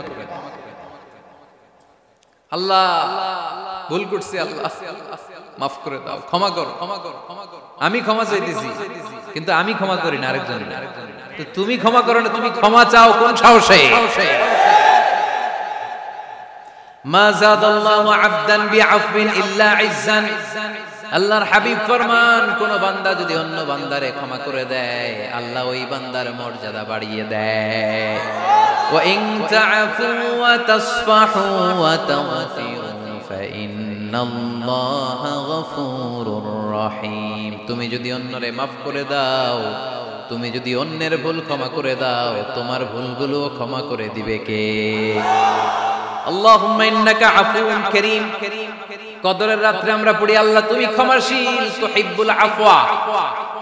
আল্লাহ ভুল করছি, আল্লাহ মাফ করে দাও, ক্ষমা করো। আমি ক্ষমা চাইতেছি কিন্তু আমি ক্ষমা করি না আরেকজন। তো তুমি ক্ষমা করো না, তুমি ক্ষমা চাও কোন সাহসে? মা যাদাল্লাহু আবদান বিআফবিন ইল্লা ইজ্জান। আল্লাহর হাবিব ফরমান, কোন বান্দা যদি অন্য বান্দারে ক্ষমা করে দেয় আল্লাহ ওই বান্দার মর্যাদা বাড়িয়ে দেয়। ওয়া ইন তা'ফু ওয়া তাসফাহু ওয়া তাগফিরু ফাইন্নাল্লাহা গফুরুর রহিম। তুমি যদি অন্যরে মাফ করে দাও, তুমি যদি অন্যের ভুল ক্ষমা করে দাও, তোমার ভুলগুলো ক্ষমা করে দিবে কে? আল্লাহুম্মা ইন্নাকা আফুউন কারীম। কদরের রাত্রে আমরা পড়ি আল্লাহ তুমি ক্ষমাশীল, তুহিব্বুল আফওয়া,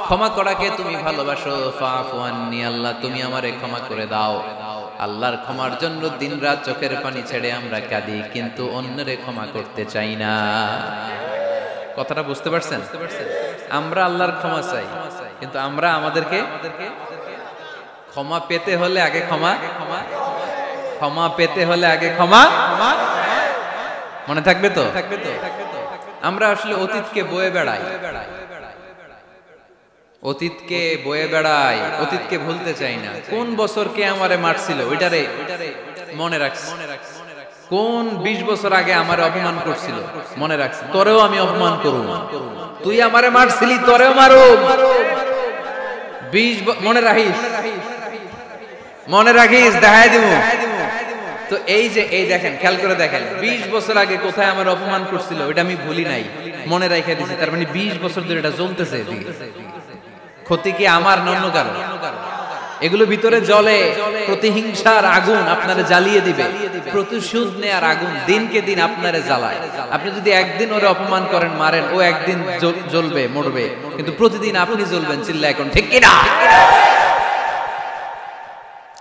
ক্ষমা করাকে তুমি ভালোবাসো। ফাআফু আন্নী, আল্লাহ তুমি আমারে ক্ষমা করে দাও। আল্লাহর ক্ষমার জন্য দিনরাত চোখের পানি ছেড়ে আমরা কাঁদি, কিন্তু অন্যরে ক্ষমা করতে চাই না। কথাটা বুঝতে পারছেন? আমরা আল্লাহর ক্ষমা চাই, কিন্তু আমরা আমাদেরকে ক্ষমা পেতে হলে আগে ক্ষমা পেতে হলে আগে ক্ষমা মনে থাকবে তো? আমরা আসলে অতীতকে বয়ে বেড়াই, অতীতকে বয়ে বেড়াই, অতীতকে ভুলতে চাই না। কোন বছর কে আমারে মারছিল ওইটারে মনে রাখছি, কোন 20 বছর আগে আমারে অপমান করছিল মনে রাখছি, তোরেও আমি অপমান করব, তুই আমারে মারছিলি তোরেও মারো, 20 মনে রাখিস, মনে রাখিস, দেখাই দিব। তো এই যে এই দেখেন, খেয়াল করে দেখেন, 20 বছর আগে কোথায় আমার অপমান করছিল ওইটা আমি ভুলি নাই, মনে রাখা দিছি। তার মানে 20 বছর ধরে এটা জ্বলতেছে। ক্ষতি কি আমার না অন্য কারো? এগুলো ভিতরে জ্বলে, প্রতিহিংসার আগুন আপনারে জ্বালিয়ে দিবে, প্রতিশোধ নেয়ার আগুন দিনকে দিন আপনারে জ্বালায়। আপনি যদি একদিন ওরে অপমান করেন, মারেন, ও একদিন জ্বলবে, মরবে, কিন্তু প্রতিদিন আপনি জ্বলবেন। চিল্লা এখন ঠিক কিনা?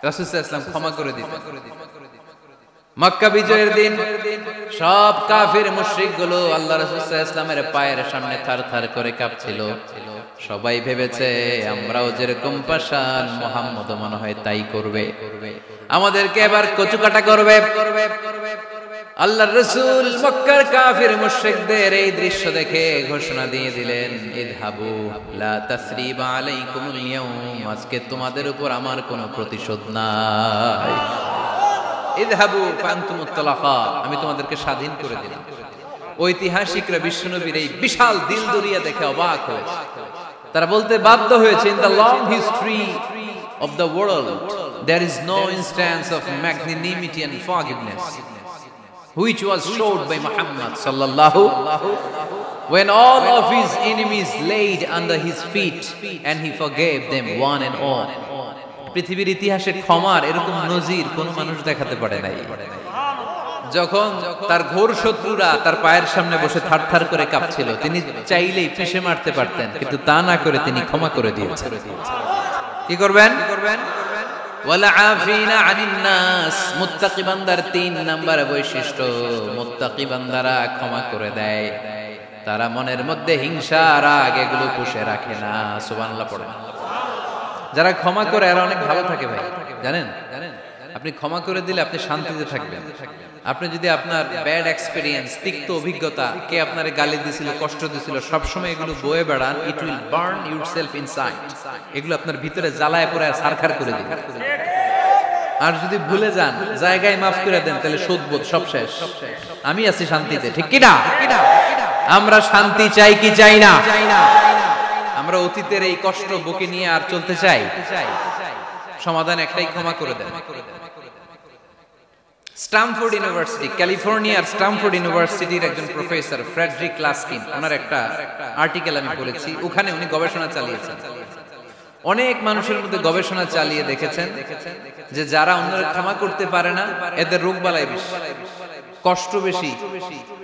রাসূল সাল্লাল্লাহু আলাইহি ওয়াসাল্লাম ক্ষমা করে দিতেন। মক্কা বিজয়ের দিন সব কাফির মুশরিক গুলো আল্লাহ রাসূল সাল্লাল্লাহু আলাইহি ওয়াসাল্লামের পায়ের সামনে থারথার করে কাঁপছিল। সবাই ভেবেছে আমরাও যেরকম পাষাণ, মুহাম্মদ মনে হয় তাই করবে, আমাদেরকে এবার কচুকাটা করবে। আল্লাহর রাসূল মক্কার কাফির মুশরিকদের এই দৃশ্য দেখে ঘোষণা দিয়ে দিলেন, ইযহাবু লা তাসরিবা আলাইকুমুল ইয়াউম, আজকে তোমাদের উপর আমার কোনো প্রতিশোধ নাই। ইযহাবু ফাআনতুমুত তালাকা, আমি তোমাদেরকে স্বাধীন করে দিলাম। ঐতিহাসিকরা বিশ্বনবীর এই বিশাল দিলদরিয়া দেখে অবাক হয়েছে। তারা বলতে বাধ্য হয়েছে, in the long history of the world there is no instance of magnanimity and forgiveness which was showed by Muhammad sallallahu, when all of his enemies laid under his feet and he forgave them one and all. পৃথিবীর ইতিহাসে ক্ষমার এরকম নজির কোন মানুষ দেখাতে পারে নাই। যখন তার ঘোর শত্রুরা তার পায়ের সামনে বসে থারথার করে কাঁপছিল, তিনি চাইলেই পিষে মারতে পারতেন, কিন্তু তা না করে তিনি ক্ষমা করে দিয়েছেন। কি করবেন? ওয়ালা আফিনা আনিন নাস, মুত্তাকি বান্দার 3 নাম্বার বৈশিষ্ট্য, মুত্তাকি বান্দারা ক্ষমা করে দেয়। তারা মনের মধ্যে হিংসা, রাগ এগুলো পুষে রাখে না। সুবহানাল্লাহ পড়েন। যারা ক্ষমা করে এরা অনেক ভালো থাকে ভাই, জানেন? আপনি ক্ষমা করে দিলে আপনি শান্তিতে থাকবেন। আপনি যদি আপনার ব্যাড এক্সপেরিয়েন্স, তিক্ত অভিজ্ঞতা, কে আপনারে গালি দিছিল, কষ্ট দিছিল, সবসময় এগুলো বয়ে বেড়ান, it will burn yourself inside. এগুলো আপনার ভিতরে জ্বালায় পুরো সারখার করে দিবে। আর যদি ভুলে যান, জায়গায় মাফ করে দেন, তাহলে শোধবোধ সব শেষ, আমি আছি শান্তিতে। ঠিক কি না? আমরা শান্তি চাই কি চাই না? আমরা অতীতের এই কষ্ট বুকে নিয়ে আর চলতে চাই? সমাধান একটাই, ক্ষমা করে দেন। স্ট্যামফোর্ড ইউনিভার্সিটি, ক্যালিফোর্নিয়ার স্ট্যামফোর্ড ইউনিভার্সিটির একজন প্রফেসর ফ্রেডরিক লাস্কিন, ওনার একটা আর্টিকেল আমি পড়েছি, ওখানে উনি গবেষণা চালিয়েছেন। অনেক মানুষের মধ্যে গবেষণা চালিয়ে দেখেছেন যে যারা অন্যরা ক্ষমা করতে পারে না, এদের রোগ বালাই বেশি, কষ্ট বেশি,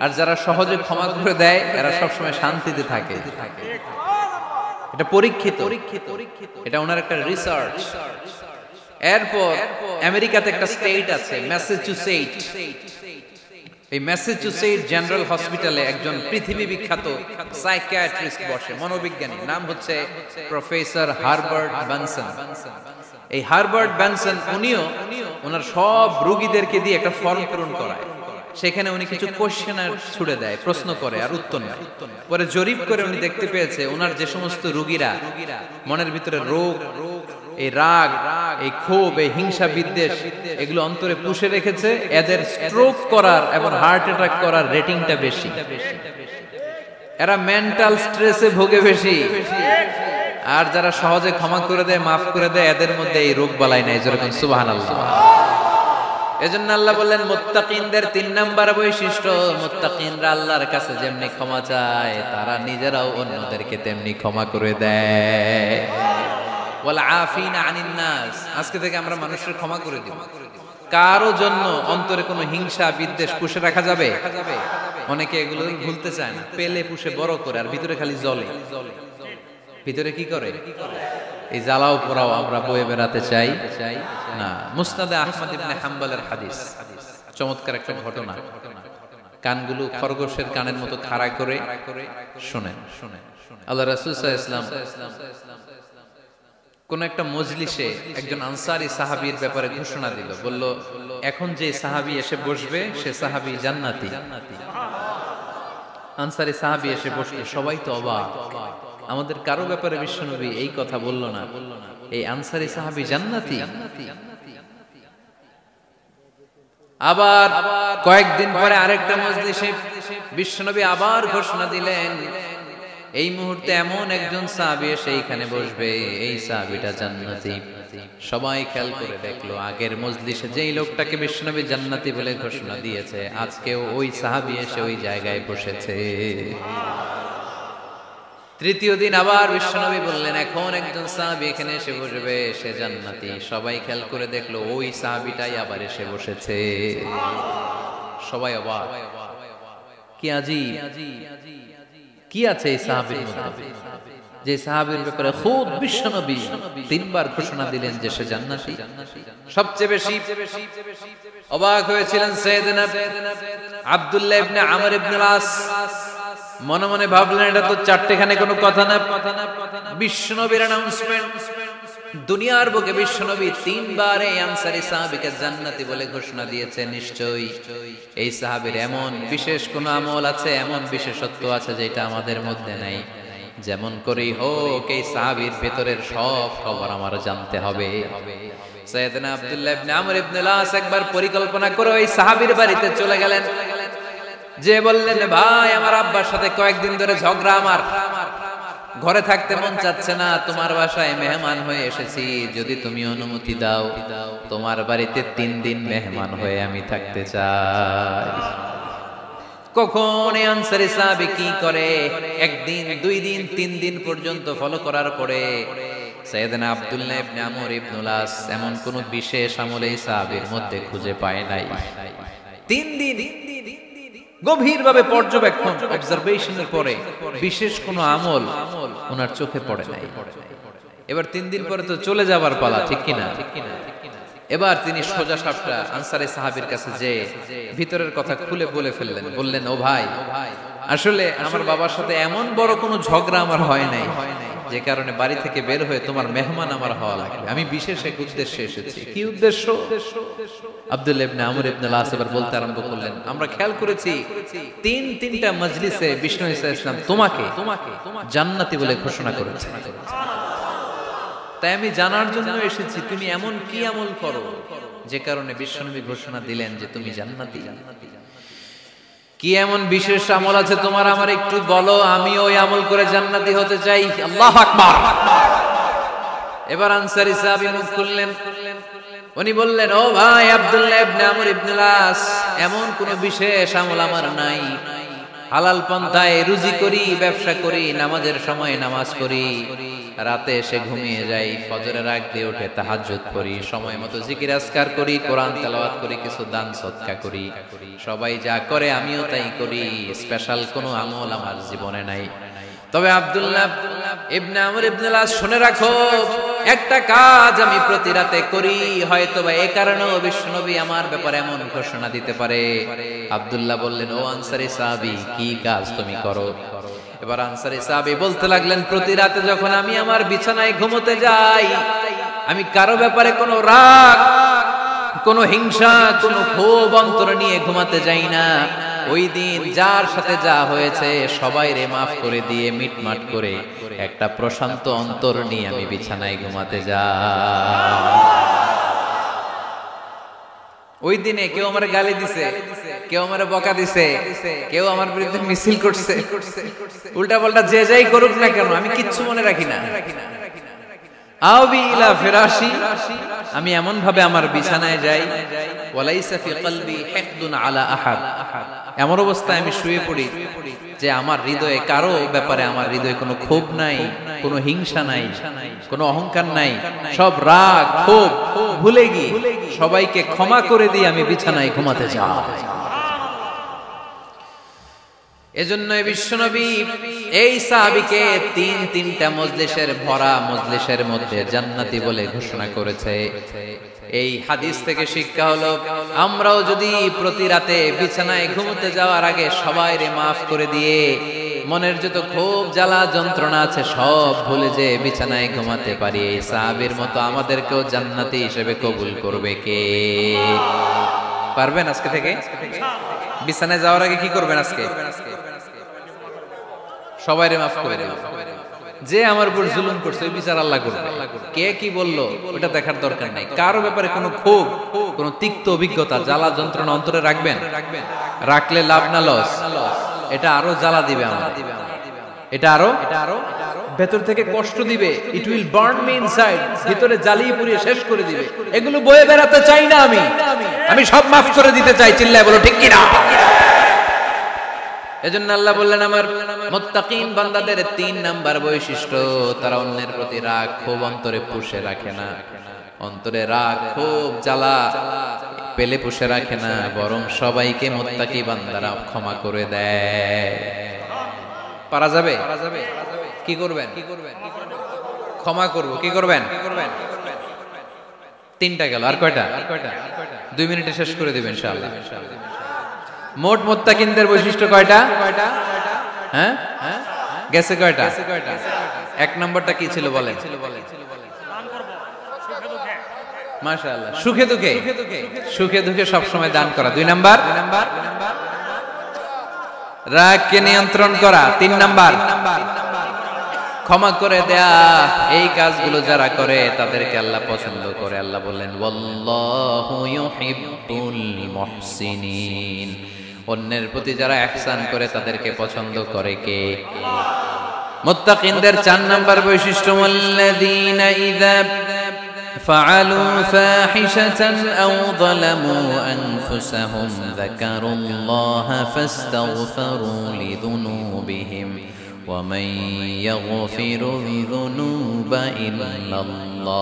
আর যারা সহজে ক্ষমা করে দেয় এরা সবসময় শান্তিতে থাকে। এটা পরীক্ষিত, এটা ওনার একটা রিসার্চ। এরপর আমেরিকাতে একটা স্টেট আছে ম্যাসাচুসেট, এই ম্যাসাচুসেট জেনারেল হসপিটালে একজন পৃথিবী বিখ্যাত সাইকিয়াট্রিস্ট বসে, মনোবিজ্ঞানী, নাম হচ্ছে প্রফেসর হারবার্ট বেনসন। এই হারবার্ট বেনসন উনিও ওনার সব রোগীদেরকে দিয়ে একটা ফর্ম পূরণ করায়, সেখানে উনি কিছু কোশ্চেনার ছুড়ে দেয়, প্রশ্ন করে আর উত্তর নেয়। পরে জরিপ করে উনি দেখতে পেয়েছে ওনার যে সমস্ত রোগীরা মনের ভিতরে রোগ, এই রাগ, এই ক্ষোভ, এই হিংসা বিদ্বেষ এগুলো অন্তরে পুষে রেখেছে, এদের স্ট্রোক করার এবং হার্ট অ্যাটাক করার রেটিংটা বেশি, এরা মেন্টাল স্ট্রেসে ভোগে বেশি। আর যারা সহজে ক্ষমা করে দেয়, মাফ করে দেয়, এদের মধ্যে এই রোগ বালাই নাই। যেরকম সুবহানাল্লাহ। এজন্য আল্লাহ বললেন মুত্তাকিনদের 3 নাম্বার বৈশিষ্ট্য, মুত্তাকিনরা আল্লাহর কাছে যেমনি ক্ষমা চায়, তারা নিজেরাও অন্যদেরকে তেমনি ক্ষমা করে দেয়। ওয়াল আফিনা আনিন নাস, আজকে থেকে আমরা মানুষের ক্ষমা করে দিব। কারো জন্য অন্তরে কোনো হিংসা বিদ্বেষ পুষে রাখা যাবে? অনেকে এগুলো ভুলতে চায় না, পেলে পুষে বড় করে, আর ভিতরে খালি জ্বলে। ভিতরে কি করে? এই জ্বালাও পোড়াও আমরা বয়ে বেড়াতে চাই না। মুসনাদে আহমদ ইবনে হাম্বলের হাদিস, চমৎকার একটা ঘটনা। কানগুলো খরগোশের কানের মতো খাড়া করে শুনেন। আল্লাহ রাসূল সাল্লাল্লাহু আলাইহি ওয়াসাল্লাম কোন একটা মজলিসে একজন আনসারী সাহাবীর ব্যাপারে ঘোষণা দিল, বলল এখন যে সাহাবী এসে বসবে সে সাহাবী জান্নাতি। আনসারী সাহাবী এসে বসলে সবাই তো অবাক, আমাদের কারো ব্যাপারে বিশ্বনবী এই কথা বলল না, এই আনসারী সাহাবী জান্নাতি। আবার কয়েকদিন পরে আরেকটা মজলিসে বিশ্বনবী আবার ঘোষণা দিলেন, এই মুহূর্তে এমন একজন সাহাবী এসে এইখানে বসবে, এই সাহাবীটা জান্নাতি। সবাই খেয়াল করে দেখলো, আগের মজলিসে যেই লোকটাকে বিশ্বনবী জান্নাতি বলে ঘোষণা দিয়েছে, আজকেও ওই সাহাবী এসে ওই জায়গায় বসেছে। তৃতীয় দিন আবার বিশ্বনবী বললেন, এখন একজন সাহাবী এখানে এসে বসবে, সে জান্নাতি। সবাই খেয়াল করে দেখলো, ওই সাহাবীটাই আবার এসে বসেছে। সবাই অবাক, কি আজীব, কি আছে এই সাহাবীর মধ্যে, যে সাহাবীর ব্যাপারে খুদ বিশ্বনবী তিনবার ঘোষণা দিলেন যে সে জান্নাতি। সবচেয়ে বেশি অবাক হয়েছিলেন সাইয়েদনা আব্দুল্লাহ ইবনে আমর ইবনে আস। মনে মনে ভাবলেন, এটা তো চারটেখানে কোনো কথা না, বিশ্বনবীর অ্যানাউন্সমেন্ট। দুনিয়ার বুকে বিশ্বনবী তিনবার এই আনসারী সাহাবীকে জান্নাতি বলে ঘোষণা দিয়েছে, নিশ্চয়ই এই সাহাবীর এমন বিশেষ কোন আমল আছে, এমন বিশেষত্ব আছে যেটা আমাদের মধ্যে নাই। যেমন করেই হোক এই সাহাবীর ভেতরের সব খবর আমার জানতে হবে। সাইয়েদনা আব্দুল্লাহ ইবনে আমর ইবনে আস একবার পরিকল্পনা করে ওই সাহাবীর বাড়িতে চলে গেলেন, যে বললেন, ভাই আমার আব্বার সাথে কয়েকদিন ধরে ঝগড়া, আমার ঘরে থাকতে মন চাচ্ছে না, তোমার বাসায় মেহমান হয়ে এসেছি, যদি তুমি অনুমতি দাও তোমার বাড়িতে 3 দিন মেহমান হয়ে আমি থাকতে চাই। কখন এই আনসারী সাহাবী কি করে, একদিন, 2 দিন, 3 দিন পর্যন্ত ফলো করার পরে সাইয়েদনা আব্দুল্লাহ ইবনে আমর ইবনে আস এমন কোন বিশেষ আমল এই সাহাবীর মধ্যে খুঁজে পায় নাই। 3 দিন গভীরভাবে পর্যবেক্ষণ, অবজারভেশনের পরে বিশেষ কোন আমল ওনার চোখে পড়ে নাই। এবার 3 দিন পরে তো চলে যাবার পালা, ঠিক কিনা? এবার তিনি সোজা সাপটা আনসারী সাহাবীর কাছে যে ভিতরের কথা খুলে বলে ফেললেন, বললেন, ও ভাই, আসলে আমার বাবার সাথে এমন বড় কোনো ঝগড়া আমার হয় নাই যে কারণে বাড়ি থেকে বের হয়ে তোমার মেহমান আমার হওয়া লাগবে, আমি বিশেষ এক উদ্দেশ্যে এসেছি। কি উদ্দেশ্য? আব্দুল্লাহ ইবনে আমর ইবনে আস এবার বলতে আরম্ভ করলেন, আমরা খেয়াল করেছি 3টা মজলিসে বিষ্ণু ঈসা ইসলাম তোমাকে জান্নাতি বলে ঘোষণা করেছে, তাই আমি জানার জন্য এসেছি তুমি এমন কি আমল করো যে কারণে বিশ্বনবী ঘোষণা দিলেন যে তুমি জান্নাতি। কি এমন বিশেষ আমল আছে তোমার, আমার একটু বলো, আমি ওই আমল করে জান্নাতি হতে চাই। আল্লাহু আকবার। এবার আনসারী সাহাবী মুখ খুললেন, উনি বললেন, ও ভাই আব্দুল্লাহ ইবনে আমর ইবনে আস, এমন কোন বিশেষ আমল আমার নাই। হালাল পন্থায় রুজি করি, ব্যবসা করি, নামাজের সময় নামাজ পড়ি, রাতে এসে ঘুমিয়ে যাই, ফজরের আগ দিয়ে উঠে তাহাজ্জুদ পড়ি, সময় মতো জিকির আজকার করি, কোরআন তেলাওয়াত করি, কিছু দান সদকা করি। সবাই যা করে আমিও তাই করি, স্পেশাল কোনো আমল আমার জীবনে নাই। তবে আব্দুল্লাহ ইবনে আমর ইবনে আস, শুনে রাখো, একটা কাজ আমি প্রতি রাতে করি, হয়তোবা এই কারণেও বিশ্বনবী আমার ব্যাপারে এমন ঘোষণা দিতে পারে। আব্দুল্লাহ বললেন, ও আনসারী সাহাবী, কি কাজ তুমি করো? এবার আনসারী সাহাবী বলতে লাগলেন, প্রতি রাতে যখন আমি আমার বিছানায় ঘুমোতে যাই, আমি কারো ব্যাপারে কোনো রাগ, কোনো হিংসা, কোনো ক্ষোভ অন্তরে নিয়ে ঘুমাতে যাই না। ওই দিন যার সাথে যা হয়েছে সবাই রে মাফ করে দিয়ে মিটমাট করে একটা প্রশান্ত অন্তর নিয়ে আমি বিছানায় ঘুমাতে যাই। ওই দিনে কেউ আমার গালি দিছে, কেউ আমার বকা দিছে, কেউ আমার বিরুদ্ধে মিছিল করছে, উল্টা পাল্টা যে যাই করুক না কেন, আমি কিচ্ছু মনে রাখি না। আবি ইলা ফিরাশি, আমি এমন ভাবে আমার বিছানায় যাই, ওয়ালাইসা ফি কলবি হিকদুন আলা আহাদ, এমন অবস্থায় আমি শুয়ে পড়ি যে আমার হৃদয়ে কারো ব্যাপারে, আমার হৃদয়ে কোনো ক্ষোভ নাই, কোনো হিংসা নাই, কোনো অহংকার নাই, সব রাগ ক্ষোভ ভুলে গিয়ে সবাইকে ক্ষমা করে দিয়ে আমি বিছানায় ঘুমাতে যাই। এজন্য বিশ্বনবী এই সাহাবীকে 3টা মজলিসের ভরা মজলিসের মধ্যে জান্নাতি বলে ঘোষণা করেছে। এই হাদিস থেকে শিক্ষা হলো, আমরাও যদি প্রতি রাতে বিছানায় ঘুমোতে যাওয়ার আগে সবাইরে মাফ করে দিয়ে মনের যত ক্ষোভ জ্বালা যন্ত্রণা আছে সব ভুলে যে বিছানায় ঘুমাতে পারি এই সাহাবীর মতো আমাদেরকেও জান্নাতি হিসেবে কবুল করবে কে? পারবেন আজকে থেকে? বিছানায় যাওয়ার আগে কি করবেন আজকে? সবাইরে মাফ করে দেবেন। যে আমার উপর জুলুম করছে ওই বিচার আল্লাহ করবে। কে কি বললো ওটা দেখার দরকার নাই। কারো ব্যাপারে কোনো ক্ষোভ, কোনো তিক্ত অভিজ্ঞতা, জ্বালা যন্ত্রণা অন্তরে রাখবেন? রাখলে লাভ না লস? এটা আরো জ্বালা দিবে আমার, এটা আরো ভেতর থেকে কষ্ট দিবে। It will burn me inside, ভিতরে জ্বালিয়ে পুড়িয়ে শেষ করে দিবে। এগুলো বয়ে বেড়াতে চাই না আমি সব মাফ করে দিতে চাই। চিল্লায় বলো ঠিক কি না? এজন্য আল্লাহ বললেন আমার মুত্তাকিন বান্দাদের 3 নাম্বার বৈশিষ্ট্য, তারা অন্যের প্রতি রাগ ক্ষোভ অন্তরে পুষে রাখে না। অন্তরে রাগ ক্ষোভ জ্বালা পেলে পুষে রাখে না, বরং সবাইকে মুত্তাকি বান্দারা ক্ষমা করে দেয়। পারা যাবে? কি করবেন? ক্ষমা করব। কি করবেন? 3টা গেল, আর কয়টা? 2 মিনিটে শেষ করে দিবেন ইনশাআল্লাহ। মোট মুত্তাকিনদের বৈশিষ্ট্য কয়টা? হ্যাঁ গেছে কয়টা? 1 নম্বরটা কি ছিল বলেন? মাশাআল্লাহ, সুখে দুঃখে সব সময় দান করা। 2 নাম্বার রাগকে নিয়ন্ত্রণ করা। 3 নাম্বার ক্ষমা করে দেয়া। এই কাজগুলো যারা করে তাদেরকে আল্লাহ পছন্দ করে। আল্লাহ বললেন ওয়াল্লাহু ইউহিব্বুল মুহসিনিন, অন্যের প্রতি যারা ইহসান করে তাদেরকে পছন্দ করে কে? মুত্তাকিনদের 4 নাম্বার বৈশিষ্ট্য ওয়াল্লাযীনা ইযা ফাআলু ফাহিশাতান আও যালামু আনফুসাহুম যাকারুল্লাহা ফাস্তাগফিরু লিযুনুবিহিম ওয়া মান ইয়াগফিরু যুনুবা ইল্লাল্লাহ।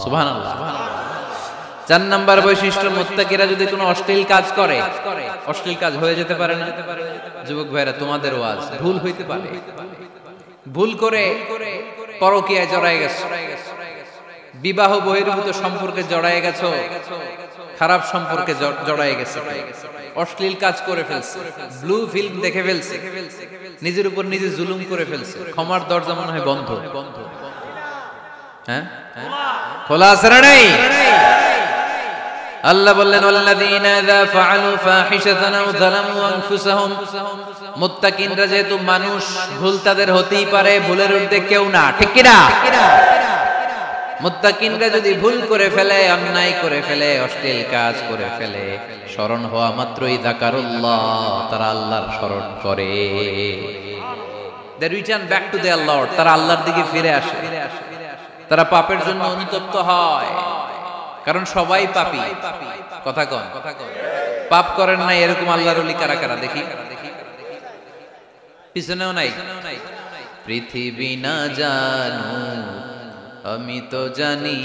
সুবহানাল্লাহ। 4 নাম্বার বৈশিষ্ট্য, মুত্তাকিরা যদি কোনো অশ্লীল কাজ করে, অশ্লীল কাজ হয়ে যেতে পারে না? যুবক ভাইরা, তোমাদের ওয়াজ ভুল হইতে পারে। ভুল করে পরকীয়ায় জড়ায় গেছো, বিবাহ বহির্ভূত সম্পর্কে জড়ায় গেছো, খারাপ সম্পর্কে জড়ায় গেছে, অশ্লীল কাজ করে ফেলছে, ব্লু ফিল্ম দেখে ফেলছে, নিজের উপর নিজে জুলুম করে ফেলছে, ক্ষমার দরজা মনে হয় বন্ধ। হ্যাঁ খোলা আছে না নাই? আল্লাহ বললেন ওয়াল্লাযীনা ইযা ফাআলু ফাহিশাতান আও যালামু আনফুসাহুম, মুত্তাকিনরা যেহেতু মানুষ, ভুল তাদের হতেই পারে, ভুলের ঊর্ধ্বে কেউ না, ঠিক কি না? মুত্তাকিনরা যদি ভুল করে ফেলে, অন্যায় করে ফেলে, অশ্লীল কাজ করে ফেলে, স্মরণ হওয়া মাত্রই যাকারুল্লাহ, তারা আল্লাহর স্মরণ করে। They return back to their lord, তারা আল্লাহর দিকে ফিরে আসে, তারা পাপের জন্য অনুতপ্ত হয়। কারণ সবাই পাপী। কথা কন, পাপ করেন না এরকম আল্লাহর ওলি কারা কারা দেখি? পিছনেও নাই। পৃথিবী না জানো আমি তো জানি,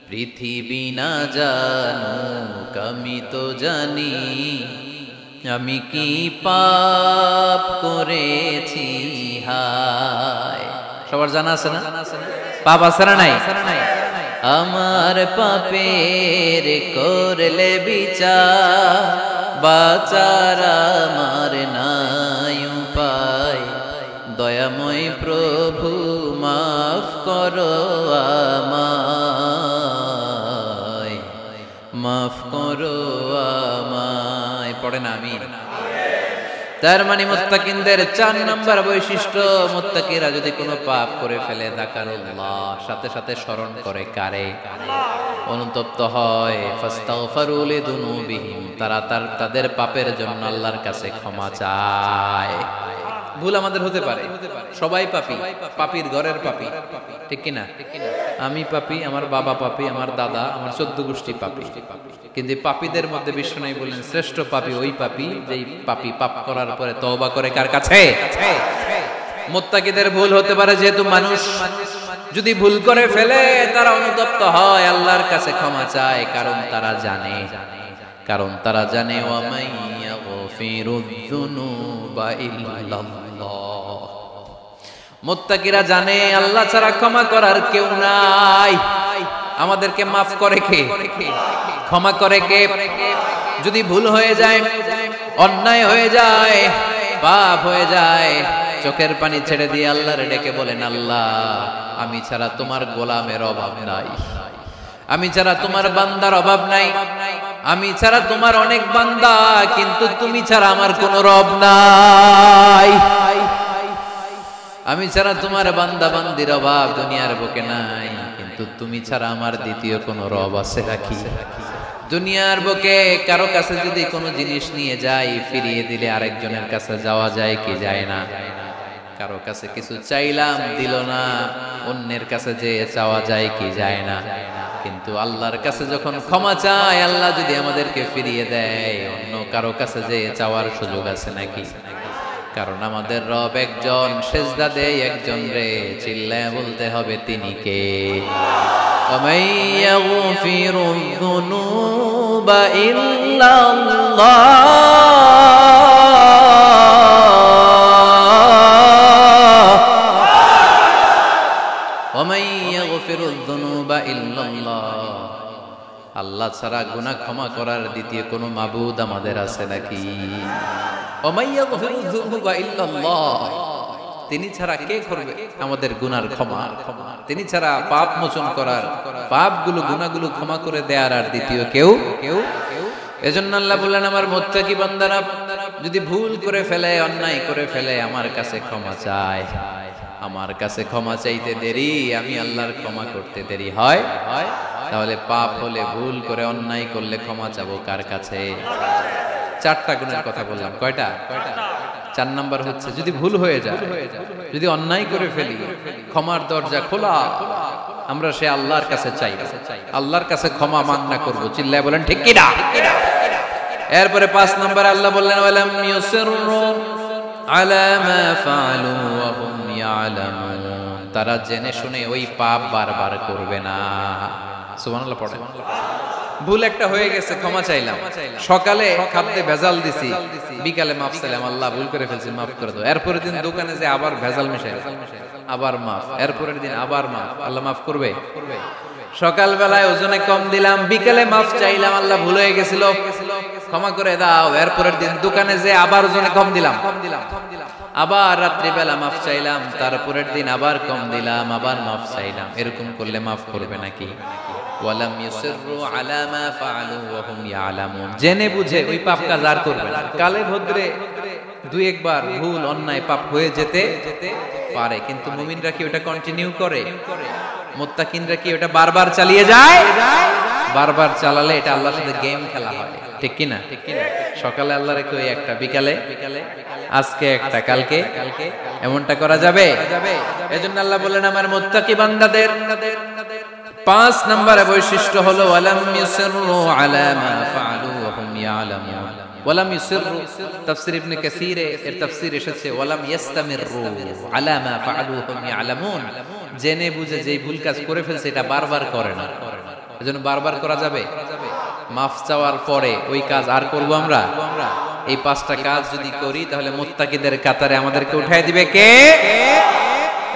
পৃথিবী না জানো আমি তো জানি, আমি কি পাপ করেছি হায়। সবার জানা আছে না? পাপ আছে না নাই? আমার পাপের করলে বিচার, বাঁচার আমার নাই উপায়, দয়াময় প্রভু মাফ করো আমায়, মাফ করো আমায়। পড়ে না আমিন? তার মানে মুত্তাকিনদের 4 নাম্বার বৈশিষ্ট্য, মুত্তাকিরা যদি কোনো পাপ করে ফেলে যাকারুল্লাহ, সাথে সাথে স্মরণ করে কারে? অনুতপ্ত হয়। ফাস্তাগফিরু লিযুনুবিহিম, তারা তাদের পাপের জন্য আল্লাহর কাছে ক্ষমা চায়। ভুল আমাদের হতে পারে, সবাই পাপী, পাপীর ঘরের পাপী, ঠিক কিনা? আমি পাপী, আমার বাবা পাপী, আমার দাদা, আমার 14 গোষ্ঠী পাপী। কিন্তু পাপীদের মধ্যে বিষ্ণু বললেন শ্রেষ্ঠ পাপী ওই পাপী যেই পাপী পাপ করার পরে তওবা করে কার কাছে? মুত্তাকিদের ভুল হতে পারে, যেহেতু মানুষ, যদি ভুল করে ফেলে তারা অনুতপ্ত হয়, আল্লাহর কাছে ক্ষমা চায়, কারণ তারা জানে ওয়া মাইয়াগফিরুয যুনুবা ইল্লাল্লাহ। মুত্তাকিরা জানে আল্লাহ ছাড়া ক্ষমা করার কেউ নাই। আমাদেরকে মাফ করে কে? ক্ষমা করে কে? যদি ভুল হয়ে যায়, অন্যায় হয়ে যায়, পাপ হয়ে যায়, চোখের পানি ছেড়ে দিয়ে আল্লাহরে ডেকে বলেন, আল্লাহ আমি ছাড়া তোমার গোলামের অভাব নাই, আমি ছাড়া তোমার বান্দার অভাব নাই, আমি ছাড়া তোমার অনেক বান্দা, কিন্তু তুমি ছাড়া আমার কোনো রব নাই। আমি ছাড়া তোমার বান্দা বান্দির অভাব দুনিয়ার বুকে নাই, কিন্তু তুমি ছাড়া আমার দ্বিতীয় কোনো রব আছে নাকি? দুনিয়ার বুকে কারো কাছে যদি কোনো জিনিস নিয়ে যাই, ফিরিয়ে দিলে আরেকজনের কাছে যাওয়া যায় কি যায় না? কারো কাছে কিছু চাইলাম দিল না, অন্যের কাছে যে চাওয়া যায় কি যায় না? কিন্তু আল্লাহর কাছে যখন ক্ষমা চাই, আল্লাহ যদি আমাদেরকে ফিরিয়ে দেয়, অন্য কারো কাছে যে চাওয়ার সুযোগ আছে নাকি? কারণ আমাদের রব একজন, সেজদা দেয় একজন রে, চিল্লায় বলতে হবে তিনি কে? وَمَن يَغْفِرُ الذُّنُوبَ إِلَّا اللَّهُ وَمَن يَغْفِرُ الذُّنُوبَ إِلَّا اللَّهُ। আল্লাহ ছাড়া গুনাহ ক্ষমা করার দ্বিতীয় কোনো মাবুদ আমাদের আছে নাকি? وَمَن يَغْفِرُ الذُّنُوبَ إِلَّا اللَّهُ। তিনি ছাড়া কে করবে আমাদের গুনার ক্ষমা? তিনি ছাড়া পাপ মোচন করার, পাপগুলো গুনাহগুলো ক্ষমা করে দেয়ার আর দ্বিতীয় কেউ। এজন্য আল্লাহ বললেন, আমার মুত্তাকি বান্দারা যদি ভুল করে ফেলে, অন্যায় করে ফেলে, আমার কাছে ক্ষমা চায়। আমার কাছে ক্ষমা চাইতে দেরি, আমি আল্লাহর ক্ষমা করতে দেরি হয়। তাহলে পাপ হলে, ভুল করে অন্যায় করলে ক্ষমা চাবো কার কাছে? চারটা গুণের কথা বললাম, কয়টা? 4 নাম্বার হচ্ছে যদি ভুল হয়ে যায়, যদি অন্যায় করে ফেলি, ক্ষমার দরজা খোলা, আমরা সে আল্লাহর কাছে চাই, আল্লাহর কাছে ক্ষমা মাগনা করব। চিল্লায় বলেন ঠিক কি না? এরপরে 5 নাম্বার আল্লাহ বললেন, ওয়ালাম ইউসিররু আলা মা ফাআলু ওয়া হুম ইয়ালামুন। তারা জেনে শুনে ওই পাপ বারবার করবে না। সুবহানাল্লাহ পড়ে। ভুল একটা হয়ে গেছে, ক্ষমা চাইলাম, সকালে খাদ্যে ভেজাল দিছি, বিকালে মাফ চাইলাম, আল্লাহ ভুল করে ফেলছি, মাফ করে দাও। এরপরের দিন দোকানে যে আবার ভেজাল মিশাই, আবার মাফ, এরপরের দিন আবার মাফ, আল্লাহ মাফ করবে? সকাল বেলায় ওজনে কম দিলাম, বিকালে মাফ চাইলাম, আল্লাহ ভুল হয়ে গেছিল, ক্ষমা করে দাও। এরপরের দিন দোকানে যে আবার ওজনে কম দিলাম, আবার রাত্রি বেলা মাফ চাইলাম, তারপরের দিন আবার কম দিলাম, আবার মাফ চাইলাম। এরকম করলে মাফ করবে নাকি? ওয়ালাম ইউসিররু আলা মা ফাআলু ওয়া হুম ইয়ালামুন। জেনে বুঝে ওই পাপ কাজ আর করবে না। কালে ভদ্রে দুই একবার ভুল অন্যায় পাপ হয়ে যেতে পারে, কিন্তু মুমিনরা কি ওটা কন্টিনিউ করে? মুত্তাকিনরা কি ওটা বারবার চালিয়ে যায়? বারবার চালালে এটা আল্লাহর সাথে গেম খেলা হয়, ঠিক কি না? সকালে আল্লাহ রেখে ওই একটা, বিকালে আজকে একটা, কালকে এমনটা করা যাবে? এজন্য আল্লাহ বললেন, আমার মুত্তাকি বান্দাদের 5 নম্বরে বৈশিষ্ট্য হলো ওয়ালাম ইউসিররু আলা মা ফাআলু ওয়া হুম ইয়ালামুন। ওয়ালাম ইউসিররু, তাফসীর ইবনে কাসীরে এর তাফসীর এসেছে ওয়ালাম ইস্তামিররু আলা মা ফাআলু ওয়া হুম ইয়ালামুন। জেনে বুঝে যেই ভুল কাজ করে ফেলছে এটা বারবার করে না। এজন্য বারবার করা যাবে? মাফ চাওয়ার পরে ওই কাজ আর করব আমরা? এই 5টা কাজ যদি করি তাহলে মুত্তাকিদের কাতারে আমাদেরকে উঠায় দিবে কে?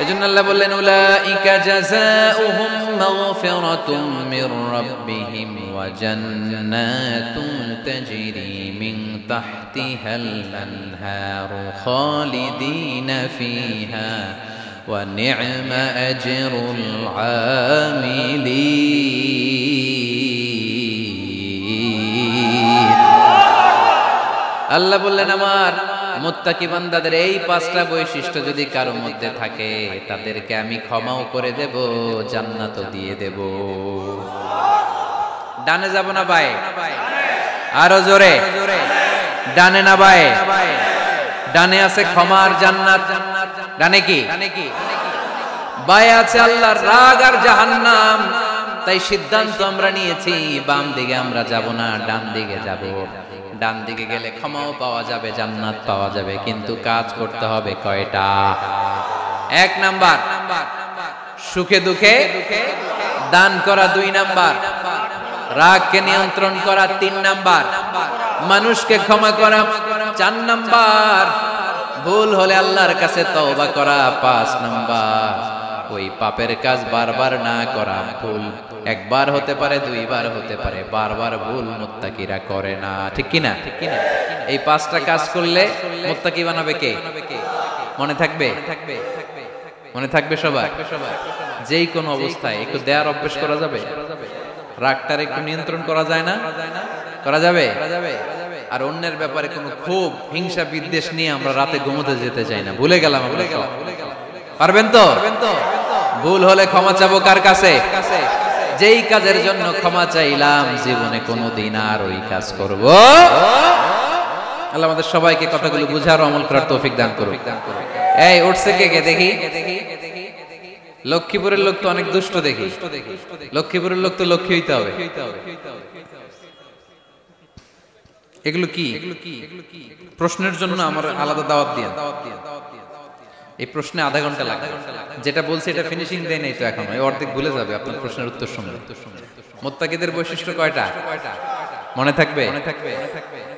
এজন্য আল্লাহ বললেন, উলাইকা জাযাউহুম মাগফিরাতুম মির রাব্বিহিম ওয়া জান্নাতুন তাজরি মিন তাহতিহাল আনহারু খালিদিনা ফিহা ওয়া নি'মা আজরুল আমিলিন। আল্লাহ বললেন, আমার মুত্তাকি বান্দাদের এই 5টা বৈশিষ্ট্য যদি কারো মধ্যে থাকে, তাদেরকে আমি ক্ষমাও করে দেব, জান্নাতও দিয়ে দেব। ডানে যাব না বায়ে? আরো জোরে। ডানে না বায়ে? ডানে আছে ক্ষমার জান্নাত, ডানে কি? বায়ে আছে আল্লাহর রাগ আর জাহান্নাম। তাই সিদ্ধান্ত আমরা নিয়েছি, বাম দিকে আমরা যাব না, ডান দিকে যাব। ডান দিকে গেলে ক্ষমাও পাওয়া যাবে, জান্নাত পাওয়া যাবে, কিন্তু কাজ করতে হবে কয়টা? 1 নাম্বার সুখে দুঃখে দান করা, 2 নাম্বার রাগকে নিয়ন্ত্রণ করা, 3 নাম্বার মানুষকে ক্ষমা করা, 4 নাম্বার ভুল হলে আল্লাহর কাছে তওবা করা, 5 নাম্বার ওই পাপের কাজ বারবার না করা। ভুল একবার হতে পারে, দুইবার হতে পারে, বারবার ভুল মুত্তাকিরা করে না। ঠিক কি না? এই পাঁচটা কাজ করলে মুত্তাকি বানাবে কে? মনে থাকবে? মনে থাকবে সবাই? যেই কোনো অবস্থায় একটু দেয়ার অভ্যেস করা যাবে? রাগটার একটু নিয়ন্ত্রণ করা যায় না? করা যাবে? আর অন্যের ব্যাপারে কোনো ক্ষোভ, হিংসা, বিদ্বেষ নিয়ে আমরা রাতে ঘুমোতে যেতে চাই না। ভুলে গেলাম আমরা। পারবেন তো? ভুল হলে ক্ষমা চাবো কার কাছে? যেই কাজের জন্য ক্ষমা চাইলাম জীবনে কোনোদিন আর ওই কাজ করব। আল্লাহ আমাদের সবাইকে কথাগুলো বুঝার ও আমল করার তৌফিক দান করুন। এই উঠছে কে দেখি? লক্ষ্মীপুরের লোক তো অনেক দুষ্ট দেখি। লক্ষ্মীপুরের লোক তো লক্ষ্মী হইতে হবে। এগুলো কি? প্রশ্নের জন্য আমার আলাদা দাওয়াত দিয়ে। এই প্রশ্নে আধা ঘন্টা লাগবে। যেটা বলছি এটা ফিনিশিং দেয় নাই তো এখনো, অর্ধেক ভুলে যাবে আপনার প্রশ্নের উত্তর শুনলে। মুত্তাকিদের বৈশিষ্ট্য কয়টা মনে থাকবে?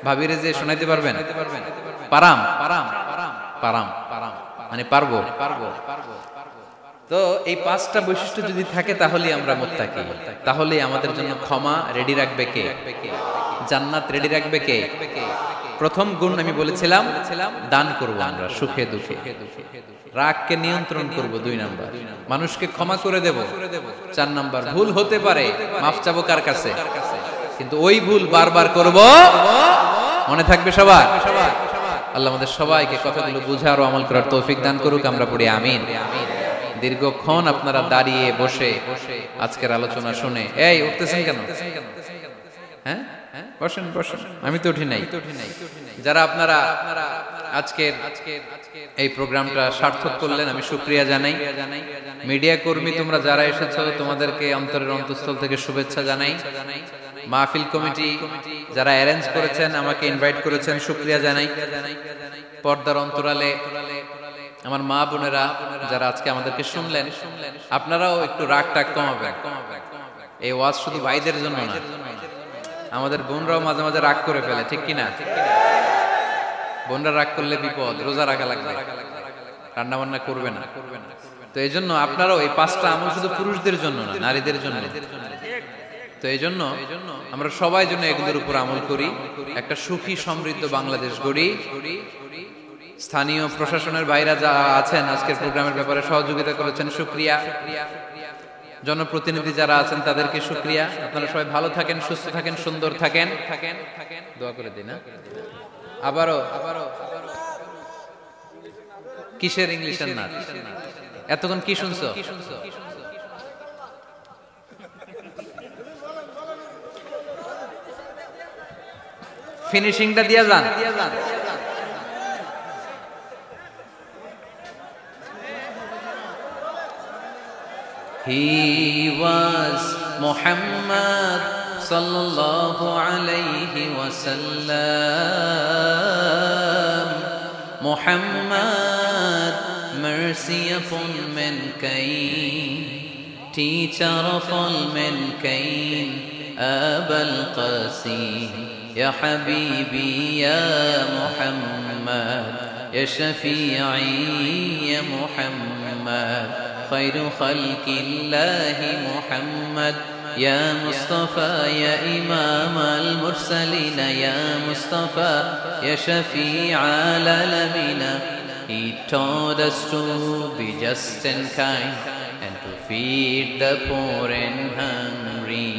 ভাবিরে যে শোনাইতে পারবেন? পারাম মানে পারবো। তো এই পাঁচটা বৈশিষ্ট্য যদি থাকে তাহলে আমরা মুত্তাকি। তাহলে আমাদের জন্য ক্ষমা রেডি রাখবে কে? জান্নাত রেডি রাখবে কে? প্রথম গুণ আমি বলেছিলাম দান করব আমরা সুখে দুঃখে। রাগকে নিয়ন্ত্রণ করব 2 নাম্বার। মানুষকে ক্ষমা করে দেব 4 নাম্বার। ভুল হতে পারে, মাফ চাবো কার কাছে? কিন্তু ওই ভুল বারবার করব। মনে থাকবে সবার? আল্লাহ আমাদের সবাইকে কথাগুলো বুঝার ও আমল করার তৌফিক দান করুক। আমরা পড়ি আমিন। দীর্ঘক্ষণ আপনারা দাঁড়িয়ে বসে আজকের আলোচনা শুনে এই উঠতেছেন কেন? হ্যাঁ বসেন। আমি তো উঠি নাই। যারা আপনারা আজকের এই প্রোগ্রামটা সার্থক করলেন আমি শুকরিয়া জানাই। মিডিয়া কর্মী তোমরা যারা এসেছো তোমাদেরকে অন্তরের অন্তঃস্থল থেকে শুভেচ্ছা জানাই। মাহফিল কমিটি যারা অ্যারেঞ্জ করেছেন, আমাকে ইনভাইট করেছেন, শুকরিয়া জানাই। পর্দার অন্তরালে আমার মা বোনেরা যারা আজকে আমাদেরকে শুনলেন, আপনারাও একটু রাগ টাগ কমাবেন। এই ওয়াজ শুধু ভাইদের জন্য না, আমাদের বোনরাও মাঝে মাঝে রাগ করে ফেলে। ঠিক কিনা? বোনরা রাগ করলে বিপদ। রোজা রাখা লাগবে, রান্না বান্না করবে না। তো এই জন্য আপনারাও এই 5টা আমল শুধু পুরুষদের জন্য না, নারীদের জন্য। তো এই জন্য আমরা সবাই জন্য এগুলোর উপর আমল করি, একটা সুখী সমৃদ্ধ বাংলাদেশ গড়ি। স্থানীয় প্রশাসনের বাইরে যারা আছেন আজকের প্রোগ্রামের ব্যাপারে সহযোগিতা করেছেন, শুকরিয়া। জনপ্রতিনিধি যারা আছেন তাদেরকে শুকরিয়া। আপনারা সবাই ভালো থাকেন, সুস্থ থাকেন, সুন্দর থাকেন। দোয়া করে দিন। আবারও কিসের ইংলিশের না? এতক্ষণ কি শুনছো? ফিনিশিংটা দিয়া যান। He was Muhammad sallallahu alayhi wa sallam. Muhammad, mercy upon mankind, teacher of all mankind, Abul Qasim, ya Habibi, ya Muhammad, ya Shafi'i, ya Muhammad. خير خلق الله محمد يا مصطفى يا إمام المرسلين يا مصطفى يا شفيع العالمين. He taught us to be just and kind and to feed the poor and hungry.